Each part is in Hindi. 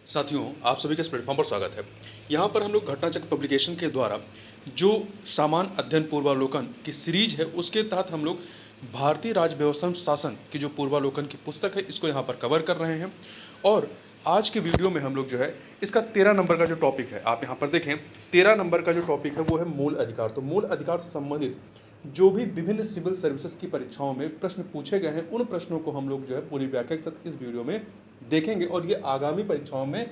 साथियों, आप सभी का इस प्लेटफॉर्म पर स्वागत है। यहाँ पर हम लोग घटनाचक्र पब्लिकेशन के द्वारा जो सामान्य अध्ययन पूर्वावलोकन की सीरीज है, उसके तहत हम लोग भारतीय राज्य व्यवस्था एवं शासन की जो पूर्वावलोकन की पुस्तक है, इसको यहाँ पर कवर कर रहे हैं। और आज के वीडियो में हम लोग जो है इसका 13 नंबर का जो टॉपिक है, आप यहाँ पर देखें 13 नंबर का जो टॉपिक है वो है मूल अधिकार। तो मूल अधिकार से संबंधित जो भी विभिन्न सिविल सर्विसेज की परीक्षाओं में प्रश्न पूछे गए हैं, उन प्रश्नों को हम लोग जो है पूरी व्याख्या के साथ इस वीडियो में देखेंगे और ये आगामी परीक्षाओं में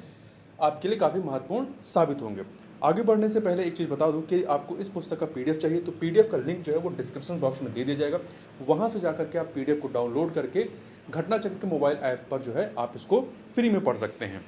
आपके लिए काफ़ी महत्वपूर्ण साबित होंगे। आगे बढ़ने से पहले एक चीज़ बता दूं कि आपको इस पुस्तक का पीडीएफ चाहिए तो पीडीएफ का लिंक जो है वो डिस्क्रिप्शन बॉक्स में दे दिया जाएगा। वहाँ से जाकर के आप पीडीएफ को डाउनलोड करके घटनाचक्र के मोबाइल ऐप पर जो है आप इसको फ्री में पढ़ सकते हैं।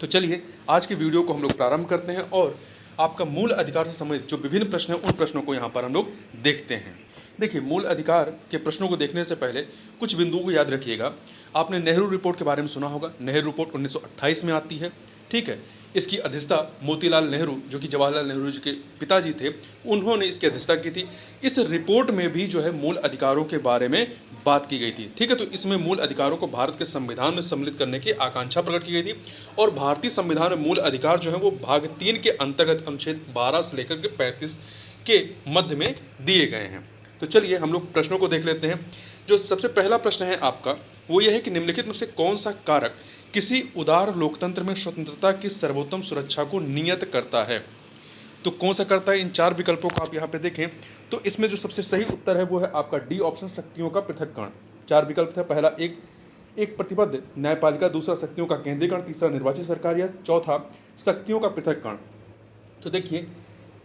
तो चलिए आज के वीडियो को हम लोग प्रारंभ करते हैं और आपका मूल अधिकार से संबंधित जो विभिन्न प्रश्न हैं उन प्रश्नों को यहाँ पर हम लोग देखते हैं। देखिए, मूल अधिकार के प्रश्नों को देखने से पहले कुछ बिंदुओं को याद रखिएगा। आपने नेहरू रिपोर्ट के बारे में सुना होगा। नेहरू रिपोर्ट 1928 में आती है, ठीक है। इसकी अध्यक्षता मोतीलाल नेहरू, जो कि जवाहरलाल नेहरू जी के पिताजी थे, उन्होंने इसकी अध्यक्षता की थी। इस रिपोर्ट में भी जो है मूल अधिकारों के बारे में बात की गई थी, ठीक है। तो इसमें मूल अधिकारों को भारत के संविधान में सम्मिलित करने की आकांक्षा प्रकट की गई थी और भारतीय संविधान में मूल अधिकार जो है वो भाग 3 के अंतर्गत अनुच्छेद 12 से लेकर के 35 के मध्य में दिए गए हैं। तो चलिए हम लोग प्रश्नों को देख लेते हैं। जो सबसे पहला प्रश्न है आपका वो यह है कि निम्नलिखित में से कौन सा कारक किसी उदार लोकतंत्र में स्वतंत्रता की सर्वोत्तम सुरक्षा को नियत करता है। तो कौन सा करता है, इन 4 विकल्पों को आप यहाँ पे देखें तो इसमें जो सबसे सही उत्तर है वो है आपका डी ऑप्शन, शक्तियों का पृथक्करण। 4 विकल्प थे। पहला एक प्रतिबद्ध न्यायपालिका, दूसरा शक्तियों का केंद्रीकरण, तीसरा निर्वाचित सरकार या चौथा शक्तियों का पृथक्करण। तो देखिए,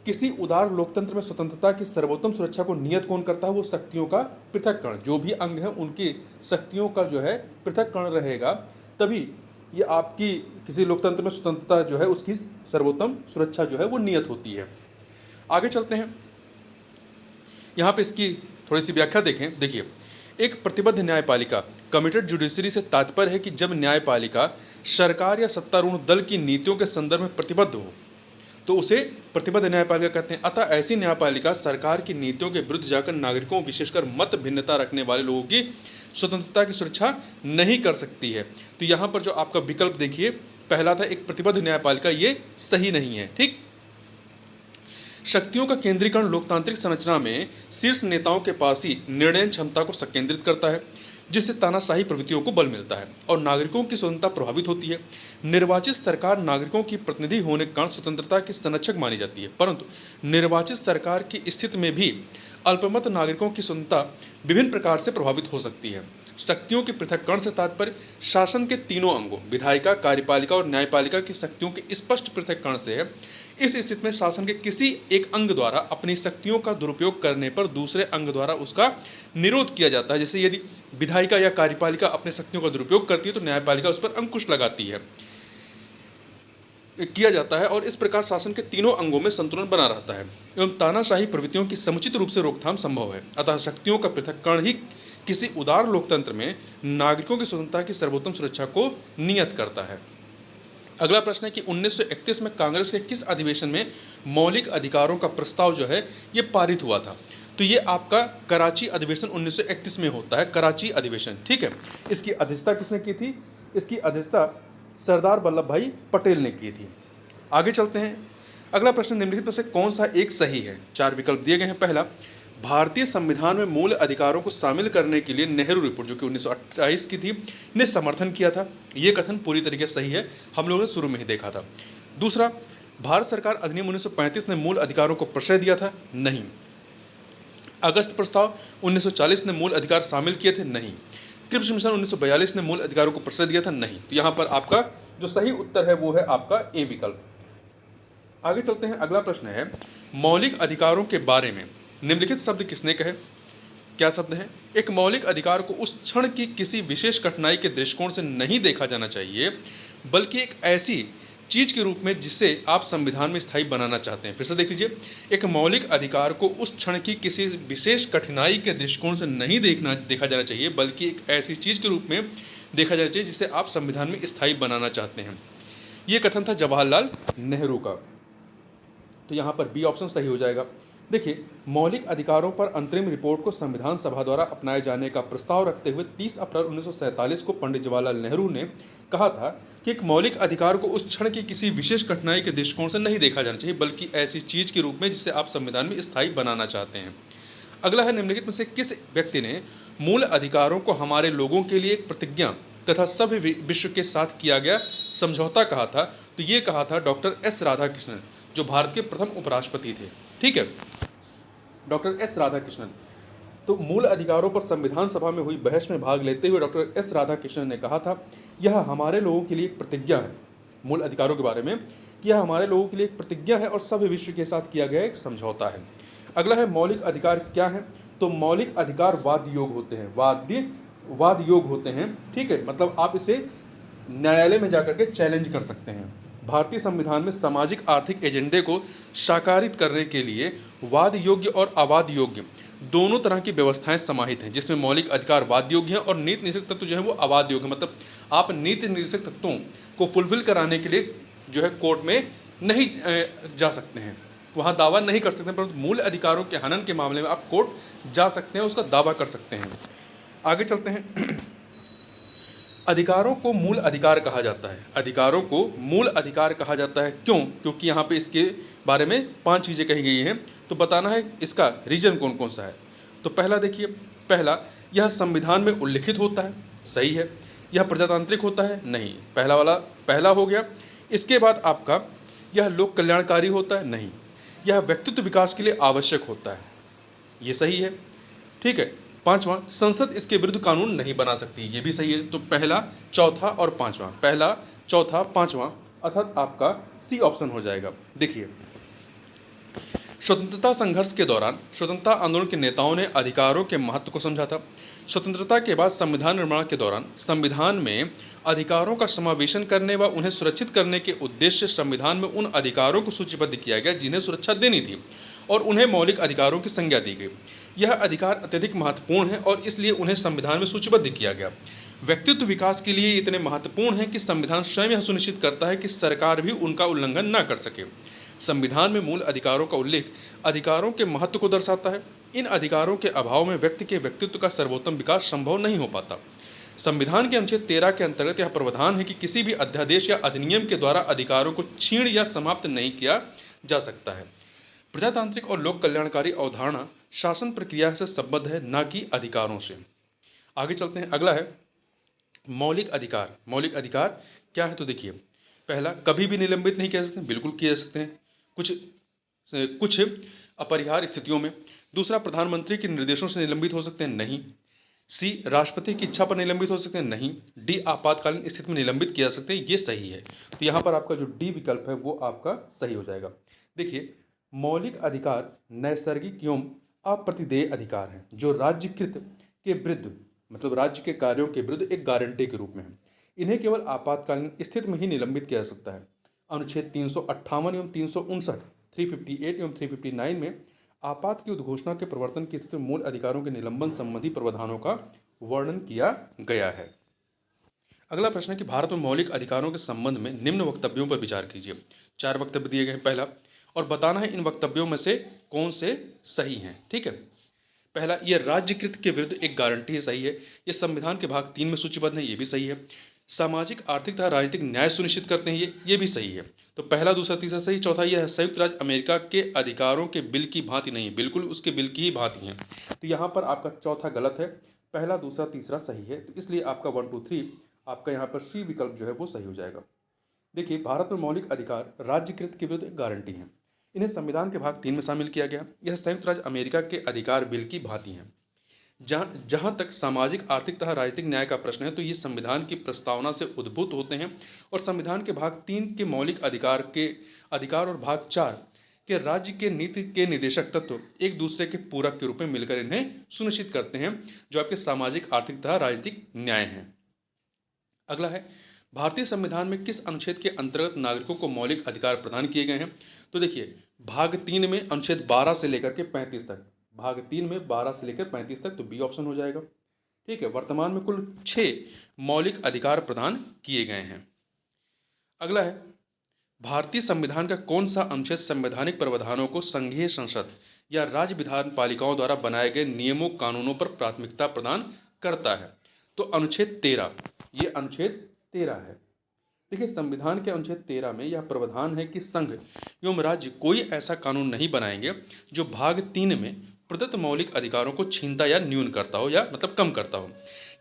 किसी उदार लोकतंत्र में स्वतंत्रता की सर्वोत्तम सुरक्षा को नियत कौन करता है, वो शक्तियों का पृथक्करण। जो भी अंग है उनकी शक्तियों का जो है पृथक्करण रहेगा, तभी ये आपकी किसी लोकतंत्र में स्वतंत्रता जो है उसकी सर्वोत्तम सुरक्षा जो है वो नियत होती है। आगे चलते हैं, यहाँ पे इसकी थोड़ी सी व्याख्या देखें। देखिए, एक प्रतिबद्ध न्यायपालिका, कमिटेड जुडिशरी से तात्पर्य है कि जब न्यायपालिका सरकार या सत्तारूढ़ दल की नीतियों के संदर्भ में प्रतिबद्ध हो तो उसे प्रतिबद्ध न्यायपालिका कहते हैं। अतः ऐसी न्यायपालिका सरकार की नीतियों के विरुद्ध जाकर नागरिकों, विशेषकर मत भिन्नता रखने वाले लोगों की स्वतंत्रता की सुरक्षा नहीं कर सकती है। तो यहाँ पर जो आपका विकल्प देखिए, पहला था एक प्रतिबद्ध न्यायपालिका, ये सही नहीं है, ठीक। शक्तियों का केंद्रीकरण लोकतांत्रिक संरचना में शीर्ष नेताओं के पास ही निर्णय क्षमता को संकेंद्रित करता है, जिससे तानाशाही प्रवृत्तियों को बल मिलता है और नागरिकों की स्वतंत्रता प्रभावित होती है। निर्वाचित सरकार नागरिकों की प्रतिनिधि होने के कारण स्वतंत्रता की संरक्षक मानी जाती है, परंतु निर्वाचित सरकार की स्थिति में भी अल्पमत नागरिकों की स्वतंत्रता विभिन्न प्रकार से प्रभावित हो सकती है। शक्तियों के पृथक्करण से तात्पर्य शासन के तीनों अंगों विधायिका, कार्यपालिका और न्यायपालिका की शक्तियों के स्पष्ट पृथक्करण से है। इस स्थिति में शासन के किसी एक अंग द्वारा अपनी शक्तियों का दुरुपयोग करने पर दूसरे अंग द्वारा उसका निरोध किया जाता है। जैसे यदि विधायिका या कार्यपालिका अपने शक्तियों का दुरुपयोग करती है तो न्यायपालिका उस पर अंकुश लगाती है, किया जाता है, और इस प्रकार शासन के तीनों अंगों में संतुलन बना रहता है एवं तानाशाही प्रवृत्तियों की समुचित रूप से रोकथाम संभव है। अतः शक्तियों का पृथक्करण ही किसी उदार लोकतंत्र में नागरिकों की स्वतंत्रता की सर्वोत्तम सुरक्षा को नियत करता है। अगला प्रश्न है कि 1931 में कांग्रेस के किस अधिवेशन में मौलिक अधिकारों का प्रस्ताव जो है ये पारित हुआ था। तो ये आपका कराची अधिवेशन 1931 में होता है, कराची अधिवेशन, ठीक है। इसकी अध्यक्षता किसने की थी? इसकी अध्यक्षता सरदार वल्लभ भाई पटेल ने की थी। आगे चलते हैं, अगला प्रश्न निम्नलिखित में से कौन सा एक सही है। 4 विकल्प दिए गए हैं। पहला, भारतीय संविधान में मूल अधिकारों को शामिल करने के लिए नेहरू रिपोर्ट, जो कि 1928 की थी, ने समर्थन किया था। ये कथन पूरी तरीके से सही है, हम लोगों ने शुरू में ही देखा था। दूसरा, भारत सरकार अधिनियम 1935 ने मूल अधिकारों को प्रश्रय दिया था। नहीं। अगस्त प्रस्ताव 1940 ने मूल अधिकार शामिल किए थे। नहीं। क्रिप्स मिशन 1942 ने मूल अधिकारों को प्रश्रय दिया था। नहीं। तो यहाँ पर आपका जो सही उत्तर है वो है आपका ए विकल्प। आगे चलते हैं, अगला प्रश्न है मौलिक अधिकारों के बारे में निम्नलिखित शब्द किसने कहे। क्या शब्द हैं? एक मौलिक अधिकार को उस क्षण की किसी विशेष कठिनाई के दृष्टिकोण से नहीं देखा जाना चाहिए, बल्कि एक ऐसी चीज के रूप में जिसे आप संविधान में स्थायी बनाना चाहते हैं। फिर से देख लीजिए, एक मौलिक अधिकार को उस क्षण की किसी विशेष कठिनाई के दृष्टिकोण से नहीं देखा जाना चाहिए, बल्कि एक ऐसी चीज के रूप में देखा जाना चाहिए जिसे आप संविधान में स्थायी बनाना चाहते हैं। ये कथन था जवाहरलाल नेहरू का। तो यहाँ पर बी ऑप्शन सही हो जाएगा। देखिए, मौलिक अधिकारों पर अंतरिम रिपोर्ट को संविधान सभा द्वारा अपनाए जाने का प्रस्ताव रखते हुए 30 अप्रैल 1947 को पंडित जवाहरलाल नेहरू ने कहा था कि एक मौलिक अधिकार को उस क्षण की किसी विशेष कठिनाई के दृष्टिकोण से नहीं देखा जाना चाहिए, बल्कि ऐसी चीज के रूप में जिसे आप संविधान में स्थायी बनाना चाहते हैं। अगला है, निम्नलिखित में से किस व्यक्ति ने मूल अधिकारों को हमारे लोगों के लिए एक प्रतिज्ञा तथा सभ्य विश्व के साथ किया गया समझौता कहा था? तो ये कहा था डॉक्टर एस राधाकृष्णन, जो भारत के प्रथम उपराष्ट्रपति थे। ठीक है, डॉक्टर एस राधाकृष्णन। तो मूल अधिकारों पर संविधान सभा में हुई बहस में भाग लेते हुए डॉक्टर एस राधाकृष्णन ने कहा था, यह हमारे लोगों के लिए एक प्रतिज्ञा है, मूल अधिकारों के बारे में, कि यह हमारे लोगों के लिए एक प्रतिज्ञा है और सभ्य विश्व के साथ किया गया एक समझौता है। अगला है, मौलिक अधिकार क्या है? तो मौलिक अधिकार वाद योग होते हैं, वाद योग होते हैं। ठीक है, मतलब आप इसे न्यायालय में जाकर के चैलेंज कर सकते हैं। भारतीय संविधान में सामाजिक आर्थिक एजेंडे को साकारित करने के लिए वाद योग्य और अवाद योग्य दोनों तरह की व्यवस्थाएं समाहित हैं, जिसमें मौलिक अधिकार वाद योग्य हैं और नीति निर्देशक तत्व जो है वो अवाद योग्य, मतलब आप नीति निर्देशक तत्वों को फुलफिल कराने के लिए जो है कोर्ट में नहीं जा सकते हैं, वहाँ दावा नहीं कर सकते हैं, परंतु मूल अधिकारों के हनन के मामले में आप कोर्ट जा सकते हैं, उसका दावा कर सकते हैं। आगे चलते हैं। अधिकारों को मूल अधिकार कहा जाता है। अधिकारों को मूल अधिकार कहा जाता है क्यों? क्योंकि यहाँ पे इसके बारे में 5 चीज़ें कही गई हैं, तो बताना है इसका रीजन कौन कौन सा है। तो पहला देखिए, पहला, यह संविधान में उल्लिखित होता है, सही है। यह प्रजातांत्रिक होता है, नहीं, पहला वाला पहला हो गया। इसके बाद आपका, यह लोक कल्याणकारी होता है, नहीं। यह व्यक्तित्व विकास के लिए आवश्यक होता है, ये सही है। ठीक है, पांचवा, संसद इसके विरुद्ध कानून नहीं बना सकती, ये भी सही है। तो पहला, चौथा और पांचवा, पहला, चौथा, पांचवा, अर्थात आपका सी ऑप्शन हो जाएगा। देखिए, स्वतंत्रता संघर्ष के दौरान स्वतंत्रता आंदोलन के नेताओं ने अधिकारों के महत्व को समझा था। स्वतंत्रता के बाद संविधान निर्माण के दौरान संविधान में अधिकारों का समावेशन करने व उन्हें सुरक्षित करने के उद्देश्य से संविधान में उन अधिकारों को सूचीबद्ध किया गया जिन्हें सुरक्षा देनी थी और उन्हें मौलिक अधिकारों की संज्ञा दी गई। यह अधिकार अत्यधिक महत्वपूर्ण है और इसलिए उन्हें संविधान में सूचीबद्ध किया गया। व्यक्तित्व विकास के लिए इतने महत्वपूर्ण है कि संविधान स्वयं यह सुनिश्चित करता है कि सरकार भी उनका उल्लंघन न कर सके। संविधान में मूल अधिकारों का उल्लेख अधिकारों के महत्व को दर्शाता है। इन अधिकारों के अभाव में व्यक्ति के व्यक्तित्व का सर्वोत्तम विकास संभव नहीं हो पाता। संविधान के अनुच्छेद 13 के अंतर्गत यह प्रावधान है कि किसी भी अध्यादेश या अधिनियम के द्वारा अधिकारों को छीण या समाप्त नहीं किया जा सकता है। प्रजातांत्रिक और लोक कल्याणकारी अवधारणा शासन प्रक्रिया से संबद्ध है, न कि अधिकारों से। आगे चलते हैं। अगला है मौलिक अधिकार। मौलिक अधिकार क्या है? तो देखिए, पहला, कभी भी निलंबित नहीं किया जा सकते, बिल्कुल किए जा सकते हैं कुछ अपरिहार्य स्थितियों में। दूसरा, प्रधानमंत्री के निर्देशों से निलंबित हो सकते हैं, नहीं। सी, राष्ट्रपति की इच्छा पर निलंबित हो सकते हैं, नहीं। डी, आपातकालीन स्थिति में निलंबित किया जा सकते हैं, ये सही है। तो यहाँ पर आपका जो डी विकल्प है वो आपका सही हो जाएगा। देखिए, मौलिक अधिकार नैसर्गिक एवं अप्रतिदेय अधिकार हैं जो राज्यकृत के विरुद्ध, मतलब राज्य के कार्यों के विरुद्ध एक गारंटी के रूप में है। इन्हें केवल आपातकालीन स्थिति में ही निलंबित किया जा सकता है। अनुच्छेद 358 एवं 359, 358 एवं 359 में आपात की उद्घोषणा के प्रवर्तन की स्थिति में मूल अधिकारों के निलंबन संबंधी प्रावधानों का वर्णन किया गया है। अगला प्रश्न है कि भारत में मौलिक अधिकारों के संबंध में निम्न वक्तव्यों पर विचार कीजिए। 4 वक्तव्य दिए गए हैं। पहला, और बताना है इन वक्तव्यों में से कौन से सही हैं। ठीक है, पहला, यह राज्यकृत के विरुद्ध एक गारंटी है, सही है। यह संविधान के भाग 3 में सूचीबद्ध है, ये भी सही है। सामाजिक, आर्थिक तथा राजनीतिक न्याय सुनिश्चित करते हैं, ये भी सही है। तो पहला, दूसरा, तीसरा सही। चौथा, यह संयुक्त राज्य अमेरिका के अधिकारों के बिल की भांति नहीं है, बिल्कुल उसके बिल की ही भांति है। तो यहाँ पर आपका चौथा गलत है, पहला, दूसरा, तीसरा सही है। तो इसलिए आपका 1, 2, 3 आपका यहाँ पर सी विकल्प जो है वो सही हो जाएगा। देखिए, भारत में मौलिक अधिकार राज्यकृत के विरुद्ध एक गारंटी है। इन्हें संविधान के भाग 3 में शामिल किया गया। यह संयुक्त राज्य अमेरिका के अधिकार बिल की भांति हैं। जहाँ तक सामाजिक, आर्थिक तथा राजनीतिक न्याय का प्रश्न है, तो ये संविधान की प्रस्तावना से उद्भूत होते हैं और संविधान के भाग 3 के मौलिक अधिकार और भाग 4 के राज्य के नीति के निदेशक तत्व एक दूसरे के पूरक के रूप में मिलकर इन्हें सुनिश्चित करते हैं, जो आपके सामाजिक, आर्थिक तथा राजनीतिक न्याय हैं। अगला है, भारतीय संविधान में किस अनुच्छेद के अंतर्गत नागरिकों को मौलिक अधिकार प्रदान किए गए हैं? तो देखिए, भाग 3 में अनुच्छेद 12 से लेकर के 35 तक, भाग 3 में 12 से लेकर 35 तक, तो बी ऑप्शन हो जाएगा। ठीक है, वर्तमान में कुल 6 मौलिक अधिकार प्रदान किए गए हैं। अगला है, भारतीय संविधान का कौन सा अनुच्छेद संवैधानिक प्रावधानों को संघीय संसद या राज्य विधान पालिकाओं द्वारा बनाए गए नियमों कानूनों पर प्राथमिकता प्रदान करता है? तो अनुच्छेद 13, ये अनुच्छेद 13 है। देखिए, संविधान के अनुच्छेद 13 में यह प्रावधान है कि संघ एवं राज्य कोई ऐसा कानून नहीं बनाएंगे जो भाग 3 में प्रदत्त मौलिक अधिकारों को छीनता या न्यून करता हो, या मतलब कम करता हो।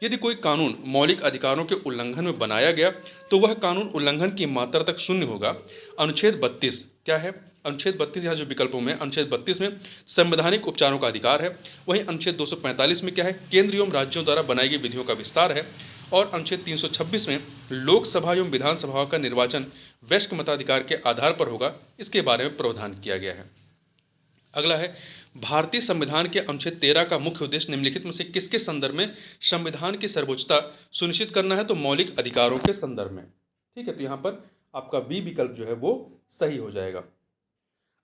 यदि कोई कानून मौलिक अधिकारों के उल्लंघन में बनाया गया तो वह कानून उल्लंघन की मात्रा तक शून्य होगा। अनुच्छेद 32 क्या है? अनुच्छेद 32 यहाँ जो विकल्पों में, अनुच्छेद 32 में संवैधानिक उपचारों का अधिकार है। वहीं अनुच्छेद 245 में क्या है? केंद्र एवं राज्यों द्वारा बनाई गई विधियों का विस्तार है। और अनुच्छेद 326 में लोकसभा एवं विधानसभा का निर्वाचन वयस्क मताधिकार के आधार पर होगा, इसके बारे में प्रावधान किया गया है। अगला है, भारतीय संविधान के अनुच्छेद 13 का मुख्य उद्देश्य निम्नलिखित में से किसके संदर्भ में संविधान की सर्वोच्चता सुनिश्चित करना है? तो मौलिक अधिकारों के संदर्भ में। ठीक है, तो यहाँ पर आपका बी विकल्प जो है वो सही हो जाएगा।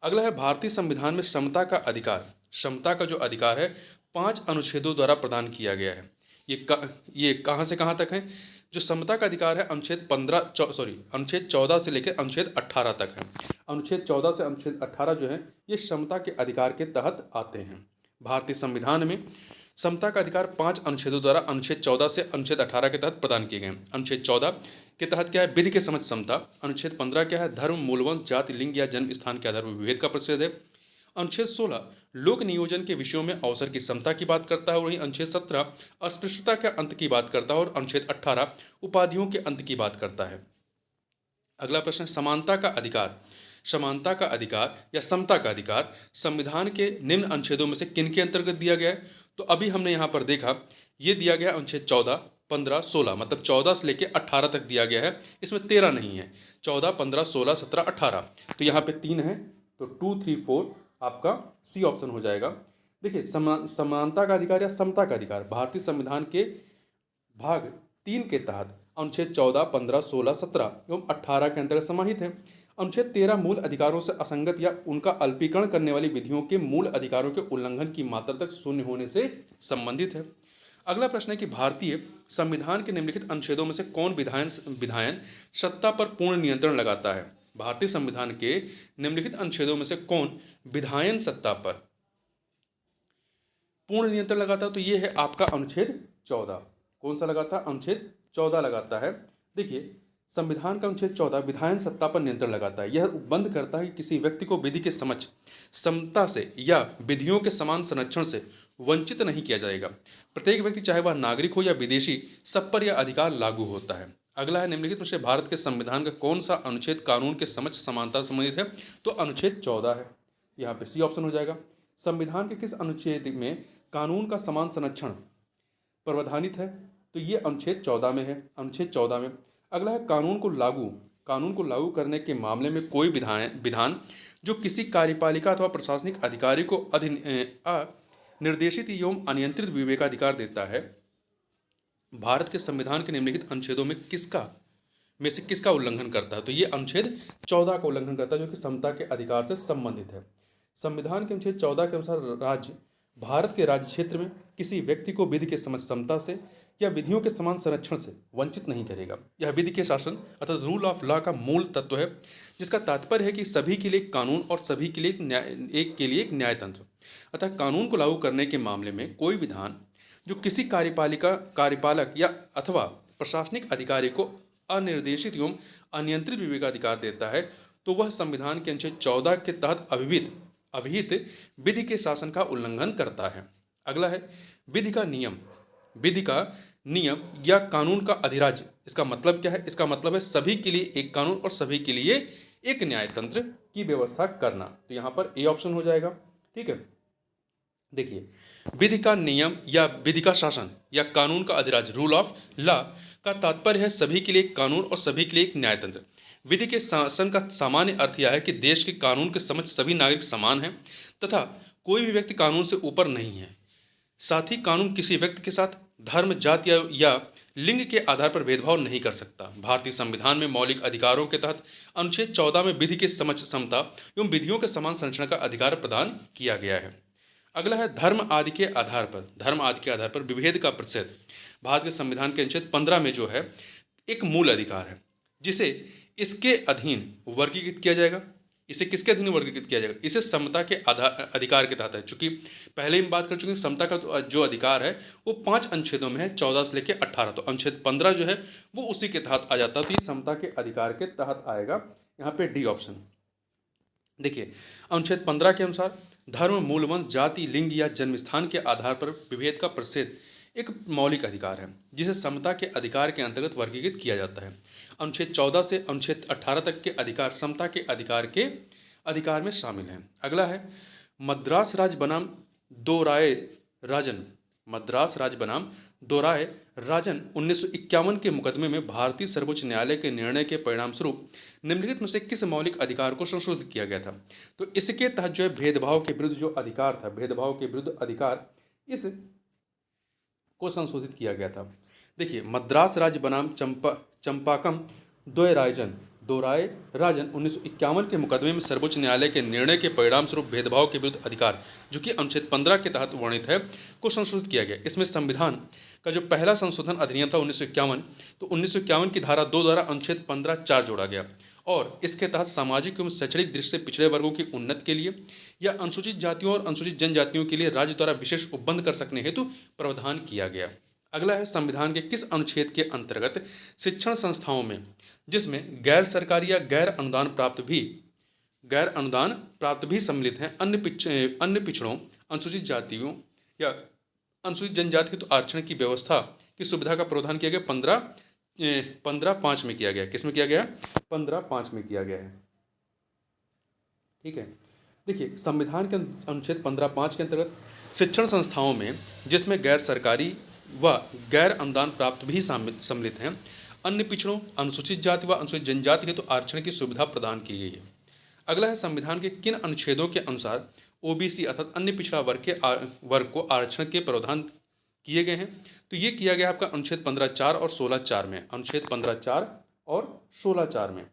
अगला है, भारतीय संविधान में समता का अधिकार, समता का जो अधिकार है 5 अनुच्छेदों द्वारा प्रदान किया गया है। ये कहाँ से कहाँ तक है? जो समता का अधिकार है अनुच्छेद 14 से लेकर अनुच्छेद 18 तक है। अनुच्छेद 14 से अनुच्छेद 18 जो है ये समता के अधिकार के तहत आते हैं। भारतीय संविधान में समता का अधिकार 5 अनुच्छेदों द्वारा अनुच्छेद 14 से अनुच्छेद 18 के तहत प्रदान किए गए हैं। अनुच्छेद 14 के तहत क्या है? विधि के समक्ष समता। अनुच्छेद 15 क्या है? धर्म, मूलवंश, जाति, लिंग या जन्म स्थान के आधार पर विभेद का प्रतिषेध है। अनुच्छेद 16 लोक नियोजन के विषयों में अवसर की समता की बात करता है। वहीं अनुच्छेद 17 अस्पृश्यता के अंत की बात करता है और अनुच्छेद 18 उपाधियों के अंत की बात करता है। अगला प्रश्न, समानता का अधिकार, समानता का अधिकार या समता का अधिकार संविधान के निम्न अनुच्छेदों में से किन के अंतर्गत दिया गया है? तो अभी हमने यहाँ पर देखा, ये दिया गया अनुच्छेद 14, 15, 16, मतलब 14 से लेकर 18 तक दिया गया है। इसमें 13 नहीं है। 14, 15, 16, 17, 18, तो यहाँ पे 3 है, तो 2, 3, 4 आपका सी ऑप्शन हो जाएगा। देखिए, समानता का अधिकार या समता का अधिकार भारतीय संविधान के भाग 3 के तहत अनुच्छेद 14, 15, 16, 17 एवं 18 के अंतर्गत समाहित है। अनुच्छेद 13 मूल अधिकारों से असंगत या उनका अल्पीकरण करने वाली विधियों के मूल अधिकारों के उल्लंघन की मात्रा तक शून्य होने से संबंधित है। अगला प्रश्न है कि भारतीय संविधान के निम्नलिखित अनुच्छेदों में से कौन विधायन सत्ता पर पूर्ण नियंत्रण लगाता है? भारतीय संविधान के निम्नलिखित अनुच्छेदों में से कौन विधायन सत्ता पर पूर्ण नियंत्रण लगाता है? तो ये है आपका अनुच्छेद 14। कौन सा लगाता है? अनुच्छेद 14 लगाता है। देखिए, संविधान का अनुच्छेद 14 विधायन सत्ता पर नियंत्रण लगाता है। यह उपबंध करता है कि किसी व्यक्ति को विधि के समक्ष समता से या विधियों के समान संरक्षण से वंचित नहीं किया जाएगा। प्रत्येक व्यक्ति, चाहे वह नागरिक हो या विदेशी, सब पर यह अधिकार लागू होता है। अगला है, निम्नलिखित में से भारत के संविधान का कौन सा अनुच्छेद कानून के समक्ष समानता से संबंधित है? तो अनुच्छेद 14 है। यहाँ पे सी ऑप्शन हो जाएगा। संविधान के किस अनुच्छेद में कानून का समान संरक्षण प्रावधानित है? तो ये अनुच्छेद 14 में है, अनुच्छेद 14 में। अगला है, कानून को लागू करने के मामले में कोई विधान जो किसी कार्यपालिका अथवा प्रशासनिक अधिकारी को निर्देशित एवं अनियंत्रित विवेकाधिकार देता है, भारत के संविधान के निम्नलिखित अनुच्छेदों में से किसका उल्लंघन करता है? तो ये अनुच्छेद 14 का उल्लंघन करता है, जो कि समता के अधिकार से संबंधित है। संविधान के अनुच्छेद 14 के अनुसार भारत के राज्य क्षेत्र में किसी व्यक्ति को विधि के समक्ष समता से या विधियों के समान संरक्षण से वंचित नहीं करेगा। यह विधि के शासन अर्थात रूल ऑफ लॉ का मूल तत्व है, जिसका तात्पर्य है कि सभी के लिए कानून और सभी के लिए एक न्याय तंत्र। अतः कानून को लागू करने के मामले में कोई विधान जो किसी कार्यपालक या अथवा प्रशासनिक अधिकारी को अनिर्देशित एवं अनियंत्रित विवेकाधिकार देता है, तो वह संविधान के अनुच्छेद 14 के तहत अभिहित विधि के शासन का उल्लंघन करता है। अगला है, विधि का नियम या कानून का अधिराज्य। इसका मतलब क्या है? इसका मतलब है सभी के लिए एक कानून और सभी के लिए एक न्याय तंत्र की व्यवस्था करना। तो यहाँ पर ए ऑप्शन हो जाएगा। ठीक है, देखिए, विधि का नियम या विधि का शासन या कानून का अधिराज्य, रूल ऑफ लॉ का तात्पर्य है सभी के लिए एक कानून और सभी के लिए एक न्याय तंत्र। विधि के शासन का सामान्य अर्थ यह है कि देश के कानून के समक्ष सभी नागरिक समान हैं तथा कोई भी व्यक्ति कानून से ऊपर नहीं है। साथ ही कानून किसी व्यक्ति के साथ धर्म, जाति या लिंग के आधार पर भेदभाव नहीं कर सकता। भारतीय संविधान में मौलिक अधिकारों के तहत अनुच्छेद 14 में विधि के समक्ष समता एवं विधियों के समान संरक्षण का अधिकार प्रदान किया गया है। अगला है, धर्म आदि के आधार पर विभेद का प्रतिषेध। भारत के संविधान के अनुच्छेद 15 में जो है एक मूल अधिकार है, जिसे इसके अधीन वर्गीकृत किया जाएगा। इसे किसके अधीन वर्गीकृत किया जाएगा? इसे समता के अधिकार के तहत है। चूंकि पहले ही हम बात कर चुके हैं, समता का जो अधिकार है वो 5 अनुच्छेदों में है, 14 से लेकर 18। तो अनुच्छेद 15 जो है वो उसी के तहत आ जाता है। तो ये समता के अधिकार के तहत आएगा, यहाँ पे डी ऑप्शन। देखिए, अनुच्छेद 15 के अनुसार धर्म, मूल वंश, जाति, लिंग या जन्म स्थान के आधार पर विभेद का प्रतिषेध एक मौलिक अधिकार है, जिसे समता के अधिकार के अंतर्गत वर्गीकृत किया जाता है। अनुच्छेद 14 से अनुच्छेद 18 तक के अधिकार समता के अधिकार में शामिल हैं। अगला है मद्रास राज्य बनाम दोराय राजन। मद्रास राज्य बनाम दोराय राजन 1951 के मुकदमे में भारतीय सर्वोच्च न्यायालय के निर्णय के परिणाम स्वरूप निम्नलिखित में से किस मौलिक अधिकार को संशोधित किया गया था? तो इसके तहत जो है भेदभाव के विरुद्ध जो अधिकार था, भेदभाव के विरुद्ध अधिकार, इस को संशोधित किया गया था। देखिए, मद्रास राज्य बनाम चंपाकम दोराय राजन 1951 के मुकदमे में सर्वोच्च न्यायालय के निर्णय के परिणाम स्वरूप भेदभाव के विरुद्ध अधिकार, जो कि अनुच्छेद 15 के तहत वर्णित है, को संशोधित किया गया। इसमें संविधान का जो पहला संशोधन अधिनियम था 1951, तो 1951 की धारा 2 द्वारा अनुच्छेद 15(4) जोड़ा गया और इसके तहत सामाजिक एवं शैक्षणिक दृष्टि से पिछड़े वर्गों की उन्नति के लिए या अनुसूचित जातियों और अनुसूचित जनजातियों के लिए राज्य द्वारा विशेष उपबंध कर सकने हेतु प्रावधान किया गया। अगला है संविधान के किस अनुच्छेद के अंतर्गत शिक्षण संस्थाओं में, जिसमें गैर सरकारी या गैर अनुदान प्राप्त भी सम्मिलित हैं, अन्य पिछड़ों, अनुसूचित जातियों या अनुसूचित जनजाति हेतु आरक्षण की व्यवस्था की सुविधा का प्रावधान किया गया? 15(5) में किया गया। किस में किया गया? 15(5) में किया गया है। ठीक है, देखिए, संविधान के अनुच्छेद 15(5) के अंतर्गत शिक्षण संस्थाओं में, जिसमें गैर सरकारी व गैर अनुदान प्राप्त भी सम्मिलित हैं, अन्य पिछड़ों, अनुसूचित जाति व अनुसूचित जनजाति हेतु आरक्षण की सुविधा प्रदान की गई है। अगला है संविधान के किन अनुच्छेदों के अनुसार ओबीसी अर्थात अन्य पिछड़ा वर्ग को आरक्षण के प्रावधान किए गए हैं? तो ये किया गया आपका अनुच्छेद 15(4) और 16(4) में। अनुच्छेद 15(4) और 16(4) में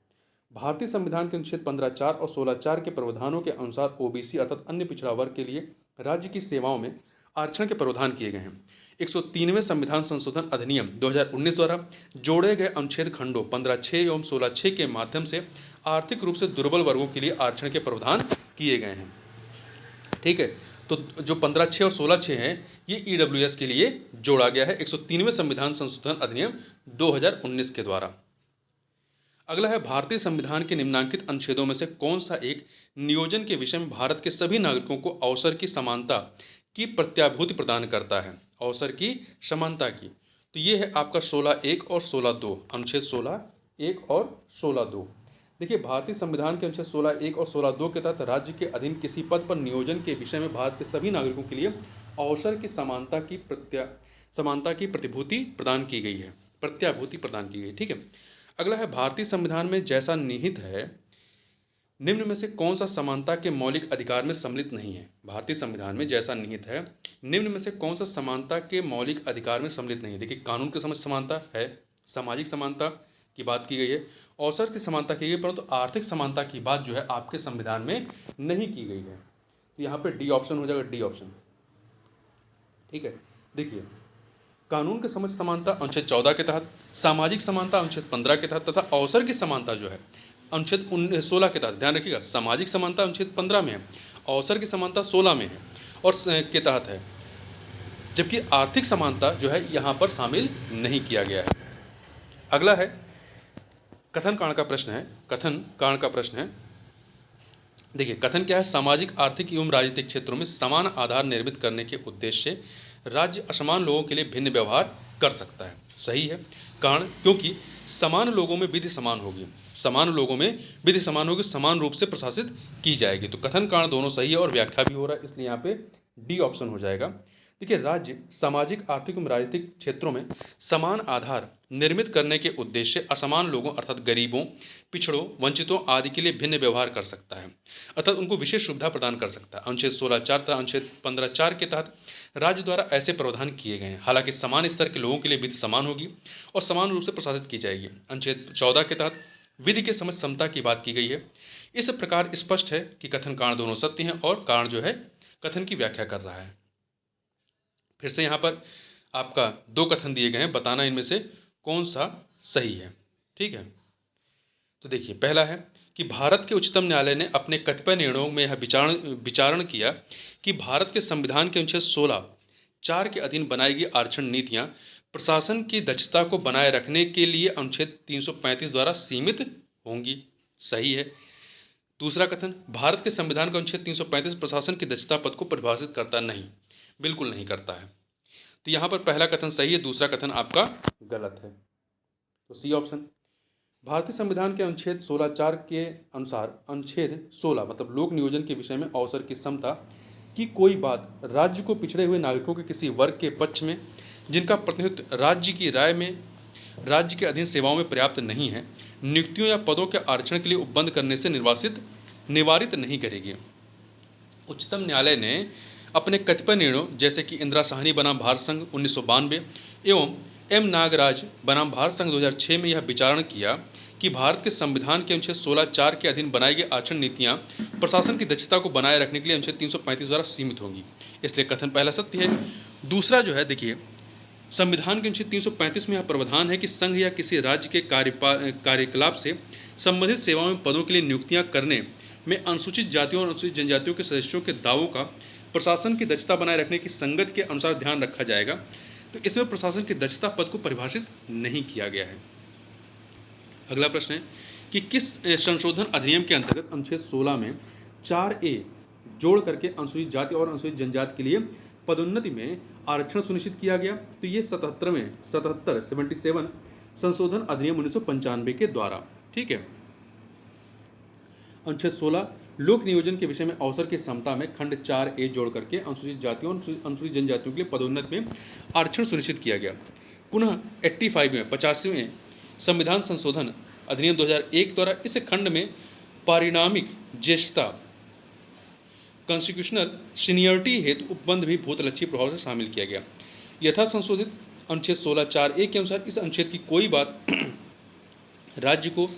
भारतीय संविधान के अनुच्छेद 15(4) और 16(4) के प्रावधानों के अनुसार ओबीसी अर्थात अन्य पिछड़ा वर्ग के लिए राज्य की सेवाओं में आरक्षण के प्रावधान किए गए हैं। 103वें संविधान संशोधन अधिनियम 2019 द्वारा जोड़े गए अनुच्छेद खंडों 15(6) एवं 16(6) के माध्यम से आर्थिक रूप से दुर्बल वर्गों के लिए आरक्षण के प्रावधान किए गए हैं। ठीक है, तो जो 15(6) और 16(6) हैं, ये ईडब्ल्यूएस के लिए जोड़ा गया है 103वें संविधान संशोधन अधिनियम 2019 के द्वारा। अगला है भारतीय संविधान के निम्नलिखित अनुच्छेदों में से कौन सा एक नियोजन के विषय में भारत के सभी नागरिकों को अवसर की समानता की प्रत्याभूति प्रदान करता है? अवसर की समानता की, तो ये है आपका 16(1) और 16(2), अनुच्छेद 16(1) और 16(2). देखिए, भारतीय संविधान के अनुच्छेद 16(1) और 16(2) के तहत राज्य के अधीन किसी पद पर नियोजन के विषय में भारत के सभी नागरिकों के लिए अवसर की समानता की प्रतिभूति प्रदान की गई है, प्रत्याभूति प्रदान की गई। ठीक है, अगला है भारतीय संविधान में जैसा निहित है, निम्न में से कौन सा समानता के मौलिक अधिकार में सम्मिलित नहीं है? भारतीय संविधान में जैसा निहित है, निम्न में से कौन सा समानता के मौलिक अधिकार में सम्मिलित नहीं है? देखिए, कानून की समझ समानता है, सामाजिक समानता की बात की गई है, अवसर की समानता की गई है, परंतु आर्थिक समानता की बात जो है आपके संविधान में नहीं की गई है। तो यहाँ पे डी ऑप्शन हो जाएगा, डी ऑप्शन। ठीक है, देखिए, कानून की समझ समानता अनुच्छेद 14 के तहत, सामाजिक समानता अनुच्छेद 15 के तहत तथा अवसर की समानता जो है अनुच्छेद 16 के तहत। ध्यान रखिएगा, सामाजिक समानता अनुच्छेद 15 में है, अवसर की समानता 16 में है और के तहत है, जबकि आर्थिक समानता जो है यहाँ पर शामिल नहीं किया गया है। अगला है कथन कांड का प्रश्न है। कथन कांड का प्रश्न है, देखिए, कथन क्या है? सामाजिक, आर्थिक एवं राजनीतिक क्षेत्रों में समान आधार निर्मित करने के उद्देश्य से राज्य असमान लोगों के लिए भिन्न व्यवहार कर सकता है। सही है। कारण, क्योंकि समान लोगों में विधि समान होगी, समान लोगों में विधि समान होगी, समान रूप से प्रशासित की जाएगी। तो कथन कारण दोनों सही है और व्याख्या भी हो रहा है, इसलिए यहाँ पे डी ऑप्शन हो जाएगा। देखिए, राज्य सामाजिक, आर्थिक एवं राजनीतिक क्षेत्रों में समान आधार निर्मित करने के उद्देश्य से असमान लोगों अर्थात गरीबों, पिछड़ों, वंचितों आदि के लिए भिन्न व्यवहार कर सकता है, अर्थात उनको विशेष सुविधा प्रदान कर सकता है। अनुच्छेद 16(4) तथा अनुच्छेद 15(4) के तहत राज्य द्वारा ऐसे प्रावधान किए गए हैं। हालांकि समान स्तर के लोगों के लिए विधि समान होगी और समान रूप से प्रशासित की जाएगी। अनुच्छेद 14 के तहत विधि के समझ समता की बात की गई है। इस प्रकार स्पष्ट है कि कथन कारण दोनों सत्य हैं और कारण जो है कथन की व्याख्या कर रहा है। फिर से यहाँ पर आपका 2 कथन दिए गए हैं, बताना इनमें से कौन सा सही है। ठीक है, तो देखिए, पहला है कि भारत के उच्चतम न्यायालय ने अपने कतिपय निर्णयों में यह विचारण किया कि भारत के संविधान के अनुच्छेद 16(4) के अधीन बनाई गई आरक्षण नीतियां प्रशासन की दक्षता को बनाए रखने के लिए अनुच्छेद 335 द्वारा सीमित होंगी। सही है। दूसरा कथन, भारत के संविधान का अनुच्छेद 335 प्रशासन की दक्षता पद को परिभाषित करता नहीं, बिल्कुल नहीं करता है। तो यहाँ पर पहला कथन सही है, दूसरा कथन आपका गलत है। तो सी ऑप्शन। भारतीय संविधान के अनुच्छेद 16(4) के अनुसार अनुच्छेद 16 मतलब लोक नियोजन के विषय में अवसर की समता की कोई बात राज्य को पिछड़े हुए नागरिकों के किसी वर्ग के पक्ष में जिनका प्रतिनिधित्व राज्य की राय में राज्य के अधीन सेवाओं में पर्याप्त नहीं है, नियुक्तियों या पदों के आरक्षण के लिए उपबंध करने से निवारित नहीं करेगी। उच्चतम न्यायालय ने अपने कतिपय निर्णयों जैसे कि इंदिरा साहनी बनाम भारत संघ 1992 एवं एम नागराज बनाम भारत संघ 2006 में यह विचारण किया कि भारत के संविधान के अनुच्छेद 16(4) के अधीन बनाई गई आरक्षण नीतियां प्रशासन की दक्षता को बनाए रखने के लिए अनुच्छेद 335 द्वारा सीमित होंगी, इसलिए कथन पहला सत्य है। दूसरा जो है, देखिए, संविधान के अनुच्छेद 335 में यह प्रावधान है कि संघ या किसी राज्य के कार्यकलाप से संबंधित सेवाओं में पदों के लिए नियुक्तियां करने में अनुसूचित जातियों और अनुसूचित जनजातियों के सदस्यों के दावों का प्रशासन की दक्षता बनाए रखने की संगत के अनुसार ध्यान रखा जाएगा। तो इसमें प्रशासन की दक्षता पद को परिभाषित नहीं किया गया है। अगला प्रश्न है कि किस संशोधन अधिनियम के अंतर्गत अनुच्छेद 16 में 4A जोड़ करके अनुसूचित जाति और अनुसूचित जनजाति के लिए पदोन्नति में आरक्षण सुनिश्चित किया गया। तो ये 77 संशोधन अधिनियम 1995 के द्वारा। ठीक है। अनुच्छेद 16 लोक नियोजन के विषय में अवसर की समता में खंड 4A जोड़ करके अनुसूचित जातियों और अनुसूचित जनजातियों के लिए पदोन्नति में आरक्षण सुनिश्चित किया गया। पुनः 85 में 85वें संविधान संशोधन अधिनियम 2001 द्वारा इस खंड में पारिणामिक ज्येष्ठता कॉन्स्टिट्यूशनल सीनियरिटी हेतु उपबंध भी भूतलक्षी प्रभाव से शामिल किया गया। यथा संशोधित अनुच्छेद 16(4)(a) के अनुसार इस अनुच्छेद की कोई बात राज्य को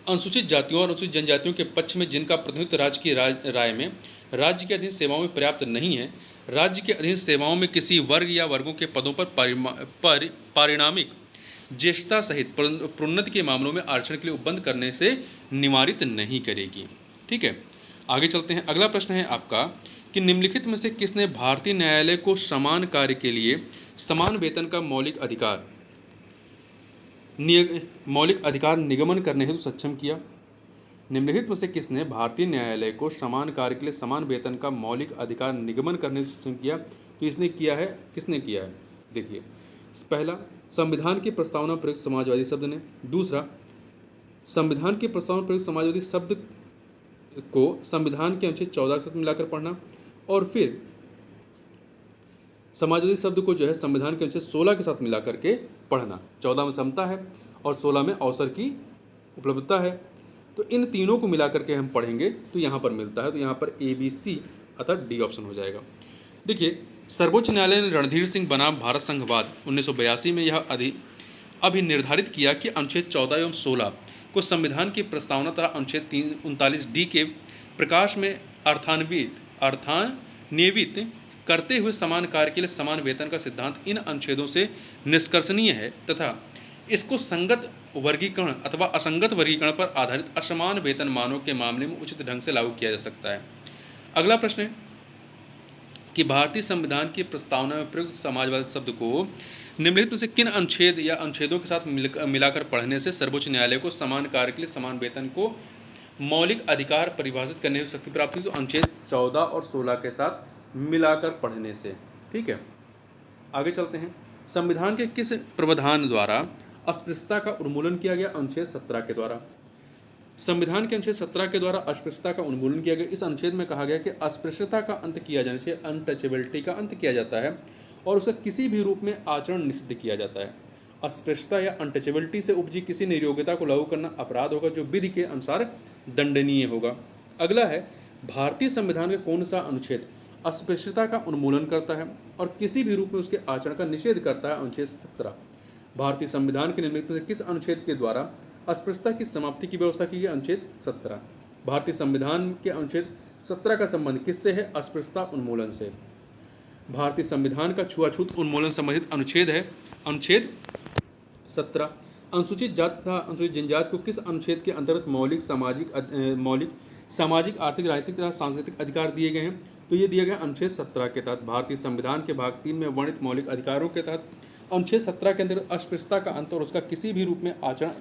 अनुसूचित जातियों और अनुसूचित जनजातियों के पक्ष में जिनका प्रतिनिधित्व राज्य की राय में राज्य के अधीन सेवाओं में पर्याप्त नहीं है, राज्य के अधीन सेवाओं में किसी वर्ग या वर्गों के पदों पर पारिणामिक ज्येष्ठता सहित प्रोन्नति के मामलों में आरक्षण के लिए उपबंध करने से निवारित नहीं करेगी। ठीक है, आगे चलते हैं। अगला प्रश्न है आपका कि निम्नलिखित में से किसने भारतीय न्यायालय को समान कार्य के लिए समान वेतन का मौलिक अधिकार निगमन करने हेतु सक्षम किया। निम्नलिखित में से किसने भारतीय न्यायालय को समान कार्य के लिए समान वेतन का मौलिक अधिकार निगमन करने हेतु सक्षम किया? तो इसने किया है, किसने किया है? देखिए, पहला, संविधान की प्रस्तावना प्रयुक्त समाजवादी शब्द ने। दूसरा, संविधान की प्रस्तावना प्रयुक्त समाजवादी शब्द को संविधान के अनुच्छेद 14 के साथ मिलाकर पढ़ना, और फिर समाजवादी शब्द को जो है संविधान के अनुच्छेद 16 के साथ मिलाकर के पढ़ना। 14 में समता है और 16 में अवसर की उपलब्धता है। तो इन तीनों को मिलाकर के हम पढ़ेंगे तो यहाँ पर मिलता है। तो यहाँ पर ABC अर्थात D ऑप्शन हो जाएगा। देखिए, सर्वोच्च न्यायालय ने रणधीर सिंह बनाम भारत संघवाद 1982 में यह अभी निर्धारित किया कि अनुच्छेद 14 एवं 16 को संविधान की प्रस्तावना तथा अनुच्छेद 39D के प्रकाश में अर्थान्वित करते हुए समान कार्य के लिए समान वेतन का सिद्धांत इन अनुच्छेदों से निष्कर्षणीय है तथा इसको संगत वर्गीकरण अथवा असंगत वर्गीकरण पर आधारित असमान वेतन मानों के मामले में उचित ढंग से लागू किया जा सकता है। अगला प्रश्न है कि भारतीय संविधान की प्रस्तावना में प्रयुक्त समाजवादी शब्द को निम्नलिखित में से किन अनुच्छेद या अनुच्छेदों के साथ मिलाकर पढ़ने से सर्वोच्च न्यायालय को समान कार्य के लिए समान वेतन को मौलिक अधिकार परिभाषित करने की शक्ति प्राप्त हुई? तो अनुच्छेद 14 और 16 के साथ मिलाकर पढ़ने से। ठीक है, आगे चलते हैं। संविधान के किस प्रावधान द्वारा अस्पृश्यता का उन्मूलन किया गया? अनुच्छेद 17 के द्वारा। संविधान के अनुच्छेद 17 के द्वारा अस्पृश्यता का उन्मूलन किया गया। इस अनुच्छेद में कहा गया कि अस्पृश्यता का अंत किया जाने से अनटचेबिलिटी का अंत किया जाता है और उसका किसी भी रूप में आचरण निषिद्ध किया जाता है। अस्पृश्यता या अनटचेबिलिटी से उपजी किसी नियोग्यता को लागू करना अपराध होगा जो विधि के अनुसार दंडनीय होगा। अगला है, भारतीय संविधान का कौन सा अनुच्छेद अस्पृश्यता का उन्मूलन करता है और किसी भी रूप में उसके आचरण का निषेध करता है? अनुच्छेद 17। भारतीय संविधान के निम्नलिखित में से किस अनुच्छेद के द्वारा अस्पृश्यता की समाप्ति की व्यवस्था की गई? अनुच्छेद 17। भारतीय संविधान के अनुच्छेद 17 का संबंध किससे है? अस्पृश्यता उन्मूलन से। भारतीय संविधान का छुआछूत उन्मूलन संबंधित अनुच्छेद है अनुच्छेद 17। अनुसूचित जाति तथा अनुसूचित जनजाति को किस अनुच्छेद के अंतर्गत मौलिक सामाजिक आर्थिक राजनीतिक तथा सांस्कृतिक अधिकार दिए गए हैं? तो ये दिया गया अनुच्छेद 17 के तहत। भारतीय संविधान के भाग 3 में वर्णित मौलिक अधिकारों के तहत अनुच्छेद 17 के अंतर्गत अस्पृश्यता का अंत और उसका किसी भी रूप में आचरण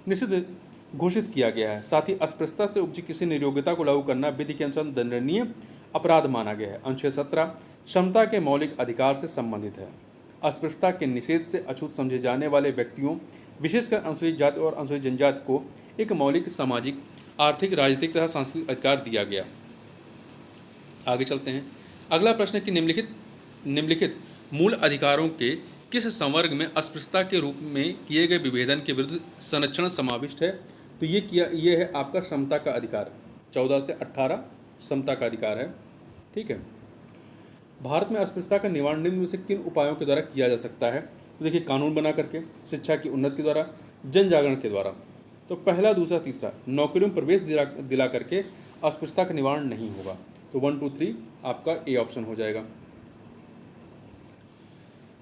निषिद्ध घोषित किया गया है। साथ ही अस्पृश्यता से उपजी किसी नियोग्यता को लागू करना विधि के अनुसार दंडनीय अपराध माना गया है। अनुच्छेद 17 समता के मौलिक अधिकार से संबंधित है। अस्पृश्यता के निषेध से अछूत समझे जाने वाले व्यक्तियों, विशेषकर अनुसूचित जाति और अनुसूचित जनजाति को एक मौलिक सामाजिक आर्थिक राजनीतिक तथा सांस्कृतिक अधिकार दिया गया। आगे चलते हैं। अगला प्रश्न है कि निम्नलिखित मूल अधिकारों के किस संवर्ग में अस्पृश्यता के रूप में किए गए विभेदन के विरुद्ध संरक्षण समाविष्ट है? तो ये है आपका समता का अधिकार। 14 से 18 समता का अधिकार है। ठीक है। भारत में अस्पृश्यता का निवारण निम्न में से किन उपायों के द्वारा किया जा सकता है? तो देखिए, कानून बना करके, शिक्षा की उन्नति के द्वारा, जन जागरण के द्वारा। तो पहला, दूसरा, तीसरा, नौकरियों में प्रवेश दिला करके अस्पृश्यता का निवारण नहीं होगा। तो 1, 2, 3 आपका ए ऑप्शन हो जाएगा।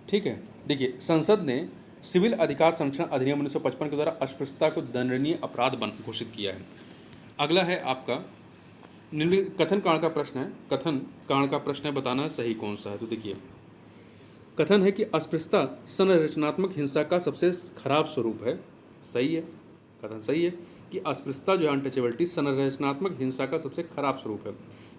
ठीक है। देखिए, संसद ने सिविल अधिकार संरक्षण अधिनियम 1955 के द्वारा अस्पृश्यता को दंडनीय अपराध घोषित किया है। अगला है आपका कथन कांड का प्रश्न है। कथन कांड का प्रश्न है, बताना है सही कौन सा है। तो देखिए, कथन है कि अस्पृश्यता संरचनात्मक हिंसा का सबसे खराब स्वरूप है। सही है, कथन सही है कि अस्पृश्यता जो है, अनटचेबिलिटी, संरचनात्मक हिंसा का सबसे खराब स्वरूप है।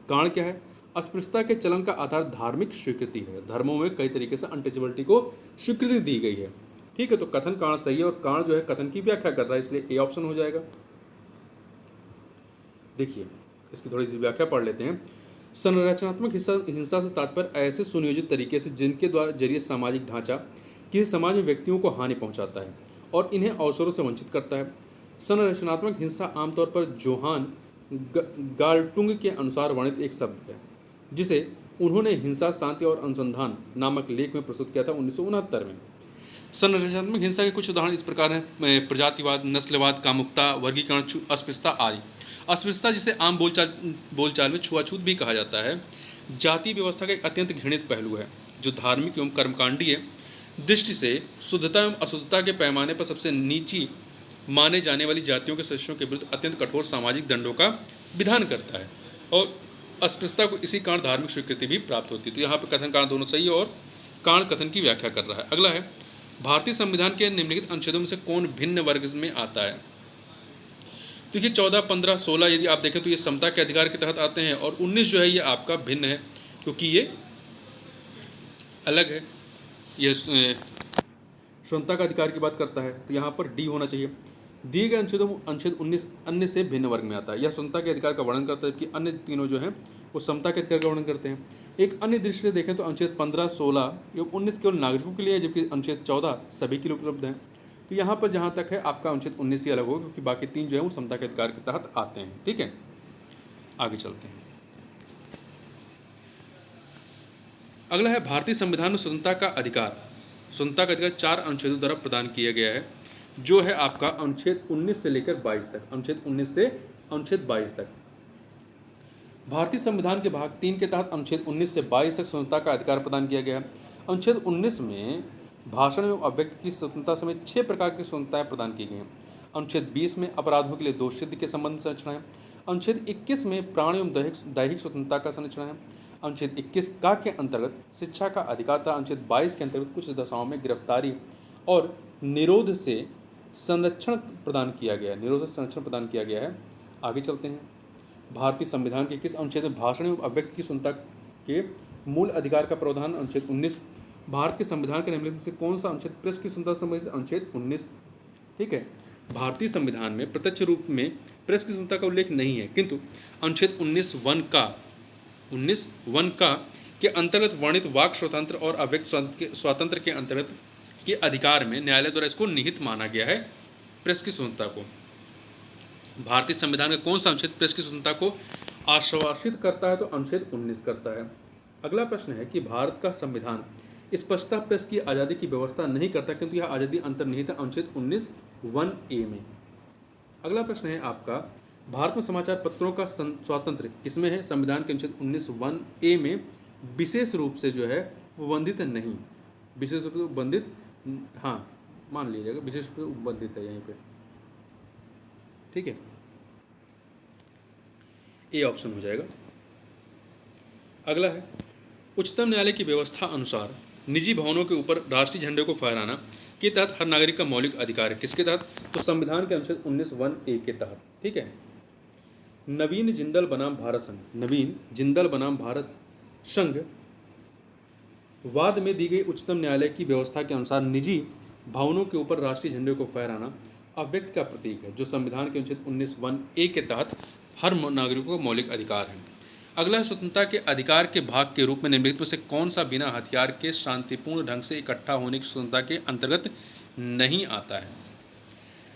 कारण क्या है? अस्पृश्यता के चलन का आधार धार्मिक स्वीकृति है। धर्मों में कई तरीके से अनटचेबिलिटी को स्वीकृति दी गई है। ठीक है। तो कथन कारण सही है और कारण जो है कथन की व्याख्या कर रहा है, इसलिए ए ऑप्शन हो जाएगा। देखिए, इसकी थोड़ी सी व्याख्या पढ़ लेते हैं। संरचनात्मक हिंसा से तात्पर्य ऐसे सुनियोजित तरीके से जिनके द्वारा जरिए सामाजिक ढांचा किसी समाज में व्यक्तियों को हानि पहुंचाता है और इन्हें अवसरों से वंचित करता है। संरचनात्मक हिंसा आमतौर पर जोहान गाल्टुंग के अनुसार वर्णित एक शब्द है, जिसे उन्होंने हिंसा, शांति और अनुसंधान नामक लेख में प्रस्तुत किया था 1969 में। संरचनात्मक हिंसा के कुछ उदाहरण इस प्रकार हैं: प्रजातिवाद, नस्लवाद, कामुकता, वर्गीकरण, अस्पृश्यता आदि। अस्पृश्यता, जिसे आम बोलचाल में छुआछूत भी कहा जाता है, जाति व्यवस्था का एक अत्यंत घृणित पहलू है, जो धार्मिक एवं कर्मकांडीय दृष्टि से शुद्धता एवं अशुद्धता के पैमाने पर सबसे नीची माने जाने वाली जातियों के सदस्यों के विरुद्ध अत्यंत कठोर सामाजिक दंडों का विधान करता है और अस्पृश्यता को इसी कारण धार्मिक स्वीकृति भी प्राप्त होती है। तो यहाँ पर कथन कारण दोनों सही है और कारण कथन की व्याख्या कर रहा है। अगला है, भारतीय संविधान के निम्नलिखित अनुच्छेदों में से कौन भिन्न वर्ग में आता है? देखिए, 14, 15, 16 यदि आप देखें तो ये समता के अधिकार के तहत आते हैं और 19 जो है ये आपका भिन्न है, क्योंकि ये अलग है, ये समता का अधिकार की बात करता है। तो यहाँ पर डी होना चाहिए। दिए गए अनुच्छेद 19 अन्य से भिन्न वर्ग में आता है। यह समता के अधिकार का वर्णन करता है, जबकि अन्य तीनों जो हैं वो समता के अधिकार का वर्णन करते हैं। एक अन्य दृष्टि से देखें तो अनुच्छेद 15, 16 एवं 19 केवल नागरिकों के लिए है, जबकि अनुच्छेद 14 सभी के लिए उपलब्ध है। तो यहाँ पर जहाँ तक है आपका अनुच्छेद 19 ही अलग होगा, क्योंकि बाकी तीन जो है वो समता के अधिकार के तहत आते हैं। ठीक है, आगे चलते हैं। अगला है, भारतीय संविधान में स्वतंत्रता का अधिकार 4 अनुच्छेदों द्वारा प्रदान किया गया है, जो है आपका अनुच्छेद 19 से लेकर 22 तक। अनुच्छेद 19 से अनुच्छेद 22 तक। भारतीय संविधान के भाग 3 के तहत अनुच्छेद 19 से 22 तक स्वतंत्रता का अधिकार प्रदान किया गया है। अनुच्छेद 19 में भाषण एवं अभिव्यक्ति की स्वतंत्रता समेत 6 प्रकार की स्वतंत्रताएं प्रदान की गई हैं। अनुच्छेद 20 में अपराधों के लिए दोष सिद्धि के संबंध में संरचना है। अनुच्छेद 21 में प्राण एवं दैहिक स्वतंत्रता का संरक्षण है। अनुच्छेद 21 का के अंतर्गत शिक्षा का अधिकार था। अनुच्छेद 22 के अंतर्गत कुछ दशाओं में गिरफ्तारी और निरोध से संरक्षण प्रदान किया गया है। आगे चलते हैं। भारतीय संविधान के किस अनुच्छेद में भाषण एवं अभिव्यक्ति की स्वतंत्रता के मूल अधिकार का प्रावधान? अनुच्छेद 19। भारत के संविधान के निम्नलिखित से कौन सा अनुच्छेद प्रेस की स्वतंत्रता से संबंधित? अनुच्छेद 19। ठीक है, भारतीय संविधान में प्रत्यक्ष रूप में प्रेस की स्वतंत्रता का उल्लेख नहीं है, किंतु अनुच्छेद 19(1) का के अंतर्गत वर्णित वाक स्वतंत्र और अभिव्यक्ति स्वातंत्र के अंतर्गत के अधिकार में न्यायालय द्वारा इसको निहित माना गया है, प्रेस की स्वतंत्रता को। भारतीय संविधान का कौन सा अनुच्छेद प्रेस की स्वतंत्रता को आश्वासित करता है? तो अनुच्छेद 19 करता है। अगला प्रश्न है कि भारत का संविधान स्पष्टता प्रेस की आज़ादी की व्यवस्था नहीं करता, किंतु यह आज़ादी अंतर्निहित है अनुच्छेद 19(1)(a) में। अगला प्रश्न है आपका, भारत में समाचार पत्रों का स्वातंत्र्य किसमें है? संविधान के अनुच्छेद 19(1)(a) में विशेष रूप से जो है वो बंधित नहीं, विशेष रूप से बंधित, हाँ मान लीजिएगा, विशेष रूप से उपबंधित है यहीं पे, ठीक है, ए ऑप्शन हो जाएगा। अगला है, उच्चतम न्यायालय की व्यवस्था अनुसार निजी भवनों के ऊपर राष्ट्रीय झंडे को फहराना के तहत हर नागरिक का मौलिक अधिकार है। किसके तहत? तो संविधान के अनुच्छेद 19(1)(a) के तहत, ठीक है। नवीन जिंदल बनाम भारत संघ, नवीन जिंदल बनाम भारत संघ वाद में दी गई उच्चतम न्यायालय की व्यवस्था के अनुसार निजी भवनों के ऊपर राष्ट्रीय झंडे को फहराना अव्यक्त का प्रतीक है, जो संविधान के अनुच्छेद 19(1)(a) के तहत हर नागरिकों का मौलिक अधिकार है। अगला है, स्वतंत्रता के अधिकार के भाग के रूप में निम्नलिखित में से कौन सा बिना हथियार के शांतिपूर्ण ढंग से इकट्ठा होने की स्वतंत्रता के अंतर्गत नहीं आता है?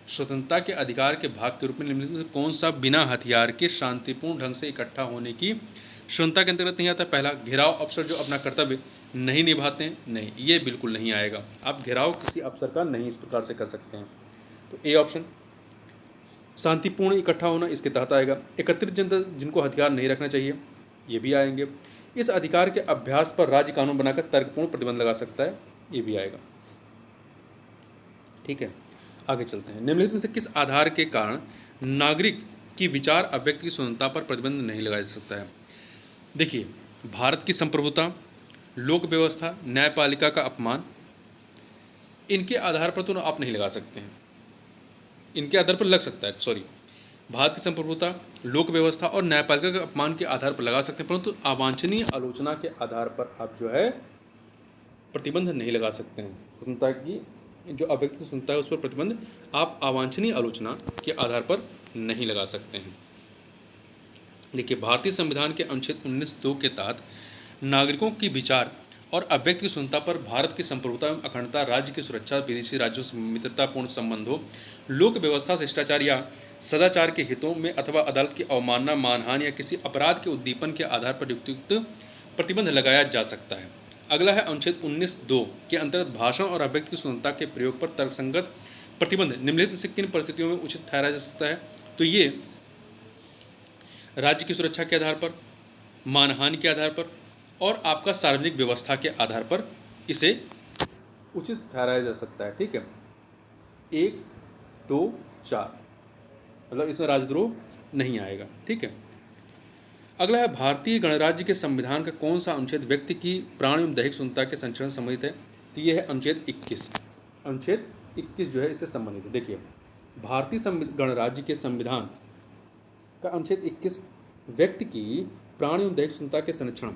स्वतंत्रता के अधिकार के भाग के रूप में निम्नलिखित में से कौन सा बिना हथियार के शांतिपूर्ण ढंग से इकट्ठा होने की स्वतंत्रता के अंतर्गत नहीं आता? पहला, घेराव अफसर जो अपना कर्तव्य नहीं निभाते हैं, नहीं, ये बिल्कुल नहीं आएगा। आप घेराव किसी अफसर का नहीं इस प्रकार से कर सकते हैं, तो ए ऑप्शन। शांतिपूर्ण इकट्ठा होना इसके तहत आएगा। एकत्रित जनता जिनको हथियार नहीं रखना चाहिए, ये भी आएंगे। इस अधिकार के अभ्यास पर राज्य कानून बनाकर तर्कपूर्ण प्रतिबंध लगा सकता है, ये भी आएगा, ठीक है। आगे चलते हैं। निम्नलिखित में से किस आधार के कारण नागरिक की विचार अभिव्यक्ति की स्वतंत्रता पर प्रतिबंध नहीं लगाया जा सकता है? देखिए, भारत की संप्रभुता, लोक व्यवस्था, न्यायपालिका का अपमान, इनके आधार पर तो आप नहीं लगा सकते हैं, इनके आधार पर लग सकता है, सॉरी, भारत की संप्रभुता, लोक व्यवस्था और न्यायपालिका के अपमान के आधार पर लगा सकते हैं, परंतु अवांछनीय आलोचना के आधार पर आप जो है प्रतिबंध नहीं लगा सकते हैं। स्वतंत्रता की जो अव्यक्त स्वतंत्रता है उस पर प्रतिबंध आप अवांछनीय आलोचना के आधार पर नहीं लगा सकते हैं। देखिए, भारतीय संविधान के अनुच्छेद 19(2) के तहत नागरिकों की विचार और अभिव्यक्ति की स्वतंत्रता पर भारत की संप्रभुता एवं अखंडता, राज्य की सुरक्षा, विदेशी राज्यों से मित्रतापूर्ण संबंधों, लोक व्यवस्था, शिष्टाचार या सदाचार के हितों में अथवा अदालत की अवमानना, मानहानि या किसी अपराध के उद्दीपन के आधार पर युक्तियुक्त प्रतिबंध लगाया जा सकता है। अगला है, अनुच्छेद 19(2) के अंतर्गत भाषण और अभिव्यक्ति की स्वतंत्रता के प्रयोग पर तर्कसंगत प्रतिबंध निम्नलिखित में से किन परिस्थितियों में उचित ठहराया जा सकता है? तो ये राज्य की सुरक्षा के आधार पर, मानहानि के आधार पर और आपका सार्वजनिक व्यवस्था के आधार पर इसे उचित ठहराया जा सकता है, ठीक है। 1, 2, 4, मतलब इसमें राजद्रोह नहीं आएगा, ठीक है। अगला है, भारतीय गणराज्य के संविधान का कौन सा अनुच्छेद व्यक्ति की प्राण एवं दैहिक स्वतंत्रता के संरक्षण से संबंधित है? तो यह है अनुच्छेद 21। अनुच्छेद 21 जो है इससे संबंधित है। देखिए, भारतीय गणराज्य के संविधान का अनुच्छेद 21 व्यक्ति की प्राण एवं दैहिक स्वतंत्रता के संरक्षण,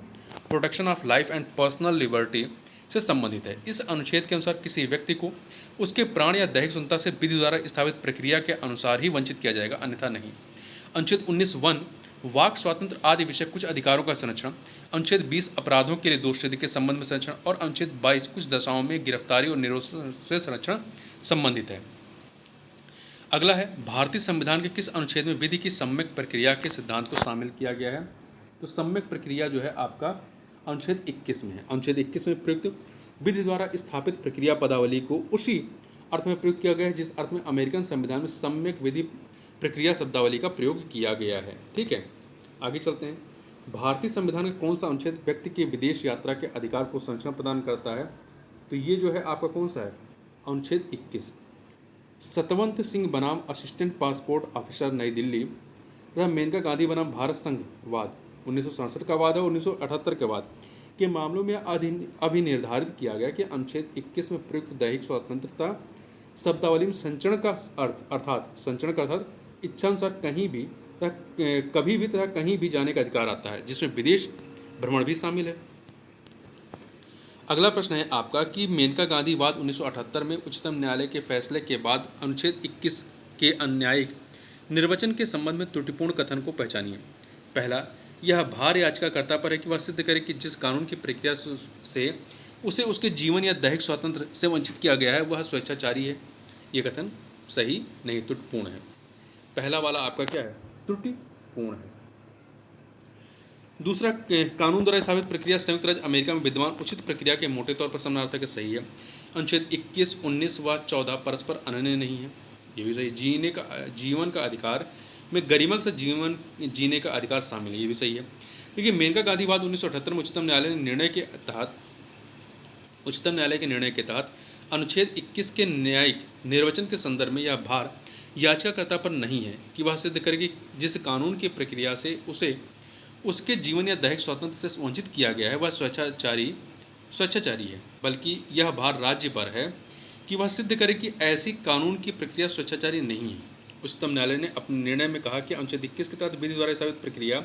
protection of life and personal liberty से संबंधित है। इस अनुच्छेद के अनुसार किसी व्यक्ति को उसके प्राण या दैहिक स्वतंत्रता से विधि द्वारा स्थापित प्रक्रिया के अनुसार ही वंचित किया जाएगा, अन्यथा नहीं। अनुच्छेद 19(1) वाक स्वातंत्र आदि विषय कुछ अधिकारों का संरक्षण, अनुच्छेद 20 अपराधों के लिए दोष सिद्धि के संबंध में संरक्षण और अनुच्छेद 22 कुछ दशाओं में गिरफ्तारी और निरोध से संरक्षण संबंधित है। अगला है, भारतीय संविधान के किस अनुच्छेद में विधि की सम्यक प्रक्रिया के सिद्धांत को शामिल किया गया है? तो सम्यक प्रक्रिया जो है आपका अनुच्छेद 21 में है। अनुच्छेद 21 में प्रयुक्त विधि द्वारा स्थापित प्रक्रिया पदावली को उसी अर्थ में प्रयुक्त किया गया है जिस अर्थ में अमेरिकन संविधान में सम्यक विधि प्रक्रिया शब्दावली का प्रयोग किया गया है, ठीक है। आगे चलते हैं। भारतीय संविधान का कौन सा अनुच्छेद व्यक्ति के विदेश यात्रा के अधिकार को संरक्षण प्रदान करता है? तो ये जो है आपका कौन सा है? अनुच्छेद 21। सतवंत सिंह बनाम असिस्टेंट पासपोर्ट ऑफिसर नई दिल्ली तथा मेनका गांधी बनाम भारत संघ वाद 1967 का वाद है, 1978 के वाद के मामलों में अभी निर्धारित किया गया कि अनुच्छेद 21 में प्रयुक्त दैहिक स्वतंत्रता शब्दावली में संचरण का अर्थात इच्छानुसार कहीं भी तथा कभी भी तथा कहीं भी जाने का अधिकार आता है, जिसमें विदेश भ्रमण भी शामिल है। अगला प्रश्न है आपका कि मेनका गांधी वाद 1978 में उच्चतम न्यायालय के फैसले के बाद अनुच्छेद 21 के अन्यायिक निर्वचन के संबंध में त्रुटिपूर्ण कथन को पहचानिए। पहला, यह भार याचिकाकर्ता पर है कि वह सिद्ध करे कि जिस कानून की प्रक्रिया से उसे उसके जीवन या दैहिक स्वातंत्र्य से वंचित किया गया है वह स्वेच्छाचारी है। यह कथन सही नहीं, त्रुटिपूर्ण है। पहला वाला आपका क्या है? त्रुटिपूर्ण है। दूसरा, कानून द्वारा स्थापित प्रक्रिया संयुक्त राज्य अमेरिका में विद्यमान उचित प्रक्रिया के मोटे तौर पर समानार्थक सही है। अनुच्छेद 21, 19 व 14 परस्पर अनन्य नहीं है, ये भी सही। जीवन का अधिकार में गरिमा से जीवन जीने का अधिकार शामिल है, ये भी सही है। देखिए, मेनका गांधी वाद 1978 में उच्चतम न्यायालय के निर्णय के तहत अनुच्छेद 21 के न्यायिक निर्वचन के संदर्भ में यह भार याचिकाकर्ता पर नहीं है कि वह सिद्ध करे कि जिस कानून की प्रक्रिया से उसे उसके जीवन या दैहिक स्वातंत्र से वंचित किया गया है वह स्वेच्छाचारी है, बल्कि यह भार राज्य पर है कि वह सिद्ध करे कि ऐसी कानून की प्रक्रिया स्वेच्छाचारी नहीं है। उच्चतम न्यायालय ने अपने निर्णय में कहा कि अनुच्छेद 21 के तहत विधि द्वारा स्थापित प्रक्रिया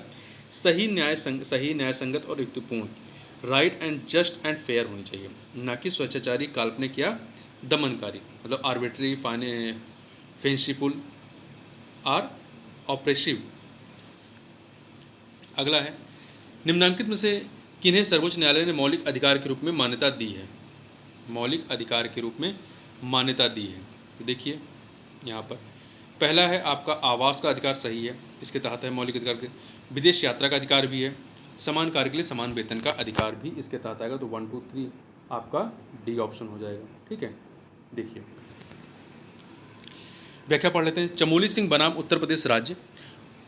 सही न्याय संगत और युक्तिपूर्ण, right and just and fair होनी चाहिए, न कि स्वेच्छाचारी, काल्पनिक या दमनकारी, मतलब आर्बिट्री, फेंसिफुल और ऑप्रेसिव। अगला है, निम्नलिखित में से किन्हें सर्वोच्च न्यायालय ने मौलिक अधिकार के रूप में मान्यता दी है? मौलिक अधिकार के रूप में मान्यता दी है, तो देखिए यहाँ पर पहला है आपका आवास का अधिकार, सही है, इसके तहत है मौलिक अधिकार के। विदेश यात्रा का अधिकार भी है, समान कार्य के लिए समान वेतन का अधिकार भी इसके तहत आएगा, तो 1 2 3 आपका डी ऑप्शन हो जाएगा। ठीक है, देखिए व्याख्या पढ़ लेते हैं। चमोली सिंह बनाम उत्तर प्रदेश राज्य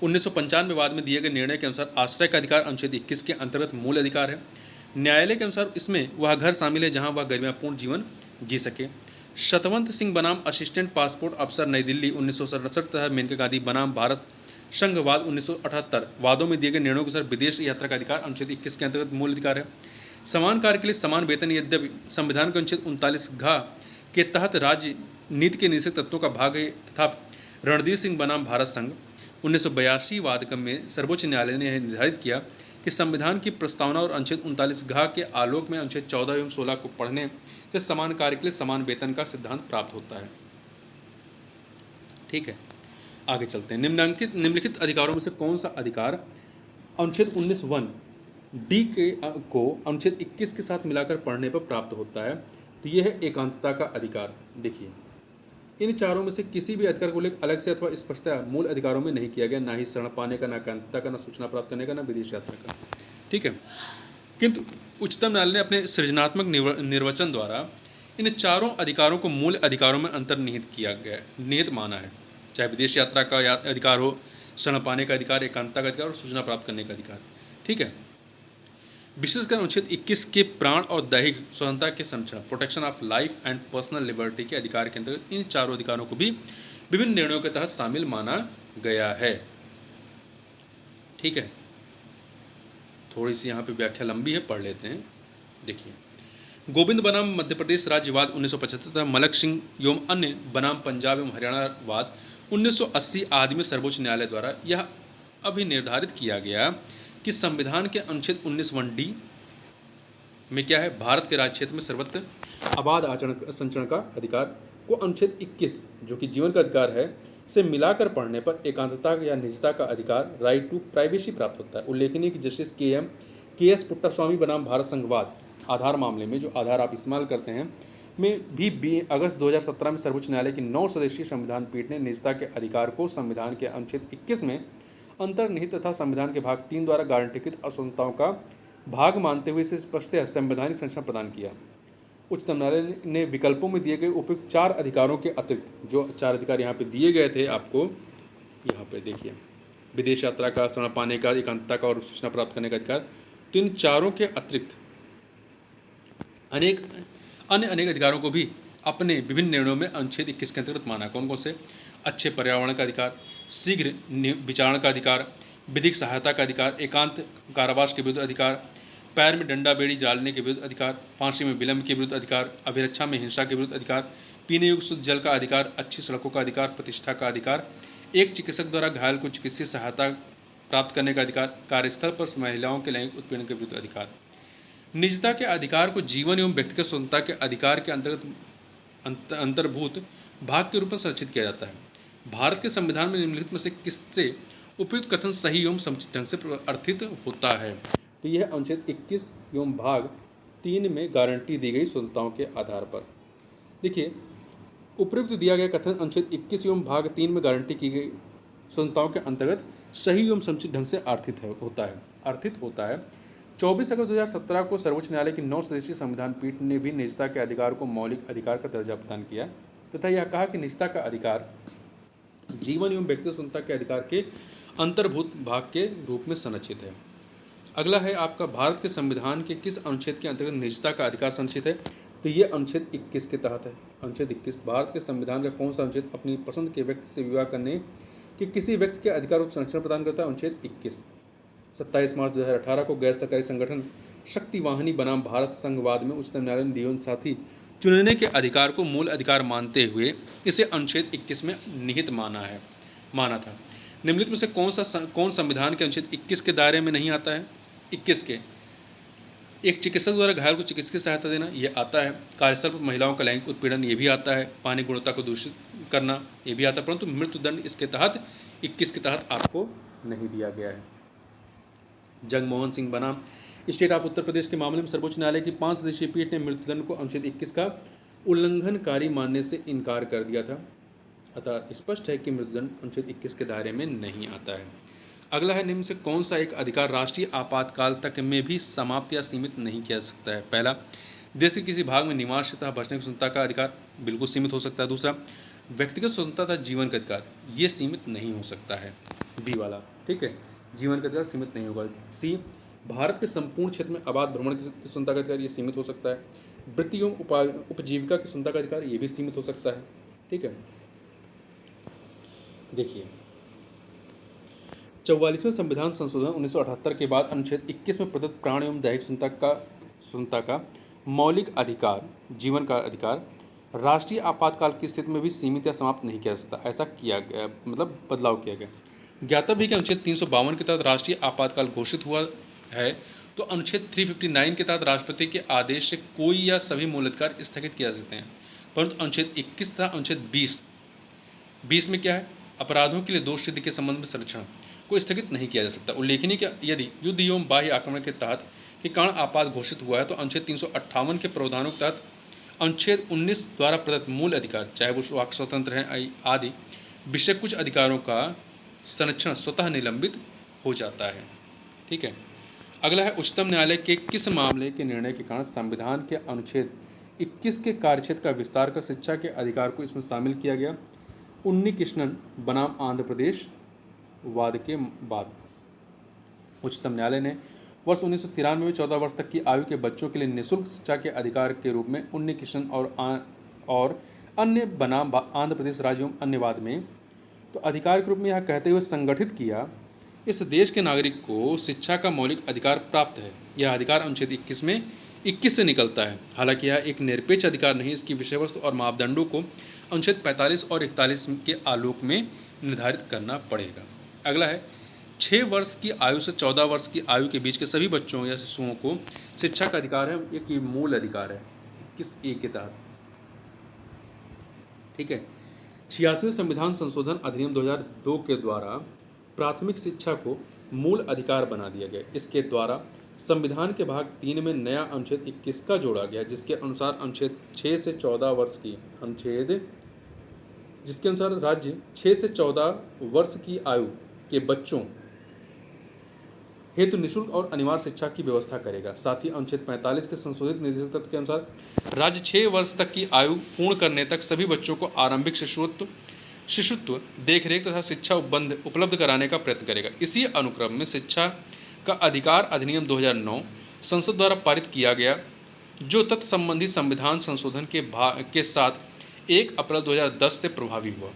1995 बाद में दिए गए निर्णय के अनुसार आश्रय का अधिकार अनुच्छेद 21 के अंतर्गत मूल अधिकार है। न्यायालय के अनुसार इसमें वह घर शामिल है जहां वह गरिमापूर्ण जीवन जी सके। शतवंत सिंह बनाम असिस्टेंट पासपोर्ट अफसर नई दिल्ली 1967 तथा मेनका गांधी बनाम भारत संघवाद 1978 वादों में दिए गए निर्णयों के अनुसार विदेश यात्रा का अधिकार अनुच्छेद 21 के अंतर्गत मूल अधिकार है। समान कार्य के लिए समान वेतन यद्यपि संविधान के अनुच्छेद 39 के तहत राज्य नीति के निषेध तत्वों का भाग है, तथा रणधीर सिंह बनाम भारत संघ 1982 वादकम में सर्वोच्च न्यायालय ने यह निर्धारित किया कि संविधान की प्रस्तावना और अनुच्छेद 39 के आलोक में अनुच्छेद 14 एवं 16 को पढ़ने से समान कार्य के लिए समान वेतन का सिद्धांत प्राप्त होता है। ठीक है, आगे चलते हैं। निम्नलिखित अधिकारों में से कौन सा अधिकार अनुच्छेद 19(1) डी के को अनुच्छेद 21 के साथ मिलाकर पढ़ने पर प्राप्त होता है? तो यह है एकांतता का अधिकार। देखिए, इन चारों में से किसी भी अधिकार को उल्लेख अलग से अथवा स्पष्टतः मूल अधिकारों में नहीं किया गया, ना ही शरण पाने का, ना एकांतता का, ना सूचना प्राप्त करने का, ना विदेश यात्रा का। ठीक है, किंतु उच्चतम न्यायालय ने अपने सृजनात्मक निर्वचन द्वारा इन चारों अधिकारों को मूल अधिकारों में निहित माना है, चाहे विदेश यात्रा का अधिकार हो, शरण पाने का अधिकार, एकांतता का अधिकार और सूचना प्राप्त करने का अधिकार। ठीक है, विशेषकर अनुच्छेद 21 के प्राण और दैहिक स्वतंत्रता के संरक्षण, protection of life and personal liberty के अधिकार के अंतर्गत इन चारों अधिकारों को भी विभिन्न निर्णयों के तहत शामिल माना गया है। ठीक है, थोड़ी सी यहाँ पे व्याख्या लंबी है, पढ़ लेते हैं। देखिए, गोविंद बनाम मध्य प्रदेश राज्यवाद 1975 तथा मलक सिंह एवं अन्य बनाम पंजाब एवं हरियाणा वाद 1980 आदि में सर्वोच्च न्यायालय द्वारा यह अभी निर्धारित किया गया कि संविधान के अनुच्छेद 19(1) डी में क्या है, भारत के राज्य क्षेत्र में सर्वत्र अबाध आचरण संचरण का अधिकार को अनुच्छेद 21 जो कि जीवन का अधिकार है से मिलाकर पढ़ने पर एकांतता या निजता का अधिकार, राइट टू प्राइवेसी प्राप्त होता है। उल्लेखनीय कि जस्टिस के एस पुट्टास्वामी बनाम भारत संघवाद आधार मामले में, जो आधार आप इस्तेमाल करते हैं, में भी अगस्त 2017 में सर्वोच्च न्यायालय की 9 सदस्यीय संविधान पीठ ने निजता के अधिकार को संविधान के अनुच्छेद 21 में अंतर्निहित तथा संविधान के भाग 3 द्वारा गारंटीकृत स्वतंत्रताओं का भाग मानते हुए इसे स्पष्ट संवैधानिक संरक्षण प्रदान किया। उच्चतम न्यायालय ने विकल्पों में दिए गए उपयुक्त 4 अधिकारों के अतिरिक्त, जो 4 अधिकार यहाँ पे दिए गए थे आपको, यहाँ पे देखिए, विदेश यात्रा का, शरण पाने का, एकांतता का और सूचना प्राप्त करने का अधिकार, तो इन चारों के अतिरिक्त अनेक अधिकारों को भी अपने विभिन्न निर्णयों में अनुच्छेद 21 के अंतर्गत माना। कौन कौन से? अच्छे पर्यावरण का अधिकार, शीघ्र विचारण का अधिकार, विधिक सहायता का अधिकार, एकांत कारावास के विरुद्ध अधिकार, पैर में डंडा बेड़ी डालने के विरुद्ध अधिकार, फांसी में विलंब के विरुद्ध अधिकार, अभिरक्षा में हिंसा के विरुद्ध अधिकार, पीने योग्य शुद्ध जल का अधिकार, अच्छी सड़कों का अधिकार, प्रतिष्ठा का अधिकार, एक चिकित्सक द्वारा घायल को चिकित्सीय सहायता प्राप्त करने का अधिकार, कार्यस्थल पर महिलाओं के लैंगिक उत्पीड़न के विरुद्ध अधिकार। निजता के अधिकार को जीवन एवं व्यक्तिगत स्वतंत्रता के अधिकार के अंतर्भूत भाग के रूप में संरक्षित किया जाता है। भारत के संविधान में निम्नलिखित में से किससे उपयुक्त कथन सही एवं समुचित ढंग से अर्थित होता है? तो यह अनुच्छेद 21 एवं भाग 3 में गारंटी दी गई स्वतंत्रताओं के आधार पर। देखिए, उपयुक्त दिया गया कथन अनुच्छेद 21 एवं भाग 3 में गारंटी की गई स्वतंत्रताओं के अंतर्गत सही एवं समुचित ढंग से अर्थित होता है। 24 अगस्त 2017 को सर्वोच्च न्यायालय की 9 सदस्यीय संविधान पीठ ने भी निजता के अधिकार को मौलिक अधिकार का दर्जा प्रदान किया तथा यह कहा कि निजता का अधिकार जीवन एवं व्यक्तिगत स्वतंत्रता के अधिकार के अंतर्भूत भाग के रूप में संरक्षित है। अगला है आपका, भारत के संविधान के किस अनुच्छेद के अंतर्गत निजता का अधिकार संरक्षित है? तो तो ये अनुच्छेद 21 के तहत है। अनुच्छेद 21 भारत के संविधान का कौन सा अनुच्छेद अपनी पसंद के व्यक्ति से विवाह करने कि किसी व्यक्ति के अधिकार को संरक्षण प्रदान करता है? अनुच्छेद 21। 27 मार्च 2018 को गैर सरकारी संगठन शक्ति वाहिनी बनाम भारत संघवाद में उच्चतम न्यायालय ने जीवन साथी चुनने के अधिकार को मूल अधिकार मानते हुए इसे अनुच्छेद 21 में निहित माना था। निम्नलिखित में से कौन संविधान के अनुच्छेद 21 के दायरे में नहीं आता है? 21 के एक चिकित्सक द्वारा घायल को चिकित्सकीय सहायता देना, ये आता है। कार्यस्थल पर महिलाओं का लैंगिक उत्पीड़न, ये भी आता है। पानी की गुणवत्ता को दूषित करना, ये भी आता है। परंतु मृत्युदंड इसके तहत 21 के तहत आपको नहीं दिया गया है। जगमोहन सिंह बनाम स्टेट ऑफ उत्तर प्रदेश के मामले में सर्वोच्च न्यायालय की 5 सदस्यीय पीठ ने मृत्युदंड को अनुच्छेद 21 का उल्लंघनकारी मानने से इनकार कर दिया था। अतः स्पष्ट है कि मृत्युदंड अनुच्छेद 21 के दायरे में नहीं आता है। अगला है, निम्न से कौन सा एक अधिकार राष्ट्रीय आपातकाल तक में भी समाप्त या सीमित नहीं किया जा सकता है? पहला, देश के किसी भाग में निवास तथा बचने की स्वतंत्रता का अधिकार बिल्कुल सीमित हो सकता है। दूसरा, व्यक्तिगत स्वतंत्रता तथा जीवन का अधिकार, ये सीमित नहीं हो सकता है। बी वाला, ठीक है, जीवन का अधिकार सीमित नहीं होगा। सी, भारत के संपूर्ण क्षेत्र में आबाद भ्रमण की स्वतंत्रता का अधिकार, ये सीमित हो सकता है। वृत्ति एवं उपजीविका की स्वतंत्रता का अधिकार, ये भी सीमित हो सकता है। ठीक है, देखिए 44वें संविधान संशोधन 1978 के बाद अनुच्छेद 21 में प्रदत्त प्राण एवं दैहिक स्वतंत्रता का मौलिक अधिकार, जीवन का अधिकार, राष्ट्रीय आपातकाल की स्थिति में भी सीमित या समाप्त नहीं किया जा सकता। ऐसा किया गया, मतलब बदलाव किया गया। ज्ञातव्य है कि अनुच्छेद 352 के तहत राष्ट्रीय आपातकाल घोषित हुआ है तो अनुच्छेद 359 के तहत राष्ट्रपति के आदेश से कोई या सभी मूल अधिकार स्थगित किए जा सकते हैं। परंतु अनुच्छेद 21 तथा अनुच्छेद 20 में क्या है? अपराधों के लिए दोष सिद्धि के संबंध में संरक्षण को स्थगित नहीं किया जा सकता। उल्लेखनीय कि यदि युद्ध एवं बाह्य आक्रमण के तहत के कारण आपात घोषित हुआ है तो अनुच्छेद 358 के प्रावधानों के तहत अनुच्छेद 19 द्वारा प्रदत्त मूल अधिकार, चाहे वो वाक स्वतंत्र है आदि विषय कुछ अधिकारों का संरक्षण स्वतः निलंबित हो जाता है। ठीक है, अगला है, उच्चतम न्यायालय के किस मामले के निर्णय के कारण संविधान के अनुच्छेद 21 के कार्यक्षेत्र का विस्तार कर शिक्षा के अधिकार को इसमें शामिल किया गया? उन्नीकृष्णन बनाम आंध्र प्रदेश वाद के बाद उच्चतम न्यायालय ने वर्ष 1993 में 14 वर्ष तक की आयु के बच्चों के लिए निःशुल्क शिक्षा के अधिकार के रूप में उन्नीकृष्णन और अन्य बनाम आंध्र प्रदेश राज्य एवं अन्य वाद में तो अधिकार के रूप में यह कहते हुए संगठित किया, इस देश के नागरिक को शिक्षा का मौलिक अधिकार प्राप्त है। यह अधिकार अनुच्छेद 21 में 21 से निकलता है। हालांकि यह एक निरपेक्ष अधिकार नहीं, इसकी विषय वस्तु और मापदंडों को अनुच्छेद 45 और 41 के आलोक में निर्धारित करना पड़ेगा। अगला है, 6 वर्ष की आयु से 14 वर्ष की आयु के बीच के सभी बच्चों या शिशुओं को शिक्षा का अधिकार है। एक ये मूल अधिकार है 21A के तहत। ठीक है, 86वें संविधान संशोधन अधिनियम 2002 के द्वारा प्राथमिक शिक्षा को मूल अधिकार बना दिया गया। इसके द्वारा संविधान के भाग 3 में नया अनुच्छेद 21 का जोड़ा गया, जिसके अनुसार अनुच्छेद 6 से 14 वर्ष की जिसके अनुसार राज्य 6 से 14 वर्ष की आयु के बच्चों हेतु निःशुल्क और अनिवार्य शिक्षा की व्यवस्था करेगा। साथ ही अनुच्छेद 45 के संशोधित निर्देशक तत्व के अनुसार राज्य 6 वर्ष तक की आयु पूर्ण करने तक सभी बच्चों को आरंभिक शिशुत्व देखरेख तथा शिक्षा उपलब्ध कराने का प्रयत्न करेगा। इसी अनुक्रम में शिक्षा का अधिकार अधिनियम 2009 संसद द्वारा पारित किया गया, जो तत्संबंधी संविधान संशोधन के साथ 1 अप्रैल 2010 से प्रभावी हुआ।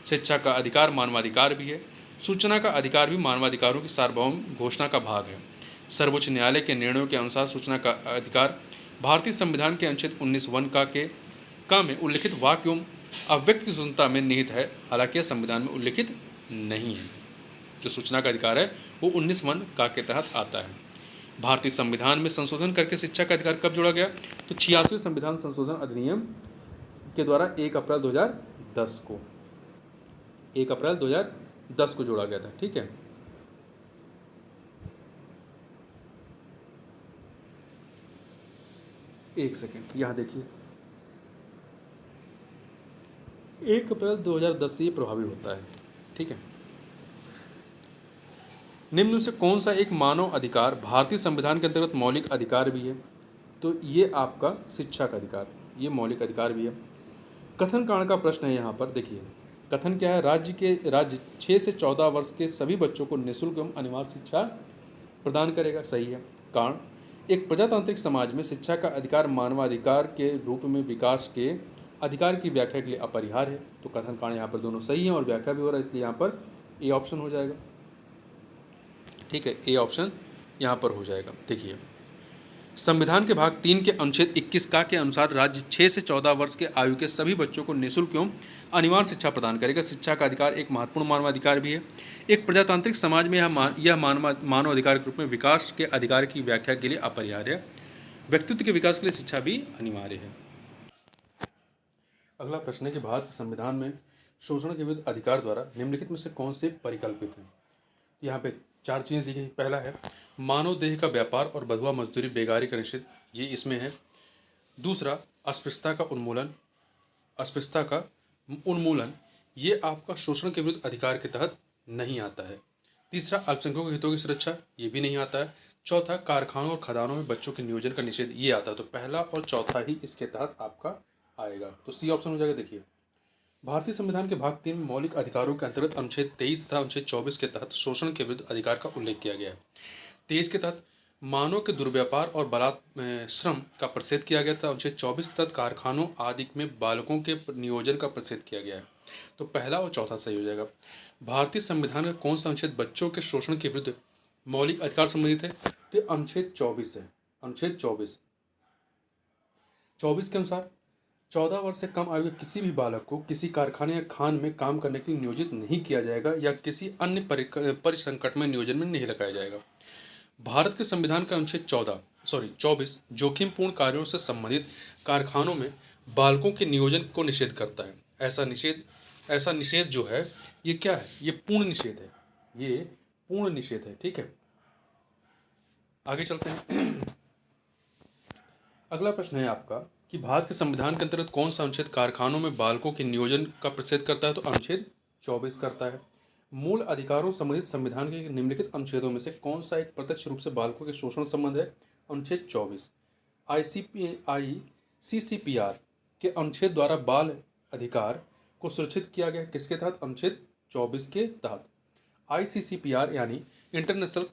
शिक्षा का अधिकार मानवाधिकार भी है। सूचना का अधिकार भी मानवाधिकारों की सार्वभौम घोषणा का भाग है। सर्वोच्च न्यायालय के निर्णयों के अनुसार सूचना का अधिकार भारतीय संविधान के अनुच्छेद 19(1) में उल्लिखित वाक्य एवं अव्यक्त की स्वतंत्रता में निहित है। हालांकि यह संविधान में उल्लिखित नहीं है। जो सूचना का अधिकार है वो 19(1) के तहत आता है। भारतीय संविधान में संशोधन करके शिक्षा का अधिकार कब जोड़ा गया? तो 86वें संविधान संशोधन अधिनियम के द्वारा 1 अप्रैल 2010 को 1 अप्रैल 2010 को जोड़ा गया था। ठीक है, एक सेकेंड, यहाँ देखिए 1 अप्रैल 2010 से ये प्रभावी होता है। ठीक है, निम्न में से कौन सा एक मानव अधिकार भारतीय संविधान के अंतर्गत मौलिक अधिकार भी है? तो ये आपका शिक्षा का अधिकार, ये मौलिक अधिकार भी है। कथन कारण का प्रश्न है यहाँ पर। देखिए कथन क्या है? राज्य 6 से 14 वर्ष के सभी बच्चों को निःशुल्क एवं अनिवार्य शिक्षा प्रदान करेगा। सही है। कारण, एक प्रजातांत्रिक समाज में शिक्षा का अधिकार मानवाधिकार के रूप में विकास के अधिकार की व्याख्या के लिए अपरिहार्य है। तो कथन कारण यहाँ पर दोनों सही हैं और व्याख्या भी हो रहा है, इसलिए यहाँ पर ए ऑप्शन हो जाएगा। ठीक है, ए ऑप्शन यहाँ पर हो जाएगा। देखिए, संविधान के भाग 3 के अनुच्छेद 21 का के अनुसार राज्य 6 से 14 वर्ष के आयु के सभी बच्चों को निःशुल्क एवं अनिवार्य शिक्षा प्रदान करेगा। शिक्षा का अधिकार एक महत्वपूर्ण मानवाधिकार भी है। एक प्रजातांत्रिक समाज में यह मानवाधिकार के रूप में विकास के अधिकार की व्याख्या के लिए अपरिहार्य है। व्यक्तित्व के विकास के लिए शिक्षा भी अनिवार्य है। अगला प्रश्न है कि भारत के संविधान में शोषण के विरुद्ध अधिकार द्वारा निम्नलिखित में से कौन से परिकल्पित हैं। यहाँ पे 4 चीज़ें दी गई। पहला है मानव देह का व्यापार और बंधुआ मजदूरी बेगारी का निषेध, ये इसमें है। दूसरा, अस्पृश्यता का उन्मूलन, ये आपका शोषण के विरुद्ध अधिकार के तहत नहीं आता है। तीसरा, अल्पसंख्यकों के हितों की सुरक्षा, ये भी नहीं आता है। चौथा, कारखानों और खदानों में बच्चों के नियोजन का निषेध, ये आता है। तो पहला और चौथा ही इसके तहत आपका आएगा, तो सी ऑप्शन हो जाएगा। देखिए, भारतीय संविधान के भाग 3 मौलिक अधिकारों के अंतर्गत अनुच्छेद 23 तथा अनुच्छेद 24 के तहत शोषण के विरुद्ध अधिकार का उल्लेख किया गया है। 23 के तहत मानव के दुर्व्यापार और श्रम का प्रतिषेध किया गया था। अनुच्छेद 24 के तहत कारखानों आदि में बालकों के नियोजन का प्रतिषेध किया गया है। तो पहला और चौथा सही हो जाएगा। भारतीय संविधान का कौन सा अनुच्छेद बच्चों के शोषण के विरुद्ध मौलिक अधिकार संबंधित है? तो अनुच्छेद 24 है। अनुच्छेद 24 के अनुसार 14 वर्ष से कम आयु के किसी भी बालक को किसी कारखाने या खान में काम करने के लिए नियोजित नहीं किया जाएगा या किसी अन्य परिसंकट में नियोजन में नहीं लगाया जाएगा। भारत के संविधान का अनुच्छेद 24 जोखिमपूर्ण कार्यों से संबंधित कारखानों में बालकों के नियोजन को निषेध करता है। ऐसा निषेध जो है ये क्या है? ये पूर्ण निषेध है। ये पूर्ण निषेध है। ठीक है, आगे चलते हैं। अगला प्रश्न है आपका कि भारत के संविधान के अंतर्गत कौन सा अनुच्छेद कारखानों में बालकों के नियोजन का प्रतिषेध करता है? तो अनुच्छेद 24 करता है। मूल अधिकारों संबंधित संविधान के निम्नलिखित अनुच्छेदों में से कौन सा एक प्रत्यक्ष रूप से बालकों के शोषण संबंध है? अनुच्छेद 24। ICCPR के अनुच्छेद द्वारा बाल अधिकार को सुरक्षित किया गया किसके तहत? अनुच्छेद 24 के तहत। ICCPR यानी international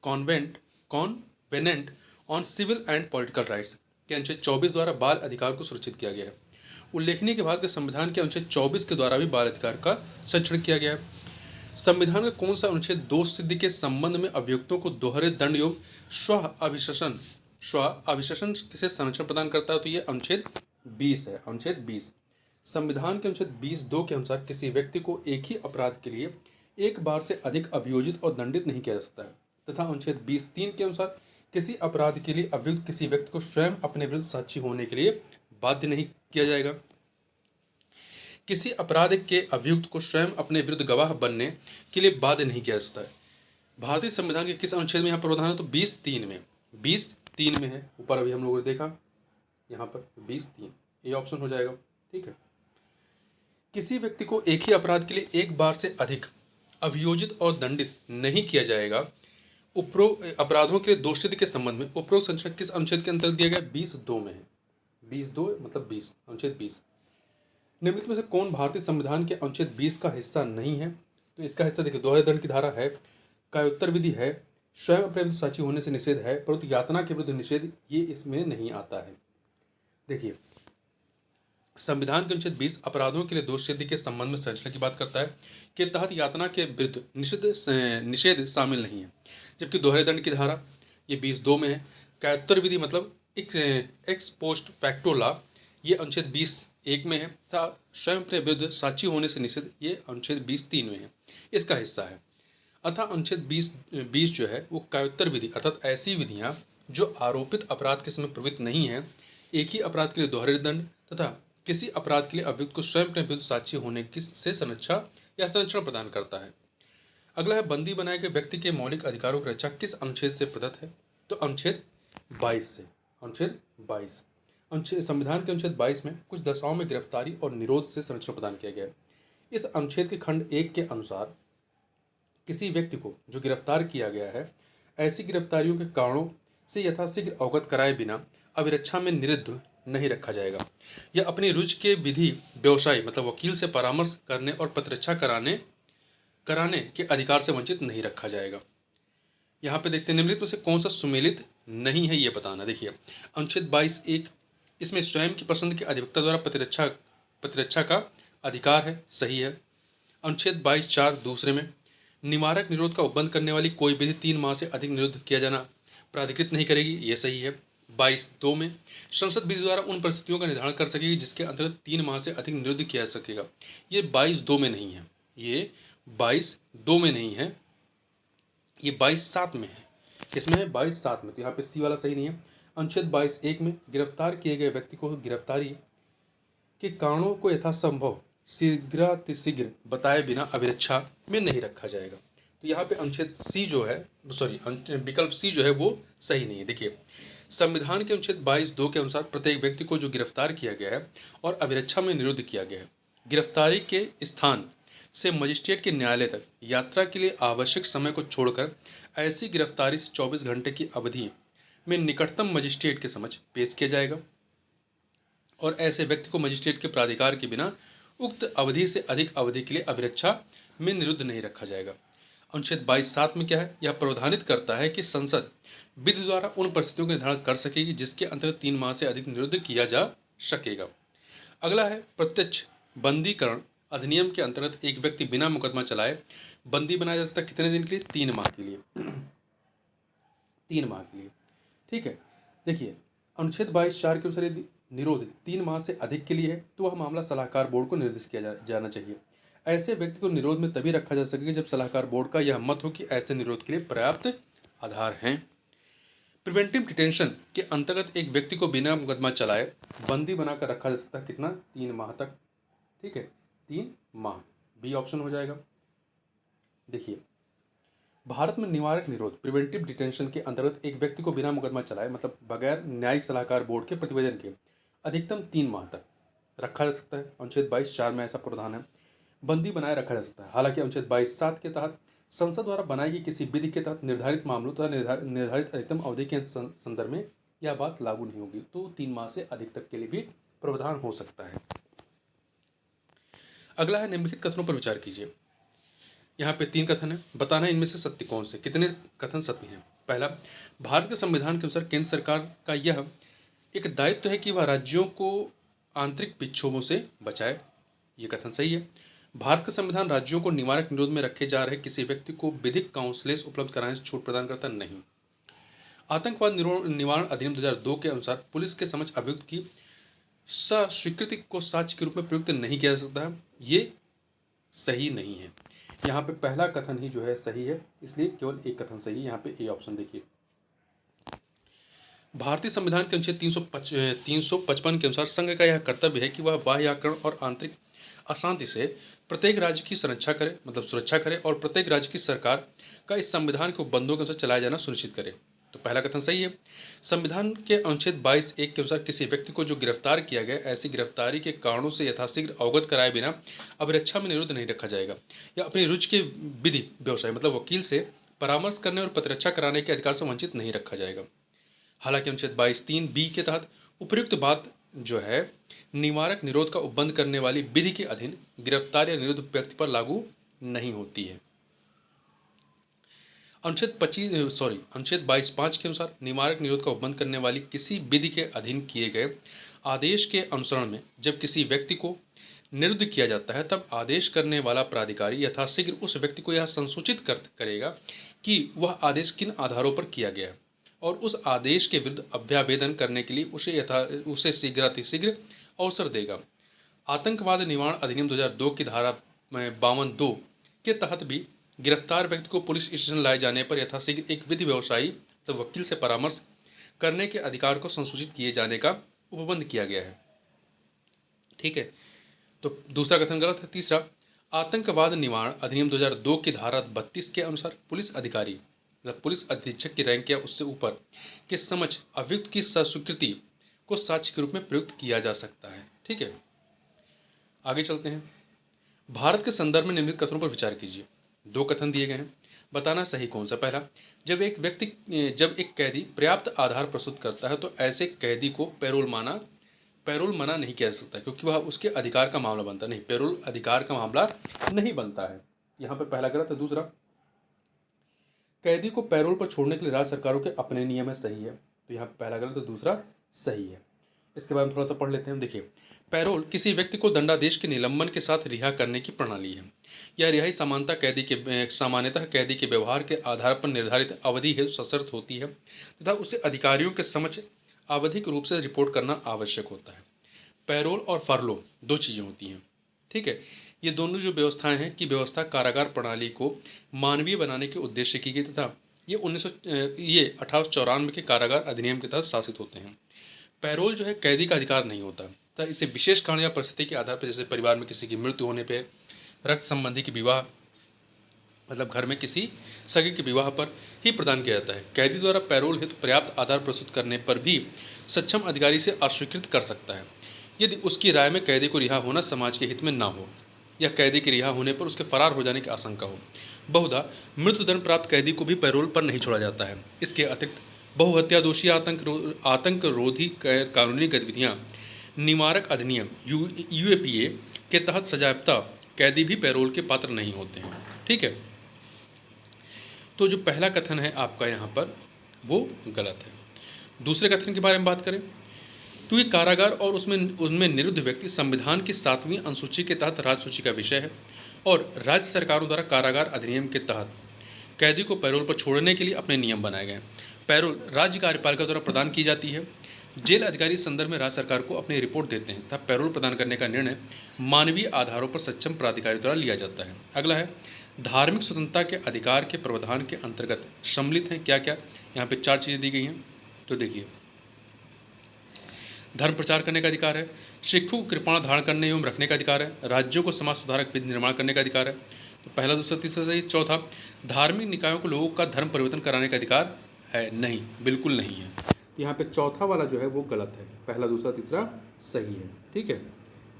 covenant on civil and political rights के अनुच्छेद 24 द्वारा बाल अधिकार को सुरक्षित किया गया है। उल्लेखनीय के भारत के संविधान के अनुच्छेद 24 के द्वारा भी बाल अधिकार का संरक्षण किया गया है। संविधान का कौन सा अनुच्छेद दोष सिद्धि के संबंध में अभियुक्तों को दोहरे दंड एवं स्व अभिशसन से संरक्षण प्रदान करता है? तो ये अनुच्छेद 20 है। अनुच्छेद 20 संविधान के अनुच्छेद 20(2) के अनुसार किसी व्यक्ति को एक ही अपराध के लिए एक बार से अधिक अभियोजित और दंडित नहीं किया जा सकता है तथा अनुच्छेद 20(3) के अनुसार किसी अपराध के लिए अभियुक्त किसी व्यक्ति को स्वयं अपने विरुद्ध साक्षी होने के लिए बाध्य नहीं किया जाएगा। किसी अपराध के अभियुक्त को स्वयं अपने विरुद्ध गवाह बनने के लिए बाध्य नहीं किया जा सकता है। भारतीय संविधान के किस अनुच्छेद में यहाँ प्रावधान है? तो 20(3) में। 20(3) में है। ऊपर अभी हम लोगों ने देखा, यहाँ पर 20(3) ये ऑप्शन हो जाएगा। ठीक है, किसी व्यक्ति को एक ही अपराध के लिए एक बार से अधिक अभियोजित और दंडित नहीं किया जाएगा। उपरोक्त अपराधों के लिए दोषसिद्धि के संबंध में उपरोक्त संरक्षण किस अनुच्छेद के अंतर्गत दिया गया? 20(2) में है। 20(2) मतलब 20, अनुच्छेद 20। निम्नलिखित में से कौन भारतीय संविधान के अनुच्छेद 20 का हिस्सा नहीं है? तो इसका हिस्सा देखिए, दोहरे दंड की धारा है, कायोत्तर विधि है, स्वयं अपने विरुद्ध साक्षी होने से निषेध है, परंतु यातना के विरुद्ध निषेध ये इसमें नहीं आता है। देखिए, संविधान के अनुच्छेद 20 अपराधों के लिए दोष सिद्धि के संबंध में संरक्षण की बात करता है के तहत यातना के विरुद्ध निषेध शामिल नहीं है, जबकि दोहरे दंड की धारा ये 20(2) में है। कायोत्तर विधि मतलब एक्स पोस्ट फैक्टो लॉ ये अनुच्छेद 20(1) में है तथा स्वयं अपने विरुद्ध साक्षी होने से निषेध ये अनुच्छेद 20(3) में है, इसका हिस्सा है। अतः अनुच्छेद 20 जो है वो कायोत्तर विधि अर्थात ऐसी विधियां जो आरोपित अपराध के समय प्रवृत्त नहीं है, एक ही अपराध के लिए दोहरे दंड तथा किसी अपराध के लिए अभियुक्त को स्वयं अपने विरुद्ध साक्षी होने से संरक्षा या संरक्षण प्रदान करता है। अगला है बंदी बनाए गए व्यक्ति के मौलिक अधिकारों की रक्षा किस अनुच्छेद से प्रदत्त है? तो अनुच्छेद 22 से। अनुच्छेद 22 संविधान के अनुच्छेद 22 में कुछ दशाओं में गिरफ्तारी और निरोध से संरक्षण प्रदान किया गया है। इस अनुच्छेद के खंड 1 के अनुसार किसी व्यक्ति को जो गिरफ्तार किया गया है ऐसी गिरफ्तारियों के कारणों से यथाशीघ्र अवगत कराए बिना अभिरक्षा में निरुद्ध नहीं रखा जाएगा या अपनी रुचि के विधि व्यवसायी मतलब वकील से परामर्श करने और प्रतिरक्षा कराने के अधिकार से वंचित नहीं रखा जाएगा। यहाँ पे देखते हैं निम्नलिखित में से कौन सा सुमेलित नहीं है ये बताना। देखिए अनुच्छेद 22(1) इसमें स्वयं की पसंद के अधिवक्ता द्वारा प्रतिरक्षा का अधिकार है, सही है। अनुच्छेद 22(4) दूसरे में निवारक निरोध का उपबंध करने वाली कोई विधि 3 माह से अधिक निरुद्ध किया जाना प्राधिकृत नहीं करेगी, ये सही है। 22(2) में संसद विधि द्वारा उन परिस्थितियों का निर्धारण कर सकेगी जिसके अंतर्गत 3 माह से अधिक निरुद्ध किया जा सकेगा, ये 22(2) में नहीं है, ये 22(2) में नहीं है, ये 22(7) में है। किसमें है? 22(7) में। तो यहाँ पे सी वाला सही नहीं है। अनुच्छेद 22(1) में गिरफ्तार किए गए व्यक्ति को गिरफ्तारी के कारणों को यथासंभव शीघ्र बताए बिना अभिरक्षा में नहीं रखा जाएगा। तो यहाँ पे अनुच्छेद सी जो है, सॉरी विकल्प सी जो है वो सही नहीं है। देखिए संविधान के अनुच्छेद 22(2) के अनुसार प्रत्येक व्यक्ति को जो गिरफ्तार किया गया है और अभिरक्षा में निरुद्ध किया गया है, गिरफ्तारी के स्थान से मजिस्ट्रेट के न्यायालय तक यात्रा के लिए आवश्यक समय को छोड़कर ऐसी गिरफ्तारी से 24 घंटे की अवधि में निकटतम मजिस्ट्रेट के समक्ष पेश किया जाएगा और ऐसे व्यक्ति को मजिस्ट्रेट के प्राधिकार के बिना उक्त अवधि से अधिक अवधि के लिए अभिरक्षा में निरुद्ध नहीं रखा जाएगा। अनुच्छेद 22(7) में क्या है? यह प्रावधानित करता है कि संसद विधि द्वारा उन परिस्थितियों का निर्धारण कर सकेगी जिसके अंतर्गत 3 माह से अधिक निरुद्ध किया जा सकेगा। अगला है प्रत्यक्ष बंदीकरण अधिनियम के अंतर्गत एक व्यक्ति बिना मुकदमा चलाए बंदी बनाया जा सकता है कितने दिन के लिए? 3 माह के लिए। 3 माह के लिए, ठीक है। देखिए अनुच्छेद 22(4) के अनुसार यदि निरोध 3 माह से अधिक के लिए है तो वह मामला सलाहकार बोर्ड को निर्देशित किया जाना चाहिए। ऐसे व्यक्ति को निरोध में तभी रखा जा सकेगा जब सलाहकार बोर्ड का यह मत हो कि ऐसे निरोध के लिए पर्याप्त आधार हैं। प्रिवेंटिव डिटेंशन के अंतर्गत एक व्यक्ति को बिना मुकदमा चलाए बंदी बनाकर रखा जा सकता है कितना? 3 माह तक, ठीक है, 3 माह। बी ऑप्शन हो जाएगा। देखिए भारत में निवारक निरोध प्रिवेंटिव डिटेंशन के अंतर्गत एक व्यक्ति को बिना मुकदमा चलाए मतलब बगैर न्यायिक सलाहकार बोर्ड के प्रतिवेदन के अधिकतम 3 माह तक रखा जा सकता है। अनुच्छेद 22(4) में ऐसा प्रावधान है। बंदी बनाए रखा जा सकता है। हालांकि अनुच्छेद 22(7) के तहत संसद द्वारा बनाई गई किसी विधि के तहत निर्धारित मामलों तथा निर्धारित अधिकतम अवधि के संदर्भ में यह बात लागू नहीं होगी, तो 3 माह से अधिक तक के लिए भी प्रावधान हो सकता है। अगला है निम्नलिखित कथनों पर विचार कीजिए। यहाँ पे 3 कथन है, बताना इनमें से सत्य कौन से, कितने कथन सत्य हैं। पहला, भारत के संविधान के अनुसार केंद्र सरकार का यह एक दायित्व है कि वह राज्यों को आंतरिक विक्षोभों से बचाए, ये कथन सही है। भारत का संविधान राज्यों को निवारक निरोध में रखे जा रहे किसी व्यक्ति को विधिक काउंसलेस उपलब्ध कराने से छूट प्रदान करता नहीं। आतंकवाद निवारण अधिनियम 2002 के अनुसार पुलिस के समक्ष अभियुक्त की स्वीकृति को साक्ष्य के रूप में प्रयुक्त नहीं किया जा सकता है, ये सही नहीं है। यहाँ पे पहला कथन ही जो है सही है, इसलिए केवल एक कथन सही है। यहाँ पे ए ऑप्शन देखिए। भारतीय संविधान के अनुच्छेद 355 के अनुसार संघ का यह कर्तव्य है कि वह बाह्य आक्रमण और आंतरिक अशांति से प्रत्येक राज्य की सुरक्षा करे, मतलब सुरक्षा करे, और प्रत्येक राज्य की सरकार का इस संविधान के उपबंधों के अनुसार चलाया जाना सुनिश्चित करे। तो पहला कथन सही है। संविधान के अनुच्छेद 22(1) के अनुसार किसी व्यक्ति को जो गिरफ्तार किया गया ऐसी गिरफ्तारी के कारणों से यथाशीघ्र अवगत कराए बिना अभिरक्षा में निरुद्ध नहीं रखा जाएगा या अपनी रुचि के विधि व्यवसाय मतलब वकील से परामर्श करने और प्रतिरक्षा कराने के अधिकार से वंचित नहीं रखा जाएगा। हालांकि अनुच्छेद 22(3)(b) के तहत उपर्युक्त बात जो है निवारक निरोध का उपबंध करने वाली विधि के अधीन गिरफ्तार या निरुद्ध व्यक्ति पर लागू नहीं होती है। अनुच्छेद 22(5) के अनुसार निवारक निरोध का उपबंध करने वाली किसी विधि के अधीन किए गए आदेश के अनुसरण में जब किसी व्यक्ति को निरुद्ध किया जाता है तब आदेश करने वाला प्राधिकारी यथाशीघ्र उस व्यक्ति को यह संसूचित करेगा कि वह आदेश किन आधारों पर किया गया है और उस आदेश के विरुद्ध अभ्यावेदन करने के लिए उसे शीघ्रातिशीघ्र अवसर देगा। आतंकवाद निवारण अधिनियम 2002 की धारा 52(2) के तहत भी गिरफ्तार व्यक्ति को पुलिस स्टेशन लाए जाने पर यथाशीघ्र एक विधि व्यवसायी तो वकील से परामर्श करने के अधिकार को संसूचित किए जाने का उपबंध किया गया है। ठीक है, तो दूसरा कथन गलत है। तीसरा, आतंकवाद निवारण अधिनियम 2002 की धारा 32 के अनुसार पुलिस अधिकारी मतलब पुलिस अधीक्षक की रैंक या उससे ऊपर के समक्ष अभियुक्त की स्वीकृति को साक्ष्य के रूप में प्रयुक्त किया जा सकता है। ठीक है, आगे चलते हैं। भारत के संदर्भ में निम्नलिखित कथनों पर विचार कीजिए। 2 कथन दिए गए हैं, बताना सही कौन सा। पहला, जब एक कैदी पर्याप्त आधार प्रस्तुत करता है तो ऐसे कैदी को पैरोल मना नहीं किया जा सकता क्योंकि वह उसके अधिकार का मामला बनता नहीं, पैरोल अधिकार का मामला नहीं बनता है। यहाँ पर पहला गलत है। दूसरा, कैदी को पैरोल पर छोड़ने के लिए राज्य सरकारों के अपने नियम है, सही है। तो यहाँ पहला गलत तो दूसरा सही है। इसके बारे में थोड़ा सा पढ़ लेते हैं। देखिए, पैरोल किसी व्यक्ति को दंडादेश के निलंबन के साथ रिहा करने की प्रणाली है। यह रिहाई सामान्यतः कैदी के व्यवहार के आधार पर निर्धारित अवधि हेतु सशर्त होती है तथा उसे अधिकारियों के समक्ष आवधिक रूप से रिपोर्ट करना आवश्यक होता है। पैरोल और फरलो दो चीज़ें होती हैं, ठीक है। ये दोनों जो व्यवस्थाएं हैं कि व्यवस्था कारागार प्रणाली को मानवीय बनाने के उद्देश्य की गई तथा ये 1894 के कारागार अधिनियम के तहत शासित होते हैं। पैरोल जो है कैदी का अधिकार नहीं होता तथा इसे विशेष कारण या परिस्थिति के आधार पर, जैसे परिवार में किसी की मृत्यु होने पर, रक्त संबंधी की विवाह, मतलब घर में किसी सगे के विवाह पर ही प्रदान किया जाता है। कैदी द्वारा पैरोल हेतु पर्याप्त आधार प्रस्तुत करने पर भी सक्षम अधिकारी से अस्वीकृत कर सकता है यदि उसकी राय में कैदी को रिहा होना समाज के हित में ना हो या कैदी के रिहा होने पर उसके फरार हो जाने की आशंका हो। बहुधा मृत्युदंड प्राप्त कैदी को भी पैरोल पर नहीं छोड़ा जाता है। इसके अतिरिक्त बहुहत्या दोषी, आतंक रोधी कानूनी गतिविधियाँ, निवारक अधिनियम यूएपीए के तहत सजायाफ्ता कैदी भी पैरोल के पात्र नहीं होते हैं, ठीक है। तो जो पहला कथन है आपका यहाँ पर वो गलत है। दूसरे कथन के बारे में बात करें तो ये कारागार और उनमें निरुद्ध व्यक्ति संविधान की 7वीं अनुसूची के तहत राज्य सूची का विषय है और राज्य सरकारों द्वारा कारागार अधिनियम के तहत कैदी को पैरोल पर छोड़ने के लिए अपने नियम बनाए गए। पैरोल राज्य कार्यपालिका द्वारा प्रदान की जाती है। जेल अधिकारी इस संदर्भ में राज्य सरकार को अपनी रिपोर्ट देते हैं तथा पैरोल प्रदान करने का निर्णय मानवीय आधारों पर सक्षम प्राधिकारी द्वारा लिया जाता है। अगला है धार्मिक स्वतंत्रता के अधिकार के प्रावधान के अंतर्गत सम्मिलित हैं क्या क्या। यहाँ पे 4 चीज़ें दी गई हैं। तो देखिए, धर्म प्रचार करने का अधिकार है, सिखों को कृपाण धारण करने एवं रखने का अधिकार है, राज्यों को समाज सुधारक विधि निर्माण करने का अधिकार है। तो पहला, दूसरा, तीसरा सही। चौथा, धार्मिक निकायों को लोगों का धर्म परिवर्तन कराने का अधिकार है, नहीं, बिल्कुल नहीं है। यहाँ पे चौथा वाला जो है वो गलत है, पहला, दूसरा, तीसरा सही है, ठीक है।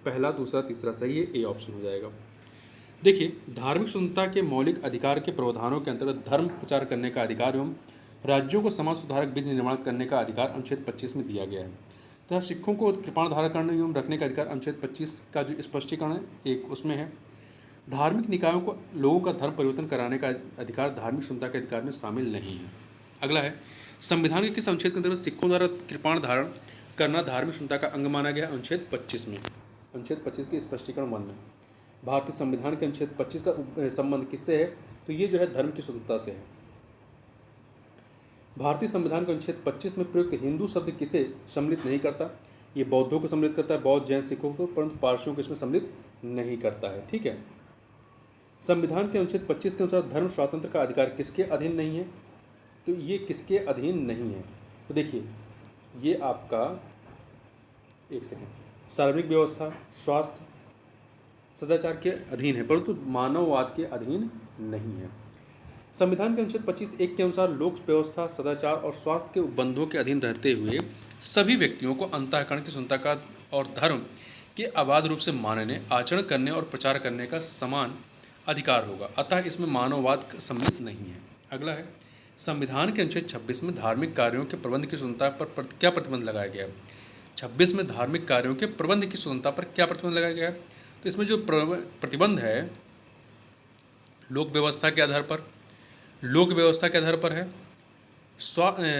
पहला, दूसरा, तीसरा सही है, ए ऑप्शन हो जाएगा। देखिए, धार्मिक स्वतंत्रता के मौलिक अधिकार के प्रावधानों के अंतर्गत धर्म प्रचार करने का अधिकार एवं राज्यों को समाज सुधारक विधि निर्माण करने का अधिकार अनुच्छेद 25 में दिया गया है तथा सिखों को कृपाण धारण करने एवं रखने का अधिकार अनुच्छेद 25 का जो स्पष्टीकरण है एक उसमें है। धार्मिक निकायों को लोगों का धर्म परिवर्तन कराने का अधिकार धार्मिक स्वतंत्रता के अधिकार में शामिल नहीं है। अगला है, संविधान के किस अनुच्छेद के अंतर्गत सिखों द्वारा कृपाण धारण करना धार्मिक स्वतंत्रता का अंग माना गया। अनुच्छेद 25 में, अनुच्छेद 25 के स्पष्टीकरण 1 में। भारतीय संविधान के अनुच्छेद 25 का संबंध किससे है, तो ये जो है धर्म की स्वतंत्रता से है। भारतीय संविधान के अनुच्छेद 25 में प्रयुक्त हिंदू शब्द किसे सम्मिलित नहीं करता, ये बौद्धों को सम्मिलित करता है, बौद्ध, जैन, सिखों को, परंतु पारसियों को इसमें सम्मिलित नहीं करता है, ठीक है। संविधान के अनुच्छेद 25 के अनुसार धर्म स्वातंत्र्य का अधिकार किसके अधीन नहीं है, तो ये किसके अधीन नहीं है। तो देखिए, ये आपका एक सेकेंड, सार्वजनिक व्यवस्था, स्वास्थ्य, सदाचार के अधीन है, परंतु मानववाद के अधीन नहीं है। संविधान के अनुच्छेद 25(1) के अनुसार लोक व्यवस्था, सदाचार और स्वास्थ्य के उपबंधों के अधीन रहते हुए सभी व्यक्तियों को अंतःकरण की स्वतंत्रता का और धर्म के अबाध रूप से मानने, आचरण करने और प्रचार करने का समान अधिकार होगा, अतः इसमें मानववाद सम्मिलित नहीं है। अगला है, संविधान के अनुच्छेद 26 में धार्मिक कार्यों के प्रबंध की स्वतंत्रता पर क्या प्रतिबंध लगाया गया है। 26 में धार्मिक कार्यों के प्रबंध की स्वतंत्रता पर क्या प्रतिबंध लगाया गया है, तो इसमें जो प्रतिबंध है लोक व्यवस्था के आधार पर है,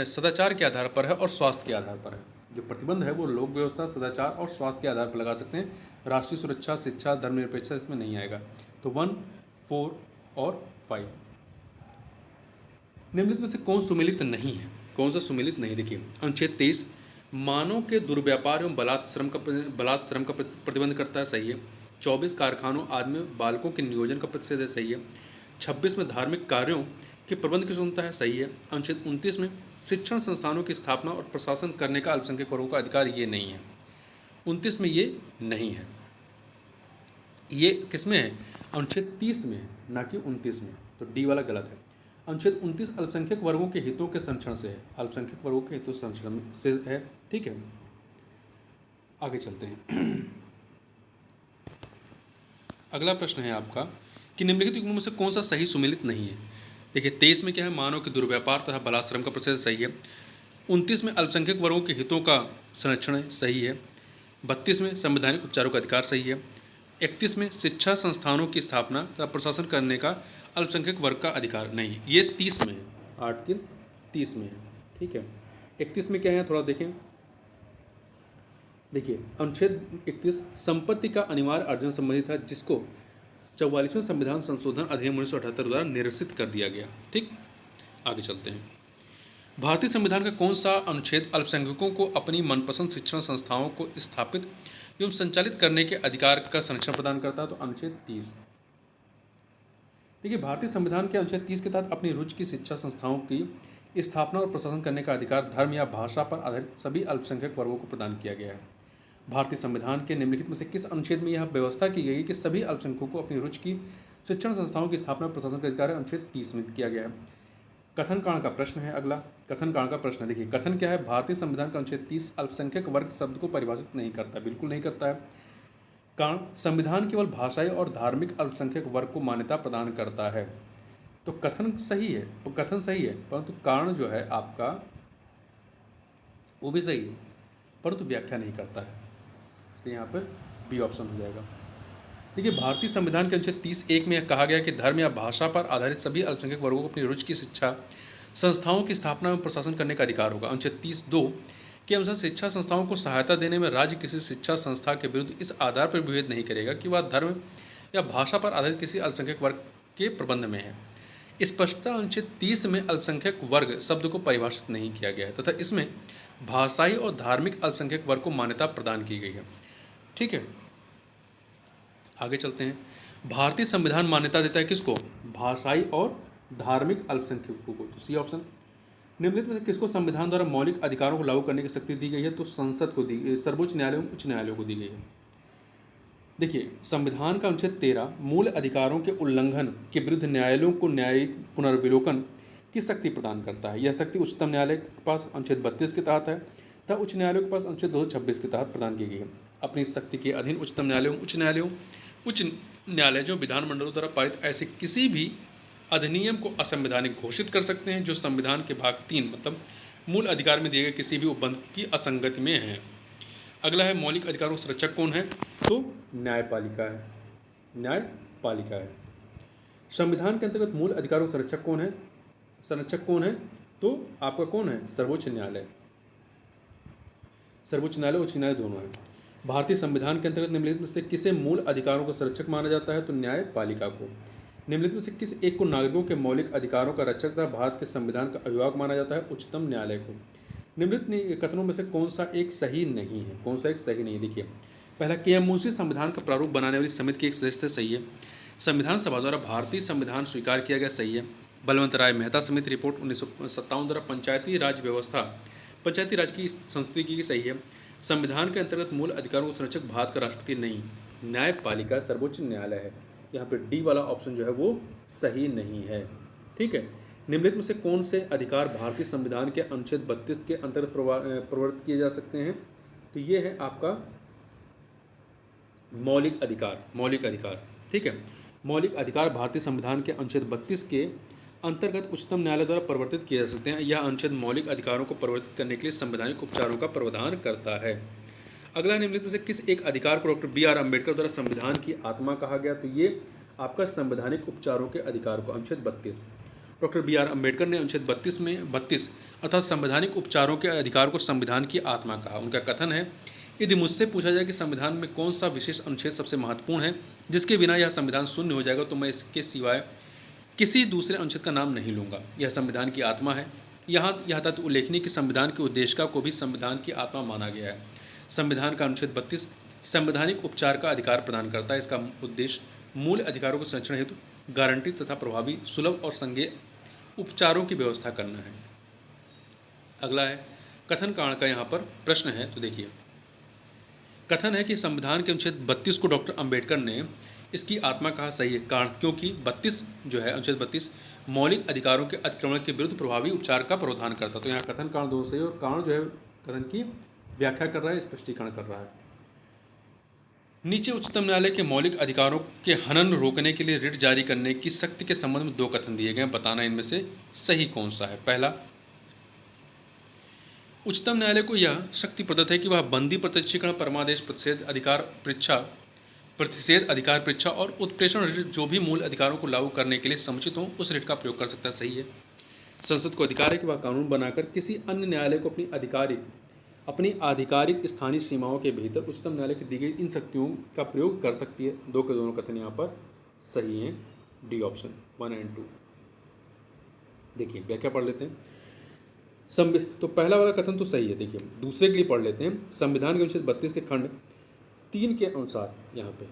सदाचार के आधार पर है और स्वास्थ्य के आधार पर है। जो प्रतिबंध है वो लोक व्यवस्था, सदाचार और स्वास्थ्य के आधार पर लगा सकते हैं। राष्ट्रीय सुरक्षा, शिक्षा, धर्मनिरपेक्षता इसमें नहीं आएगा। तो 1, 4 और 5 निम्नलिखित में से कौन सुमेलित नहीं है, कौन सा सुमेलित नहीं। देखिए, अनुच्छेद 23 मानव के दुर्व्यापार एवं बलात् श्रम का प्रतिबंध करता है, सही है। 24 कारखानों आदि में बालकों के नियोजन का प्रतिषेध है, सही है। 26 में धार्मिक कार्यों के प्रबंध की स्वतंत्रता है, सही है। अनुच्छेद 29 में शिक्षण संस्थानों की स्थापना और प्रशासन करने का अल्पसंख्यक वर्गों का अधिकार ये नहीं है। 29 में ये नहीं है, ये किसमें है, अनुच्छेद 30 में है, ना कि 29 में। तो डी वाला गलत है। अनुच्छेद 29 अल्पसंख्यक वर्गों के हितों के संरक्षण से है, अल्पसंख्यक वर्गों के हितों संरक्षण से है, ठीक है। आगे चलते हैं। अगला प्रश्न है आपका कि निम्नलिखित युग्मों में से कौन सा सही सुमेलित नहीं है। देखिए, 23 में क्या है, मानव के दुर्व्यापार तथा बलात्श्रम का प्रतिषेध, सही है। 29 में अल्पसंख्यक वर्गों के हितों का संरक्षण है, सही है। 32 में संवैधानिक उपचारों का अधिकार, सही है। 31 में शिक्षा संस्थानों की स्थापना तथा प्रशासन करने का अल्पसंख्यक वर्ग का अधिकार नहीं, ये 30 में है, आर्टिकल 30 में है। ठीक है, 31 में क्या है थोड़ा देखें। देखिए अनुच्छेद 31 संपत्ति का अनिवार्य अर्जन संबंधी था, जिसको 44वें संविधान संशोधन अधिनियम 1978 द्वारा निरसित कर दिया गया। ठीक, आगे चलते हैं। भारतीय संविधान का कौन सा अनुच्छेद अल्पसंख्यकों को अपनी मनपसंद शिक्षण संस्थाओं को स्थापित एवं संचालित करने के अधिकार का संरक्षण प्रदान करता है? तो अनुच्छेद 30। देखिए भारतीय संविधान के अनुच्छेद 30 के तहत अपनी रुचि की शिक्षा संस्थाओं की स्थापना और प्रशासन करने का अधिकार धर्म या भाषा पर आधारित सभी अल्पसंख्यक वर्गों को प्रदान किया गया है। भारतीय संविधान के निम्नलिखित में से किस अनुच्छेद में यह व्यवस्था की गई है कि सभी अल्पसंख्यकों को अपनी रुचि की शिक्षण संस्थाओं की स्थापना और प्रशासन का अधिकार अनुच्छेद 30 में किया गया है? कथन कारण का प्रश्न है अगला। कथन कारण का प्रश्न, देखिए कथन क्या है, भारतीय संविधान का अनुच्छेद 30 अल्पसंख्यक वर्ग शब्द को परिभाषित नहीं करता, बिल्कुल नहीं करता है। कारण, संविधान केवल भाषाई और धार्मिक अल्पसंख्यक वर्ग को मान्यता प्रदान करता है। तो कथन सही है, परंतु कारण जो है आपका वो भी सही है, परंतु व्याख्या नहीं करता है, इसलिए यहाँ पर बी ऑप्शन हो जाएगा। देखिए भारतीय संविधान के अनुच्छेद 30(1) में कहा गया कि धर्म या भाषा पर आधारित सभी अल्पसंख्यक वर्गों को अपनी रुचि की शिक्षा संस्थाओं की स्थापना एवं प्रशासन करने का अधिकार होगा। अनुच्छेद 30(2) के अनुसार शिक्षा संस्थाओं को सहायता देने में राज्य किसी शिक्षा संस्था के विरुद्ध इस आधार पर विभेद नहीं करेगा कि वह धर्म या भाषा पर आधारित किसी अल्पसंख्यक वर्ग के प्रबंध में है। स्पष्टता अनुच्छेद 30 में अल्पसंख्यक वर्ग शब्द को परिभाषित नहीं किया गया है तथा इसमें भाषाई और धार्मिक अल्पसंख्यक वर्ग को मान्यता प्रदान की गई है। ठीक है, आगे चलते हैं। भारतीय संविधान मान्यता देता है किसको? भाषाई और धार्मिक अल्पसंख्यकों को। तो सी ऑप्शन। निम्नलिखित में से किसको संविधान द्वारा मौलिक अधिकारों को लागू करने की शक्ति दी गई है? तो संसद को दी, सर्वोच्च न्यायालय एवं उच्च न्यायालयों को दी गई है। देखिए संविधान का अनुच्छेद 13 मूल अधिकारों के उल्लंघन के विरुद्ध न्यायालयों को न्यायिक पुनर्विलोकन की शक्ति प्रदान करता है। यह शक्ति उच्चतम न्यायालय के पास अनुच्छेद 32 के तहत है तथा उच्च न्यायालयों के पास अनुच्छेद 226 के तहत प्रदान की गई है। अपनी शक्ति के अधीन उच्चतम न्यायालयों, उच्च न्यायालय जो विधानमंडलों द्वारा पारित ऐसे किसी भी अधिनियम को असंवैधानिक घोषित कर सकते हैं जो संविधान के भाग 3 मतलब मूल अधिकार में दिए गए किसी भी उपबंध की असंगति में है। अगला है मौलिक अधिकारों का संरक्षक कौन है? तो न्यायपालिका है। न्यायपालिका है। संविधान के अंतर्गत मूल अधिकारों का संरक्षक कौन है? तो आपका कौन है? सर्वोच्च न्यायालय। सर्वोच्च न्यायालय, उच्च न्यायालय दोनों है। भारतीय संविधान के अंतर्गत निम्नलिखित में से किसे मूल अधिकारों का संरक्षक माना जाता है? तो न्यायपालिका को। निम्नलिखित में से किस एक को नागरिकों के मौलिक अधिकारों का रक्षक तथा भारत के संविधान का अभिभावक माना जाता है? उच्चतम न्यायालय को। निम्नलिखित कथनों में से कौन सा एक सही नहीं है? देखिए पहला, के.एम. मुंशी संविधान का प्रारूप बनाने वाली समिति के एक सदस्य थे, सही है। संविधान सभा द्वारा भारतीय संविधान स्वीकार किया गया, सही है। बलवंत राय मेहता समिति रिपोर्ट 1957 द्वारा पंचायती राज की संस्कृति की, सही है। संविधान के अंतर्गत मूल अधिकारों को संरक्षक भारत का राष्ट्रपति नहीं, न्यायपालिका सर्वोच्च न्यायालय है। यहाँ पे डी वाला ऑप्शन जो है वो सही नहीं है। ठीक है, निम्नलिखित में से कौन से अधिकार भारतीय संविधान के अनुच्छेद 32 के अंतर्गत प्रवर्तित किए जा सकते हैं? तो ये है आपका मौलिक अधिकार। ठीक है, मौलिक अधिकार भारतीय संविधान के अनुच्छेद 32 के अंतर्गत उच्चतम न्यायालय द्वारा परिवर्तित किए जा सकते हैं। यह अनुच्छेद मौलिक अधिकारों को परिवर्तित करने के लिए संवैधानिक उपचारों का प्रावधान करता है। अगला, निम्नलिखित में से किस एक अधिकार को डॉक्टर बी.आर. अम्बेडकर द्वारा संविधान की आत्मा कहा गया? तो ये आपका संवैधानिक उपचारों के अधिकार को, अनुच्छेद 32। Doctor B R. अम्बेडकर ने अनुच्छेद 32 अर्थात संवैधानिक उपचारों के अधिकार को संविधान की आत्मा कहा। उनका कथन है, यदि मुझसे पूछा जाए कि संविधान में कौन सा विशेष अनुच्छेद सबसे महत्वपूर्ण है जिसके बिना यह संविधान शून्य हो जाएगा, तो मैं इसके सिवाय किसी दूसरे अनुच्छेद का नाम नहीं लूँगा। यह संविधान की आत्मा है। यहाँ यह तथ्य उल्लेखनीय कि संविधान के उद्देशिका को भी संविधान की आत्मा माना गया है। संविधान का अनुच्छेद 32 संवैधानिक उपचार का अधिकार प्रदान करता है। इसका उद्देश्य मूल अधिकारों के संरक्षण हेतु गारंटी तथा प्रभावी, सुलभ और संज्ञेय उपचारों की व्यवस्था करना है। अगला है कथन कारण का यहाँ पर प्रश्न है। तो देखिए कथन है कि संविधान के अनुच्छेद 32 को डॉक्टर अंबेडकर ने इसकी आत्मा कहा, सही है। कारण, क्योंकि 32 जो है अनुच्छेद 32 मौलिक अधिकारों के अतिक्रमण के विरुद्ध प्रभावी उपचार का प्रावधान करता। तो यहाँ कथन कारण दोनों सही है और कारण जो है कथन की व्याख्या कर रहा है, स्पष्टीकरण कर रहा है। नीचे उच्चतम न्यायालय के मौलिक अधिकारों के हनन रोकने के लिए रिट जारी करने की शक्ति के संबंध में 2 कथन दिए गए हैं। बताना इनमें से सही कौन सा है। पहला, उच्चतम न्यायालय को यह शक्ति प्रदत्त है कि वह बंदी प्रत्यक्षीकरण, परमादेश, प्रतिषेध अधिकार, प्रतिषेध, अधिकार परीक्षा और उत्प्रेषण रिट जो भी मूल अधिकारों को लागू करने के लिए समुचित हो उस रिट का प्रयोग कर सकता है। सही है। संसद को अधिकार है कि वह कानून बनाकर किसी अन्य न्यायालय को अपनी आधिकारिक स्थानीय सीमाओं के भीतर उच्चतम न्यायालय की दी गई इन शक्तियों का प्रयोग कर सकती है। दो के दोनों कथन यहाँ पर सही हैं। डी ऑप्शन 1 और 2। देखिए व्याख्या पढ़ लेते हैं। तो पहला वाला कथन तो सही है। देखिए दूसरे के लिए पढ़ लेते हैं। संविधान के अनुच्छेद 32 के खंड 3 के अनुसार यहाँ पे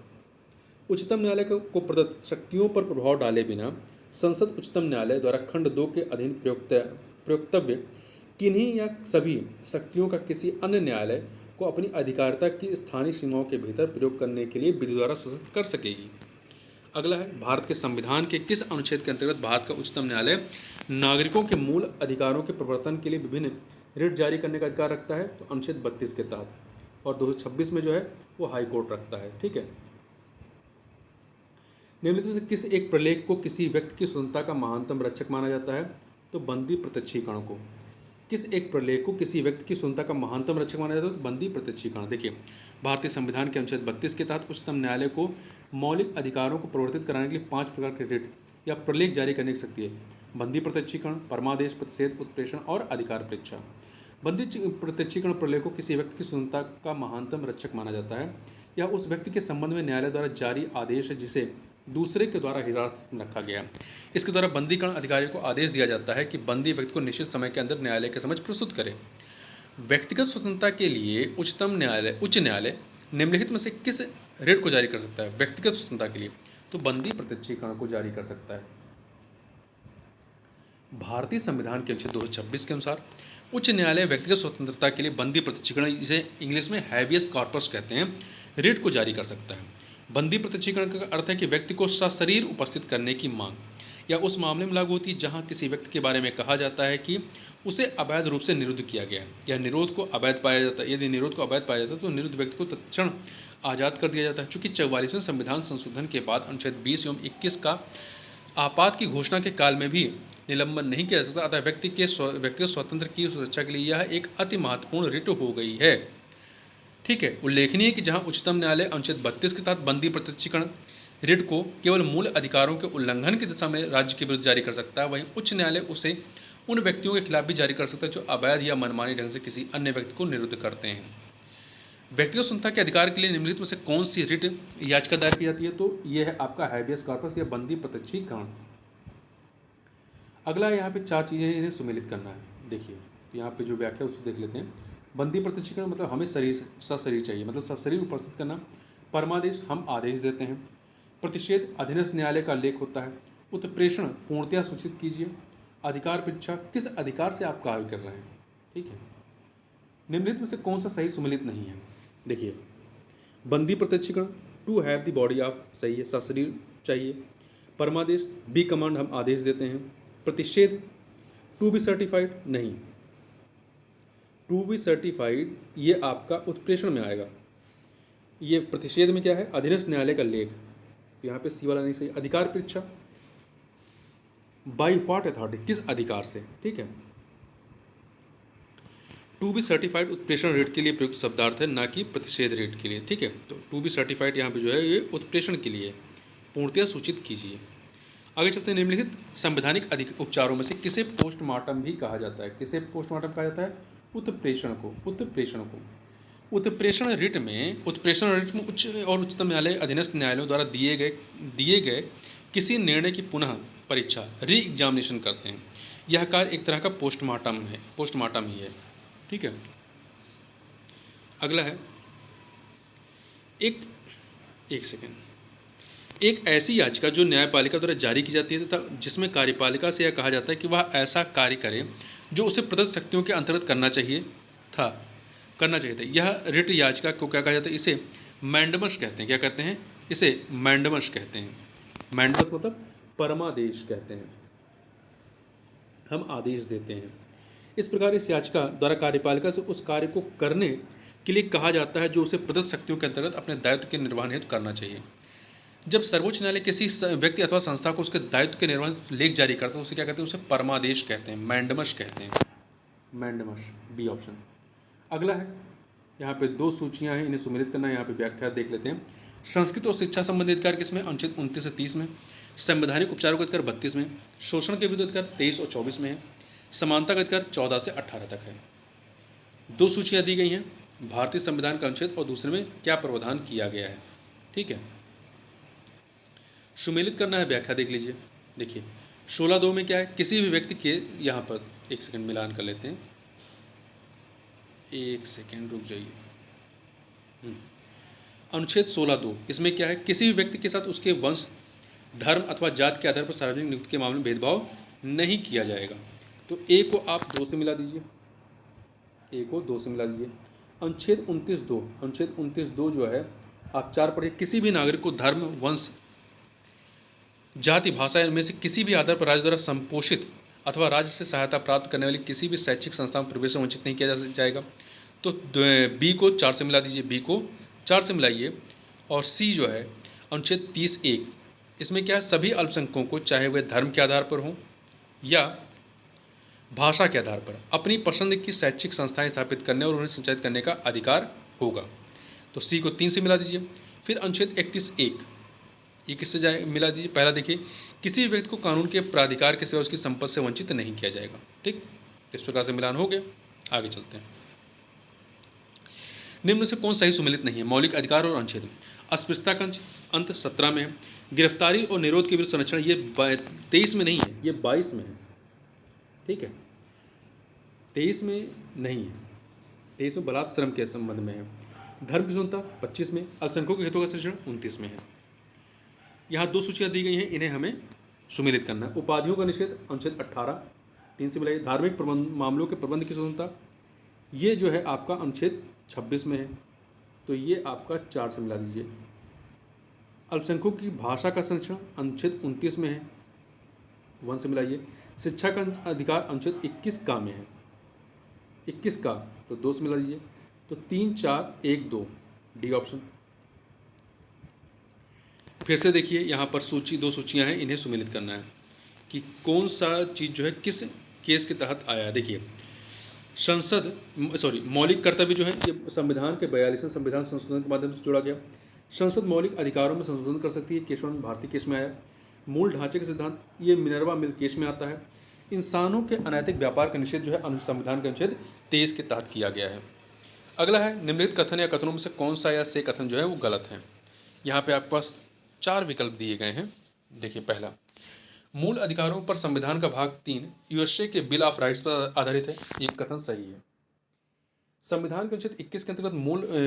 उच्चतम न्यायालय को प्रदत्त शक्तियों पर प्रभाव डाले बिना संसद उच्चतम न्यायालय द्वारा खंड 2 के अधीन प्रयोक्तव्य किन्हीं या सभी शक्तियों का किसी अन्य न्यायालय को अपनी अधिकारिता की स्थानीय सीमाओं के भीतर प्रयोग करने के लिए विधि द्वारा सशक्त कर सकेगी। अगला है, भारत के संविधान के किस अनुच्छेद के अंतर्गत भारत का उच्चतम न्यायालय नागरिकों के मूल अधिकारों के प्रवर्तन के लिए विभिन्न रिट जारी करने का अधिकार रखता है? तो अनुच्छेद 32 के तहत, और 226 में जो है वो हाई कोर्ट रखता है। ठीक है। निम्नलिखित में से किस एक प्रलेख को किसी व्यक्ति की स्वतंत्रता का महानतम रक्षक माना जाता है? तो बंदी प्रत्यक्षीकरण को। किस एक प्रलेख को किसी व्यक्ति की स्वतंत्रता का महानतम रक्षक माना जाता है? तो बंदी प्रत्यक्षीकरण। देखिए भारतीय संविधान के अनुच्छेद 32 के तहत उच्चतम न्यायालय को मौलिक अधिकारों को प्रवर्तित कराने के लिए 5 प्रकार के रिट या प्रलेख जारी करने की शक्ति है। बंदी प्रत्यक्षीकरण, परमादेश, प्रतिषेध, उत्प्रेषण और अधिकार परीक्षा। बंदी प्रत्यक्षीकरण प्रलेख को किसी व्यक्ति की स्वतंत्रता का महानतम रक्षक माना जाता है। यह उस व्यक्ति के संबंध में न्यायालय द्वारा जारी आदेश है जिसे दूसरे के द्वारा हिरासत में रखा गया। इसके द्वारा बंदीकरण अधिकारी को आदेश दिया जाता है कि बंदी व्यक्ति को निश्चित समय के अंदर न्यायालय के समक्ष प्रस्तुत करे। व्यक्तिगत स्वतंत्रता के लिए उच्च न्यायालय निम्नलिखित में से किस रिट को जारी कर सकता है? व्यक्तिगत स्वतंत्रता के लिए तो बंदी प्रत्यक्षीकरण को जारी कर सकता है। भारतीय संविधान के अनुच्छेद 226 के अनुसार उच्च न्यायालय व्यक्तिगत स्वतंत्रता के लिए बंदी प्रत्यक्षीकरण, जिसे इंग्लिश में हैबियस कॉर्पस कहते हैं, रिट को जारी कर सकता है। बंदी प्रत्यक्षीकरण का अर्थ है कि व्यक्ति को सशरीर उपस्थित करने की मांग या उस मामले में लागू होती है जहां किसी व्यक्ति के बारे में कहा जाता है कि उसे अवैध रूप से निरुद्ध किया गया है या निरोध को अवैध पाया जाता है। यदि निरोध को अवैध पाया जाता है तो निरुद्ध व्यक्ति को तत्क्षण आज़ाद कर दिया जाता है। चूँकि 44वें संविधान संशोधन के बाद अनुच्छेद 20 एवं 21 का आपात की घोषणा के काल में भी निलंबन नहीं किया जा सकता, अतः व्यक्तिगत स्वतंत्र की सुरक्षा के लिए यह एक अति महत्वपूर्ण रिट हो गई है। ठीक है। उल्लेखनीय है कि जहां उच्चतम न्यायालय अनुच्छेद 32 के तहत बंदी प्रत्यक्षीकरण रिट को केवल मूल अधिकारों के उल्लंघन की दिशा में राज्य के विरुद्ध जारी कर सकता है, वहीं उच्च न्यायालय उसे उन व्यक्तियों के खिलाफ भी जारी कर सकता है जो अवैध या मनमानी ढंग से किसी अन्य व्यक्ति को निरुद्ध करते हैं। व्यक्तिगत स्वतंत्रता के अधिकार के लिए निम्नलिखित में से कौन सी रिट याचिका दायर की जाती है? तो यह है आपका हैबियस कॉर्पस या बंदी प्रत्यक्षीकरण। अगला यहाँ पे 4 चीज़ें इन्हें सुमेलित करना है। देखिए यहाँ पे जो व्याख्या उसको देख लेते हैं। बंदी प्रत्यक्षीकरण मतलब हमें सशरीर चाहिए, मतलब सशरीर उपस्थित करना। परमादेश हम आदेश देते हैं। प्रतिषेध अधीनस्थ न्यायालय का लेख होता है। उत्प्रेषण पूर्णतया सूचित कीजिए। अधिकार परीक्षा किस अधिकार से आप कार्य कर रहे हैं। ठीक है। निम्नलिखित में से कौन सा सही सुमेलित नहीं है? देखिए बंदी प्रत्यक्षीकरण to have the body of, सही है, सशरीर चाहिए। परमादेश बी कमांड हम आदेश देते हैं। प्रतिषेध टू बी सर्टिफाइड, नहीं, टू बी सर्टिफाइड ये आपका उत्प्रेषण में आएगा। ये प्रतिषेध में क्या है? अधीनस्थ न्यायालय का लेख, यहाँ पे सी वाला नहीं सही। अधिकार परीक्षा बाई व्हाट अथॉरिटी, किस अधिकार से। ठीक है। टू बी सर्टिफाइड उत्प्रेषण रेट के लिए प्रयुक्त शब्दार्थ है, ना कि प्रतिषेध रेट के लिए। ठीक है। तो टू बी सर्टिफाइड यहाँ पे जो है ये उत्प्रेषण के लिए, पूर्णतया सूचित कीजिए। आगे चलते हैं। निम्नलिखित संवैधानिक अधिक उपचारों में से किसे पोस्टमार्टम भी कहा जाता है? किसे पोस्टमार्टम कहा जाता है? उत्प्रेषण को। उत्प्रेषण रिट में उच्च और उच्चतम न्यायालय अधीनस्थ न्यायालयों द्वारा दिए गए किसी निर्णय की पुनः परीक्षा, री एग्जामिनेशन करते हैं। यह कार्य एक तरह का पोस्टमार्टम ही है। ठीक है। अगला है एक सेकेंड। एक ऐसी याचिका जो न्यायपालिका द्वारा जारी की जाती है तथा जिसमें कार्यपालिका से यह कहा जाता है कि वह ऐसा कार्य करे जो उसे प्रदत्त शक्तियों के अंतर्गत करना चाहिए था। यह रिट याचिका को क्या कहा जाता है? इसे मैंडमस कहते हैं। क्या कहते हैं? इसे मैंडमस कहते हैं। मैंडमस मतलब परमादेश कहते हैं, हम आदेश देते हैं। इस प्रकार इस याचिका द्वारा कार्यपालिका से उस कार्य को करने के लिए कहा जाता है जो उसे प्रदत्त शक्तियों के अंतर्गत अपने दायित्व के निर्वहन हेतु करना चाहिए। जब सर्वोच्च न्यायालय किसी व्यक्ति अथवा संस्था को उसके दायित्व के निर्वहन लेख जारी करता है उसे क्या कहते हैं? उसे परमादेश कहते हैं, मैंडमस कहते हैं। Mandamus, B option. अगला है, यहाँ पे 2 सूचियाँ हैं, इन्हें सुमेलित करना है। यहाँ पे व्याख्या देख लेते हैं। संस्कृत और शिक्षा संबंधी अधिकार किसमें? अनुच्छेद 29 से 30 में। संवैधानिक उपचारों का अधिकार 32 में। शोषण के विरुद्ध अधिकार 23 और 24 में है। समानता का अधिकार 14 से 18 तक है। दो सूचियां दी गई हैं, भारतीय संविधान का अनुच्छेद और दूसरे में क्या प्रावधान किया गया है। ठीक है, सुमेलित करना है, व्याख्या देख लीजिए। देखिए 16(2) में क्या है? किसी भी व्यक्ति के, यहाँ पर एक सेकंड मिलान कर लेते हैं, एक सेकंड रुक जाइए। अनुच्छेद 16(2) इसमें क्या है? किसी भी व्यक्ति के साथ उसके वंश, धर्म अथवा जाति के आधार पर सार्वजनिक नियुक्ति के मामले में भेदभाव नहीं किया जाएगा। तो ए को आप 2 से मिला दीजिए, ए को 2 से मिला दीजिए। अनुच्छेद 29(2), अनुच्छेद 29(2) जो है आप 4 पढ़िए। किसी भी नागरिक को धर्म, वंश, जाति, भाषा इनमें से किसी भी आधार पर राज्य द्वारा संपोषित अथवा राज्य से सहायता प्राप्त करने वाली किसी भी शैक्षिक संस्था में प्रवेश से वंचित नहीं किया जाएगा। तो बी को 4 से मिला दीजिए, बी को 4 से मिलाइए। और सी जो है अनुच्छेद 30(1), इसमें क्या है? सभी अल्पसंख्यकों को, चाहे वे धर्म के आधार पर हों या भाषा के आधार पर, अपनी पसंद की शैक्षिक संस्थाएं स्थापित करने और उन्हें संचालित करने का अधिकार होगा। तो सी को 3 से मिला दीजिए। फिर अनुच्छेद 31(1), ये किससे जाए मिला दीजिए? पहला देखिए, किसी भी व्यक्ति को कानून के प्राधिकार के सिवा उसकी संपत्ति से वंचित नहीं किया जाएगा। ठीक, इस प्रकार से मिलान हो गया। आगे चलते हैं। निम्न में से कौन सही सुमेलित नहीं है? मौलिक अधिकार और अनुच्छेद। अस्पृश्यता का अंत 17 में है। गिरफ्तारी और निरोध के विरुद्ध संरक्षण ये 23 में नहीं है, ये 22 में है। ठीक है, 23 में नहीं है, 23 में बलात् श्रम के संबंध में है। धर्म की स्वतंत्रता 25 में। अल्पसंख्यकों के हितों का संरक्षण 29 में है। यहाँ 2 सूचियाँ दी गई हैं, इन्हें हमें सुमेलित करना है। उपाधियों का निषेध अनुच्छेद 18, 3 से मिलाइए। धार्मिक मामलों के प्रबंध की स्वतंत्रता, ये जो है आपका अनुच्छेद 26 में है, तो ये आपका 4 से मिला दीजिए। अल्पसंख्यकों की भाषा का संरक्षण अनुच्छेद 29 में है, 1 से मिलाइए। शिक्षा का अधिकार अनुच्छेद 21 का में है, 21 का, तो 2 से मिला दीजिए। तो 3, 4, 1, 2, डी ऑप्शन। फिर से देखिए, यहाँ पर 2 सूचियाँ हैं, इन्हें सुमेलित करना है कि कौन सा चीज़ जो है किस केस के तहत आया है। देखिए मौलिक कर्तव्य जो है ये संविधान के 42वें संविधान संशोधन के माध्यम से जोड़ा गया। संसद मौलिक अधिकारों में संशोधन कर सकती है, केशवानंद भारती केस में आया। मूल ढांचे के सिद्धांत, ये मिनर्वा मिल केस में आता है। इंसानों के अनैतिक व्यापार का निषेध जो है संविधान के अनुच्छेद 23 के तहत किया गया है। अगला है, निम्नलिखित कथन या कथनों में से कौन सा या से कथन जो है वो गलत है। यहाँ पे आपके पास 4 विकल्प दिए गए हैं। देखिए पहला, मूल अधिकारों पर संविधान का भाग 3 यूएसए के बिल ऑफ राइट्स पर आधारित है, ये कथन सही है। संविधान के अनुच्छेद 21 के अंतर्गत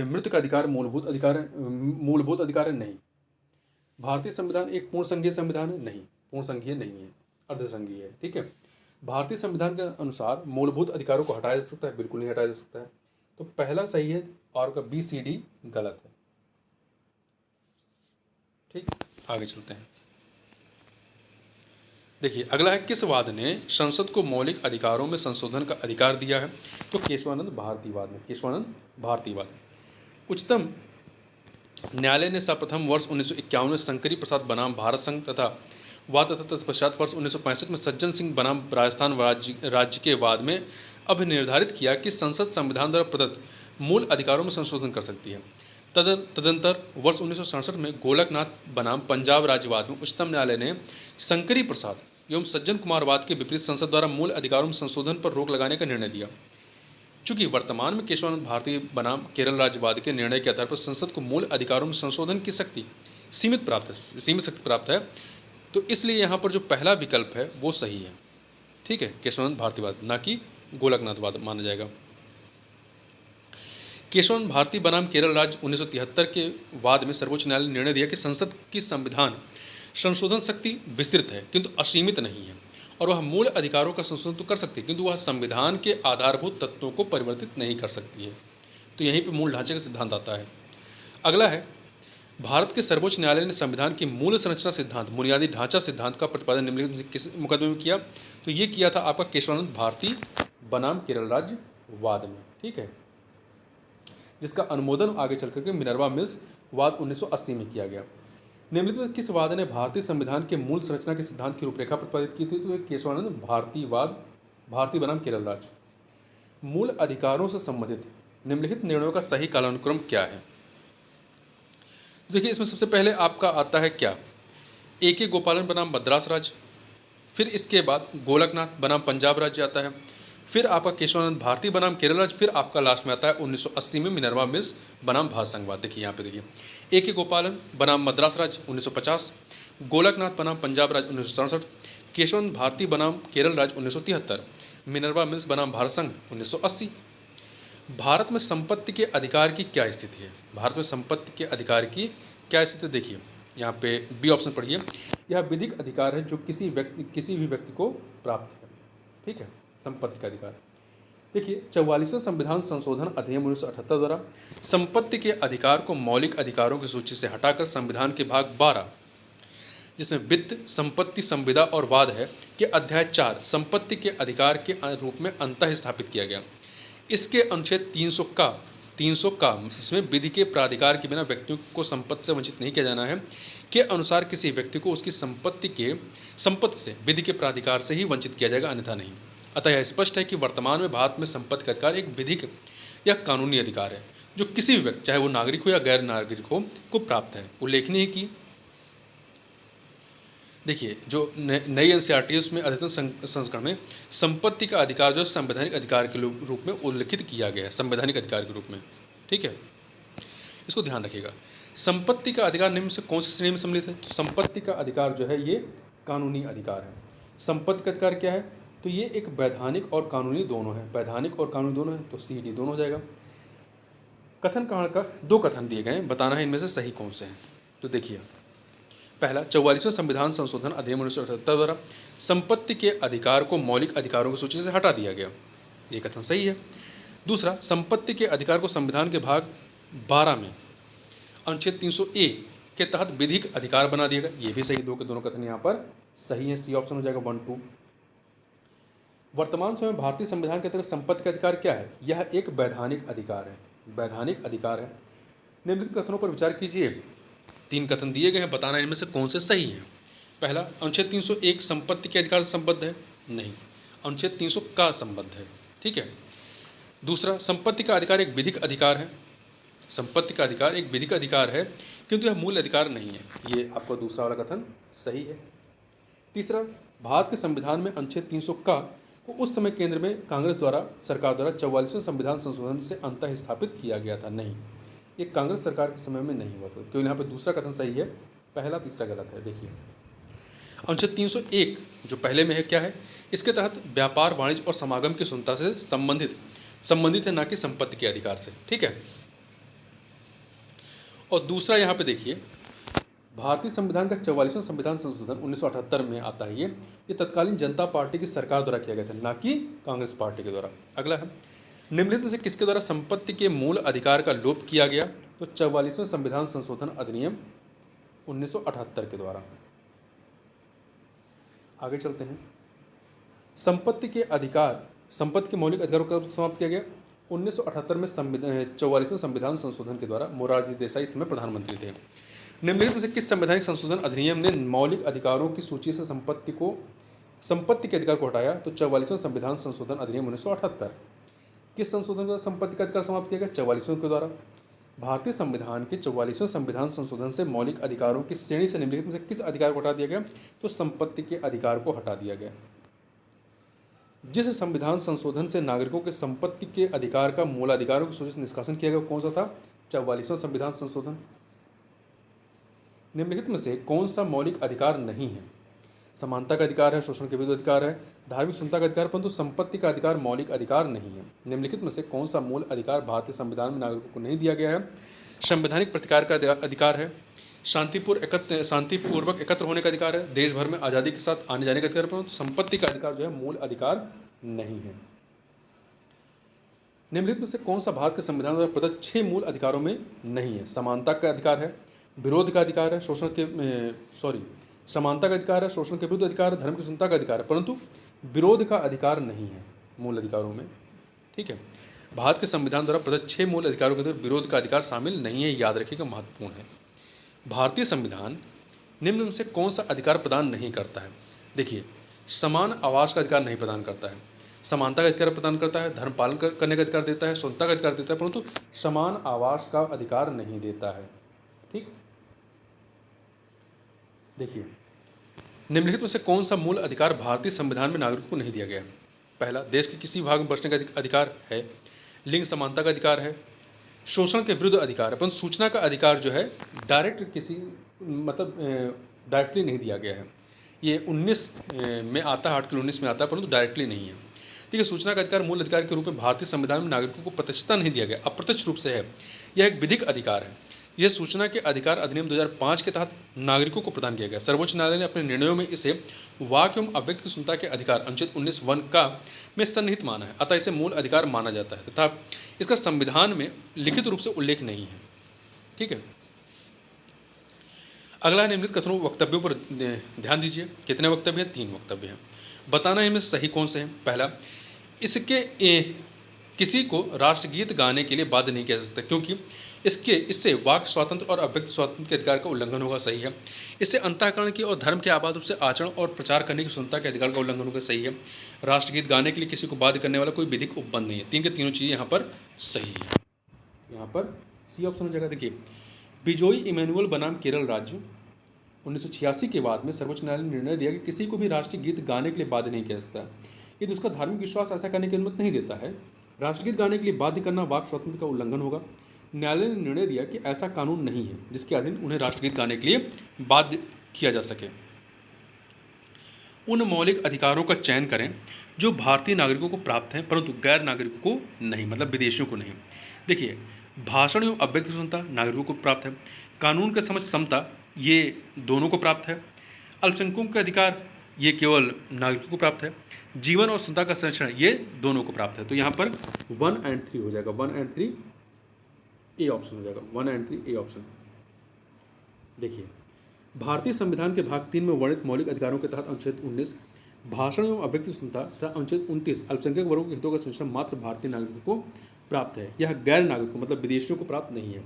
मृत्यु का अधिकार मूलभूत अधिकार है, नहीं। भारतीय संविधान एक पूर्ण संघीय संविधान है, नहीं, पूर्ण संघीय नहीं है, अर्धसंघीय है। ठीक है, भारतीय संविधान के अनुसार मूलभूत अधिकारों को हटाया जा सकता है, बिल्कुल नहीं हटाया जा सकता है। तो पहला सही है और का बी सी डी गलत है। ठीक, आगे चलते हैं। देखिए अगला है, किस वाद ने संसद को मौलिक अधिकारों में संशोधन का अधिकार दिया है? तो केशवानंद भारतीवाद ने, केशवानंद भारतीवाद। उच्चतम न्यायालय ने सर्वप्रथम वर्ष 1951 में शंकरी प्रसाद बनाम भारत संघ तथा तत्पश्चात वर्ष 1965 में सज्जन सिंह बनाम राजस्थान राज्य के वाद में अब निर्धारित किया कि संसद संविधान द्वारा प्रदत्त मूल अधिकारों में संशोधन कर सकती है। तदंतर वर्ष 1967 में गोलकनाथ बनाम पंजाब राज्यवाद में उच्चतम न्यायालय ने शंकरी प्रसाद एवं सज्जन कुमार वाद के विपरीत संसद द्वारा मूल अधिकारों में संशोधन पर रोक लगाने का निर्णय दिया। चूंकि वर्तमान में केशवानंद भारती बनाम केरल राज्यवाद के निर्णय के आधार पर संसद को मूल अधिकारों में संशोधन की शक्ति सीमित शक्ति प्राप्त है, तो इसलिए यहाँ पर जो पहला विकल्प है वो सही है। ठीक है, केशवानंद भारतीवाद, ना कि गोलकनाथवाद माना जाएगा। केशवानंद भारती बनाम केरल राज्य 1973 के वाद में सर्वोच्च न्यायालय ने निर्णय दिया कि संसद की संविधान संशोधन शक्ति विस्तृत है किंतु असीमित नहीं है, और वह मूल अधिकारों का संशोधन तो कर सकती है किंतु वह संविधान के आधारभूत तत्वों को परिवर्तित नहीं कर सकती है। तो यहीं पे मूल ढांचे का सिद्धांत आता है। अगला है, भारत के सर्वोच्च न्यायालय ने संविधान की मूल संरचना सिद्धांत, बुनियादी ढांचा सिद्धांत का प्रतिपादन निम्नलिखित में से किस मुकदमे में किया? तो ये किया था आपका केशवानंद भारती बनाम केरल राज्य वाद में। ठीक है, जिसका अनुमोदन आगे चल करके मिनर्वा मिल्स वाद 1980 में किया गया। निम्नलिखित में किस वाद ने भारतीय संविधान के मूल संरचना के सिद्धांत की रूपरेखा प्रतिपादित की थी? तो केशवानंद भारतीवाद, भारती बनाम केरल राज्य। मूल अधिकारों से संबंधित निम्नलिखित निर्णयों का सही कालानुक्रम क्या है? देखिए इसमें सबसे पहले आपका आता है क्या, A.K. गोपालन बनाम मद्रास राज्य, फिर इसके बाद गोलकनाथ बनाम पंजाब राज्य आता है, फिर आपका केशवानंद भारती बनाम केरल राज्य, फिर आपका लास्ट में आता है 1980 में मिनर्वा मिल्स बनाम भारत संघवाद। देखिए यहाँ पे देखिए, A.K. गोपालन बनाम मद्रास राज्य 1950, गोलकनाथ बनाम पंजाब राज्य 1967, केशवानंद भारती बनाम केरल राज्य 1973, मिनर्वा मिल्स बनाम भारत संघ 1980। भारत में संपत्ति के अधिकार की क्या स्थिति है, भारत में संपत्ति के अधिकार की क्या स्थिति, देखिए यहाँ पे बी ऑप्शन पढ़िए, यह विधिक अधिकार है जो किसी भी व्यक्ति को प्राप्त है। ठीक है, संपत्ति का अधिकार। देखिए 44वें संविधान संशोधन अधिनियम 1978 द्वारा संपत्ति के अधिकार को मौलिक अधिकारों की सूची से हटाकर संविधान के भाग 12 जिसमें वित्त, संपत्ति, संविदा और वाद है के अध्याय 4 संपत्ति के अधिकार के रूप में अंतः स्थापित किया गया। इसके अनुच्छेद 300 का इसमें विधि के प्राधिकार के बिना व्यक्तियों को संपत्ति से वंचित नहीं किया जाना है के अनुसार किसी व्यक्ति को उसकी संपत्ति से विधि के प्राधिकार से ही वंचित किया जाएगा, अन्यथा नहीं। अतः यह स्पष्ट है कि वर्तमान में भारत में संपत्ति का अधिकार एक विधिक या कानूनी अधिकार है जो किसी भी व्यक्ति, चाहे वो नागरिक हो या गैर नागरिक हो, को प्राप्त है। उल्लेखनीय है कि देखिए जो नई एनसीईआरटी है उसमें अद्यतन संस्करण में संपत्ति का अधिकार जो संवैधानिक अधिकार के रूप में उल्लिखित किया गया है, संवैधानिक अधिकार के रूप में। ठीक है, इसको ध्यान रखिएगा। संपत्ति का अधिकार निम्न से कौन सी श्रेणी में सम्मिलित है, तो संपत्ति का अधिकार जो है ये कानूनी अधिकार है। संपत्ति का अधिकार क्या है, तो ये एक वैधानिक और कानूनी दोनों है, वैधानिक और कानूनी दोनों है, तो CD दोनों हो जाएगा। कथन कांड का 2 कथन दिए गए हैं, बताना है इनमें से सही कौन से हैं। तो देखिए पहला, 44वें संविधान संशोधन अधिनियम 1978 द्वारा संपत्ति के अधिकार को मौलिक अधिकारों की सूची से हटा दिया गया, ये कथन सही है। दूसरा, संपत्ति के अधिकार को संविधान के भाग 12 में अनुच्छेद 300A के तहत विधिक अधिकार बना दिया गया, ये भी सही। 2 के दोनों कथन यहाँ पर सही है, सी ऑप्शन हो जाएगा 1, 2। वर्तमान समय में भारतीय संविधान के तहत संपत्ति का अधिकार क्या है, यह एक वैधानिक अधिकार है, वैधानिक अधिकार है। निम्नलिखित कथनों पर विचार कीजिए। 3 कथन दिए गए हैं, बताना इनमें से कौन से सही हैं। पहला, अनुच्छेद 301 संपत्ति के अधिकार से संबद्ध है, नहीं, अनुच्छेद 300 का संबद्ध है। ठीक है। दूसरा, संपत्ति का अधिकार एक विधिक अधिकार है, संपत्ति का अधिकार एक विधिक अधिकार है किंतु यह मूल अधिकार नहीं है, ये आपका दूसरा वाला कथन सही है। तीसरा, भारत के संविधान में अनुच्छेद 300 का को उस समय केंद्र में कांग्रेस सरकार द्वारा 44वें संविधान संशोधन से अंतः स्थापित किया गया था, नहीं, ये कांग्रेस सरकार के समय में नहीं हुआ था, क्योंकि यहाँ पे दूसरा कथन सही है, पहला तीसरा गलत है। देखिए अनुच्छेद 301 जो पहले में है क्या है, इसके तहत व्यापार, वाणिज्य और समागम की स्वतंत्रता से संबंधित है, ना कि संपत्ति के अधिकार से। ठीक है। और दूसरा यहाँ पे देखिए, भारतीय संविधान का 44वां संविधान संशोधन 1978 में आता है, ये तत्कालीन जनता पार्टी की सरकार द्वारा किया गया था, ना कि कांग्रेस पार्टी के द्वारा। अगला है, निम्नलिखित में से किसके द्वारा संपत्ति के मूल अधिकार का लोप किया गया, तो 44वें संविधान संशोधन अधिनियम 1978 के द्वारा। आगे चलते हैं। संपत्ति के मौलिक अधिकारों का समाप्त किया गया 1978 में 44वें संविधान संशोधन के द्वारा। मोरारजी देसाई इस समय प्रधानमंत्री थे। निम्नलिखित में से किस संवैधानिक संशोधन अधिनियम ने मौलिक अधिकारों की सूची से संपत्ति के अधिकार को हटाया, तो 44वें संविधान संशोधन अधिनियम 1978। किस संशोधन का संपत्ति का अधिकार समाप्त किया गया, 44वें के द्वारा। भारतीय संविधान के 44वें संविधान संशोधन से मौलिक अधिकारों की श्रेणी से निम्नलिखित में से किस अधिकार को हटा दिया गया, तो संपत्ति के अधिकार को हटा दिया गया। जिस संविधान संशोधन से नागरिकों के संपत्ति के अधिकार का मूल अधिकारों की सूची से निष्कासन किया गया, कौन सा था, 44वां संविधान संशोधन। निम्नलिखित में से कौन सा मौलिक अधिकार नहीं है, समानता का अधिकार है, शोषण के विरुद्ध अधिकार है, धार्मिक स्वतंत्रता का अधिकार, परंतु संपत्ति का अधिकार मौलिक अधिकार नहीं है। निम्नलिखित में से कौन सा मूल अधिकार भारतीय संविधान में नागरिकों को नहीं दिया गया है, संवैधानिक प्रतिकार का अधिकार है, शांतिपूर्वक एकत्र होने का अधिकार है, देश भर में आज़ादी के साथ आने जाने का अधिकार, परंतु संपत्ति का अधिकार जो है मूल अधिकार नहीं है। निम्नलिखित में से कौन सा भारत के संविधान द्वारा प्रदत्त 6 मूल अधिकारों में नहीं है, समानता का अधिकार है, विरोध का अधिकार है, समानता का अधिकार है, शोषण के विरुद्ध अधिकार है, धर्म की स्वतंत्रता का अधिकार है, परंतु विरोध का अधिकार नहीं है मूल अधिकारों में। ठीक है। भारत के संविधान द्वारा प्रदत्त 6 मूल अधिकारों के अंदर विरोध का अधिकार शामिल नहीं है, याद रखिएगा, महत्वपूर्ण है। भारतीय संविधान निम्न में से कौन सा अधिकार प्रदान नहीं करता है, देखिए समान आवास का अधिकार नहीं प्रदान करता है, समानता का अधिकार प्रदान करता है, धर्म पालन करने का अधिकार देता है, स्वतंत्रता का अधिकार देता है, परंतु समान आवास का अधिकार नहीं देता है। ठीक। देखिए, निम्नलिखित में से कौन सा मूल अधिकार भारतीय संविधान में नागरिकों को नहीं दिया गया है? पहला, देश के किसी भाग में बसने का अधिकार है। लिंग समानता का अधिकार है। शोषण के विरुद्ध अधिकार है। परंतु सूचना का अधिकार जो है डायरेक्ट किसी मतलब डायरेक्टली नहीं दिया गया है। ये 19 में आता है, आर्टिकल 19 में आता है, परंतु डायरेक्टली नहीं है। ठीक है, सूचना का अधिकार मूल अधिकार के रूप में भारतीय संविधान में नागरिकों को प्रत्यक्षता नहीं दिया गया, अप्रत्यक्ष रूप से है। यह एक विधिक अधिकार है। यह सूचना के अधिकार अधिनियम 2005 के तहत नागरिकों को प्रदान किया गया। सर्वोच्च न्यायालय ने अपने निर्णयों में इसे वाक एवं अव्यक्त की स्वतंत्रता के अधिकार अनुच्छेद 19(1) का में सन्निहित माना है, अतः इसे मूल अधिकार माना जाता है तथा इसका संविधान में लिखित रूप से उल्लेख नहीं है। ठीक है, अगला निम्नलिखित कथनों वक्तव्यों पर ध्यान दीजिए। कितने वक्तव्य हैं? 3 वक्तव्य हैं। बताना इनमें सही कौन से हैं। पहला, किसी को राष्ट्रगीत गाने के लिए बाध्य नहीं किया जा सकता, क्योंकि इससे वाक स्वातंत्र और अव्यक्त स्वातंत्र के अधिकार का उल्लंघन होगा। सही है। इससे अंतःकरण की और धर्म के आबाद रूप से आचरण और प्रचार करने की स्वतंत्रता के अधिकार का उल्लंघन होगा। सही है। राष्ट्रगीत गाने के लिए किसी को बाध्य करने वाला कोई विधिक उपबंध नहीं है। 3 के तीनों चीज़ें यहाँ पर सही है। यहाँ पर सी ऑप्शन हो जाएगा। देखिए, बिजोई इमैनुअल बनाम केरल राज्य 1986 के बाद में सर्वोच्च न्यायालय ने निर्णय दिया कि किसी को भी राष्ट्रीय गीत गाने के लिए बाध्य नहीं किया जाता। यदि उसका धार्मिक विश्वास ऐसा करने की अनुमति नहीं देता है, राष्ट्रगीत गाने के लिए बाध्य करना वाक स्वातंत्र का उल्लंघन होगा। न्यायालय ने निर्णय दिया कि ऐसा कानून नहीं है जिसके अधीन उन्हें राष्ट्रगीत गाने के लिए बाध्य किया जा सके। उन मौलिक अधिकारों का चयन करें जो भारतीय नागरिकों को प्राप्त हैं परंतु गैर नागरिकों को नहीं, मतलब विदेशियों को नहीं। देखिए, भाषण एवं अव्यक्त स्वतंत्रता नागरिकों को प्राप्त है। कानून का समझ समता ये दोनों को प्राप्त है। अल्पसंख्यकों के अधिकार ये केवल नागरिकों को प्राप्त है। जीवन और स्वतंत्रता का संरक्षण ये दोनों को प्राप्त है। तो यहाँ पर 1 और 3 हो जाएगा। 1 और 3 ए ऑप्शन हो जाएगा। 1 और 3 ए ऑप्शन। देखिए, भारतीय संविधान के भाग 3 में वर्णित मौलिक अधिकारों के तहत अनुच्छेद 19 भाषण एवं अव्यक्त स्वतंत्रता तथा अनुच्छेद 29 अल्पसंख्यक वर्गों के हितों का संरक्षण मात्र भारतीय नागरिकों को प्राप्त है। यह गैर नागरिकों मतलब विदेशियों को प्राप्त नहीं है।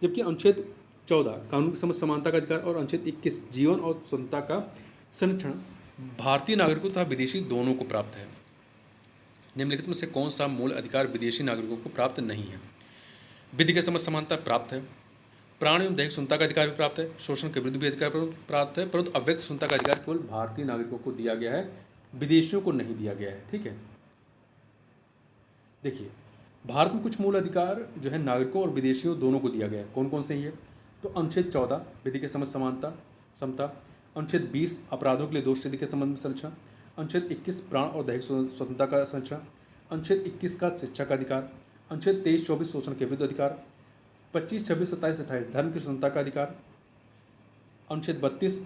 जबकि अनुच्छेद 14 कानून की समझ समानता का अधिकार और अनुच्छेद 21 जीवन और स्वतंत्रता का संरक्षण भारतीय नागरिकों तथा विदेशी दोनों को प्राप्त है। निम्नलिखित में से कौन सा मूल अधिकार विदेशी नागरिकों को प्राप्त नहीं है? विधि के समझ समानता प्राप्त है। प्राण एवं दैहिक स्वतंत्रता का अधिकार भी प्राप्त है। शोषण के विरुद्ध भी अधिकार प्राप्त है, परंतु अव्यक्त स्वतंत्रता का अधिकार केवल भारतीय नागरिकों को दिया गया है, विदेशियों को नहीं दिया गया है। ठीक है, देखिए, भारत में कुछ मूल अधिकार जो है नागरिकों और विदेशियों दोनों को दिया गया है। कौन कौन से ये? तो अनुच्छेद 14 विधि के समझ समानता समता, अनुच्छेद 20 अपराधों के लिए दोष सिद्धि के संबंध में संरक्षण, अनुच्छेद 21 प्राण और दैहिक स्वतंत्रता का संरक्षण, अनुच्छेद 21 का शिक्षा का अधिकार, अनुच्छेद 23-24 शोषण के विरुद्ध अधिकार, 25, 26, 27, 28 धर्म की स्वतंत्रता का अधिकार, अनुच्छेद 32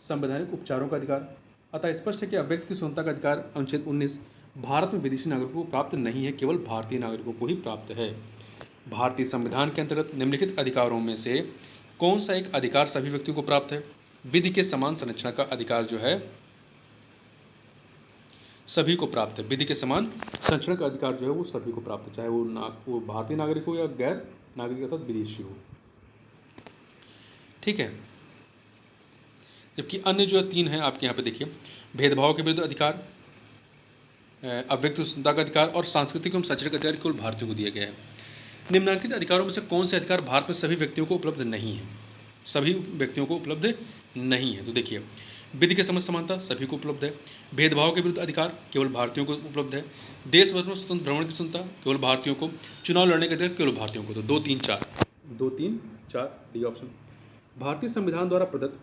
संवैधानिक उपचारों का अधिकार। अतः स्पष्ट है कि अव्यक्त की स्वतंत्रता का अधिकार अनुच्छेद 19 भारत में विदेशी नागरिकों को प्राप्त नहीं है, केवल भारतीय नागरिकों को ही प्राप्त है। भारतीय संविधान के अंतर्गत निम्नलिखित अधिकारों में से कौन सा एक अधिकार सभी व्यक्तियों को प्राप्त है? विधि के समान संरक्षण का अधिकार जो है सभी को प्राप्त है। विधि के समान संरक्षण का अधिकार जो है वो सभी को प्राप्त है, चाहे वो भारतीय नागरिक हो या गैर नागरिक अर्थात विदेशी हो। ठीक है, जबकि अन्य जो 3 हैं आपके यहाँ पे देखिए, भेदभाव के विरुद्ध अधिकार, अव्यक्त स्वतंत्रता का अधिकार और सांस्कृतिक एवं शैक्षणिक अधिकार केवल भारतीयों को दिया गया है। निम्नलिखित अधिकारों में से कौन से अधिकार भारत में सभी व्यक्तियों को उपलब्ध नहीं है? सभी व्यक्तियों को उपलब्ध नहीं है। तो देखिए, विधि के समझ समानता सभी को उपलब्ध है। भेदभाव के विरुद्ध अधिकार केवल भारतीयों को उपलब्ध है। देश भर में स्वतंत्र भ्रमण की स्वतंत्रता केवल भारतीयों को। चुनाव लड़ने का अधिकार केवल भारतीयों को। तो 2, 3, 4 डी ऑप्शन। भारतीय संविधान द्वारा प्रदत्त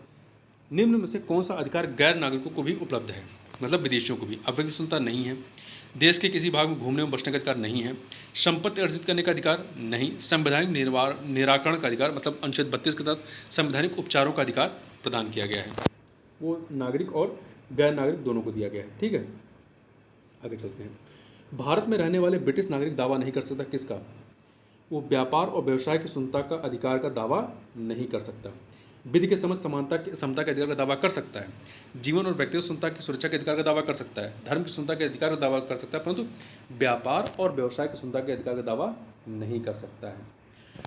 निम्न में से कौन सा अधिकार गैर नागरिकों को भी उपलब्ध है, मतलब विदेशियों को भी? अव्यक्त स्वतंत्रता नहीं है। देश के किसी भाग में घूमने में बसने का अधिकार नहीं है। संपत्ति अर्जित करने का अधिकार नहीं। संवैधानिक निराकरण का अधिकार मतलब अनुच्छेद 32 के तहत संवैधानिक उपचारों का अधिकार प्रदान किया गया है, वो नागरिक और गैर नागरिक दोनों को दिया गया है। ठीक है, आगे चलते हैं। भारत में रहने वाले ब्रिटिश नागरिक दावा नहीं कर सकता। किसका? वो व्यापार और व्यवसाय की स्वतंत्रता का अधिकार का दावा नहीं कर सकता। विधि के समझ समता के अधिकार का दावा कर सकता है। जीवन और व्यक्तिगत स्वतंत्रता की सुरक्षा के अधिकार का दावा कर सकता है। धर्म की स्वतंत्रता के अधिकार का दावा कर सकता है, परंतु व्यापार और व्यवसाय की स्वतंत्रता के अधिकार का दावा नहीं कर सकता है।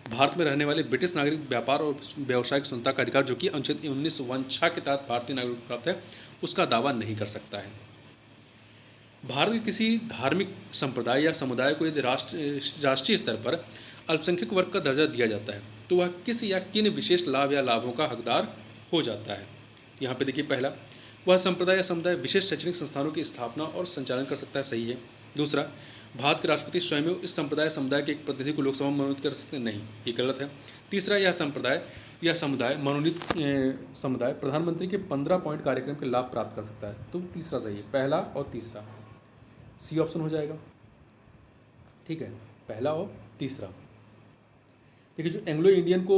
भारत में रहने वाले ब्रिटिश नागरिक व्यापार और व्यवसाय की स्वतंत्रता का अधिकार जो कि अनुच्छेद 19(1) के तहत भारतीय नागरिक को प्राप्त है, उसका दावा नहीं कर सकता है। भारत के किसी धार्मिक संप्रदाय या समुदाय को यदि राष्ट्रीय स्तर पर अल्पसंख्यक वर्ग का दर्जा दिया जाता है तो वह किस या किन विशेष लाभ या लाभों का हकदार हो जाता है? यहाँ पे देखिए पहला, वह संप्रदाय या समुदाय विशेष शैक्षणिक संस्थानों की स्थापना और संचालन कर सकता है, सही है। दूसरा, भारत के राष्ट्रपति स्वयं इस संप्रदाय समुदाय के एक प्रतिनिधि को लोकसभा में मनोनीत कर सकते हैं, नहीं, ये गलत है। तीसरा, यह संप्रदाय या समुदाय मनोनीत समुदाय प्रधानमंत्री के 15 पॉइंट कार्यक्रम के लाभ प्राप्त कर सकता है, तो तीसरा सही है, पहला और तीसरा, सी ऑप्शन हो जाएगा। ठीक है, पहला और तीसरा। देखिए, जो एंग्लो इंडियन को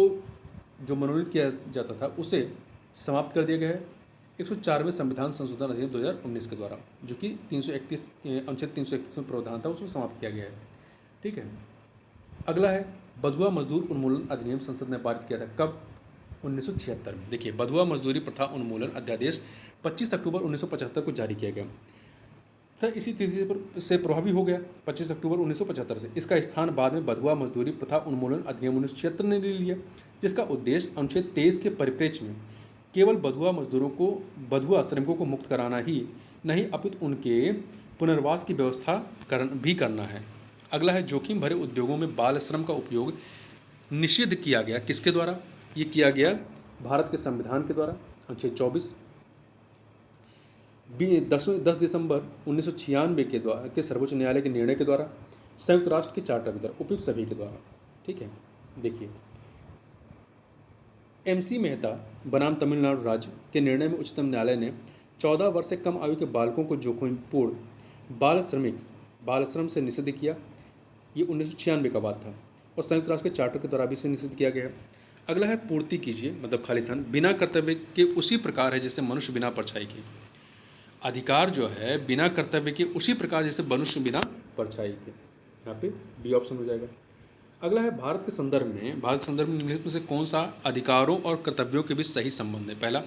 जो मनोनीत किया जाता था उसे समाप्त कर दिया गया है 104वें संविधान संशोधन अधिनियम 2019 के द्वारा, जो कि 331 अनुच्छेद 331 में प्रावधान था, उसको समाप्त किया गया है। ठीक है, अगला है बधुआ मजदूर उन्मूलन अधिनियम संसद ने पारित किया था, कब? 1976 में। देखिए, बधुआ मजदूरी प्रथा उन्मूलन अध्यादेश 25 अक्टूबर 1975 को जारी किया गया था, इसी तिथि पर से प्रभावी हो गया 25 अक्टूबर 1975 से। इसका स्थान बाद में बधुआ मजदूरी प्रथा उन्मूलन अधिनियम 1976 ने ले लिया, जिसका उद्देश्य अनुच्छेद 23 के परिप्रेक्ष्य में केवल बधुआ श्रमिकों को मुक्त कराना ही नहीं, अपितु उनके पुनर्वास की व्यवस्था भी करना है। अगला है जोखिम भरे उद्योगों में बाल श्रम का उपयोग निषिद्ध किया गया, किसके द्वारा? ये किया गया भारत के संविधान के द्वारा, अनुच्छेद 24, 10 दिसंबर 1996 के सर्वोच्च न्यायालय के निर्णय के द्वारा, संयुक्त राष्ट्र के चार्टर के द्वारा, उपयुक्त सभी के द्वारा। ठीक है, देखिए, MC मेहता बनाम तमिलनाडु राज्य के निर्णय में उच्चतम न्यायालय ने 14 वर्ष से कम आयु के बालकों को जोखिमपूर्ण बाल श्रम से निषिद्ध किया। ये 1996 का बात था, और संयुक्त राष्ट्र के चार्टर के द्वारा भी इसे निषिद्ध किया गया। अगला है पूर्ति कीजिए, मतलब खालिस्तान बिना कर्तव्य के उसी प्रकार है जैसे मनुष्य बिना परछाई के। अधिकार जो है बिना कर्तव्य के उसी प्रकार जैसे मनुष्य बिना परछाई के, यहाँ पे बी ऑप्शन हो जाएगा। अगला है भारत के संदर्भ में निम्नलिखित में से कौन सा अधिकारों और कर्तव्यों के बीच सही संबंध है? पहला,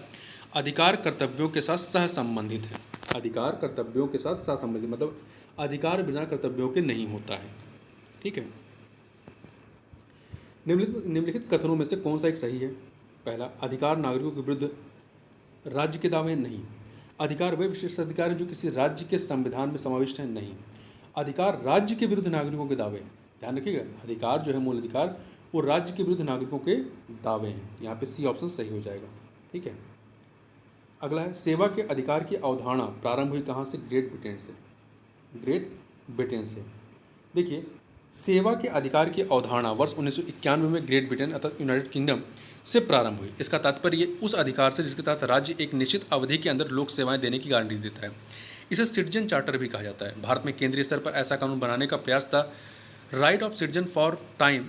अधिकार कर्तव्यों के साथ सह संबंधित है। अधिकार कर्तव्यों के साथ सह संबंधित मतलब अधिकार बिना कर्तव्यों के नहीं होता है। ठीक है, निम्नलिखित कथनों में से कौन सा एक सही है? पहला, अधिकार नागरिकों के विरुद्ध राज्य के दावे, नहीं। अधिकार वे विशेष अधिकार हैं जो किसी राज्य के संविधान में समाविष्ट हैं, नहीं। अधिकार राज्य के विरुद्ध नागरिकों के दावे, ध्यान रखिएगा, अधिकार जो है मूल अधिकार वो राज्य के विरुद्ध नागरिकों के दावे हैं, यहाँ पे सी ऑप्शन सही हो जाएगा। ठीक है, अगला है सेवा के अधिकार की अवधारणा प्रारंभ हुई कहाँ से? ग्रेट ब्रिटेन से। देखिए, सेवा के अधिकार की अवधारणा वर्ष 1991 में ग्रेट ब्रिटेन अर्थात यूनाइटेड किंगडम से प्रारंभ हुई। इसका तात्पर्य उस अधिकार से जिसके तहत राज्य एक निश्चित अवधि के अंदर लोक सेवाएं देने की गारंटी देता है। इसे सिटीजन चार्टर भी कहा जाता है। भारत में केंद्रीय स्तर पर ऐसा कानून बनाने का प्रयास था right of citizen for time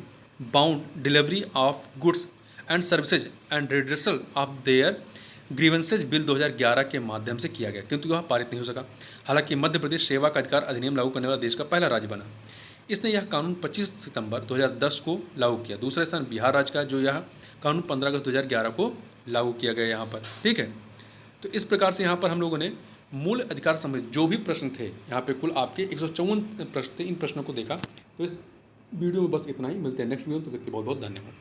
bound delivery of goods and services and redressal of their grievances bill 2011 के माध्यम से किया गया, किंतु यह पारित नहीं हो सका। हालांकि मध्य प्रदेश सेवा का अधिकार अधिनियम लागू करने वाला देश का पहला राज्य बना। इसने यह कानून 25 सितंबर 2010 को लागू किया। दूसरा स्थान बिहार राज्य का, जो यह कानून 15 अगस्त 2011 को लागू किया गया यहाँ पर। ठीक है, तो इस प्रकार से यहाँ पर हम लोगों ने मूल अधिकार संबंधित जो भी प्रश्न थे, यहाँ पे कुल आपके 154 प्रश्न थे, इन प्रश्नों को देखा। तो इस वीडियो में बस इतना ही, मिलते हैं नेक्स्ट वीडियो में, तो बहुत बहुत धन्यवाद।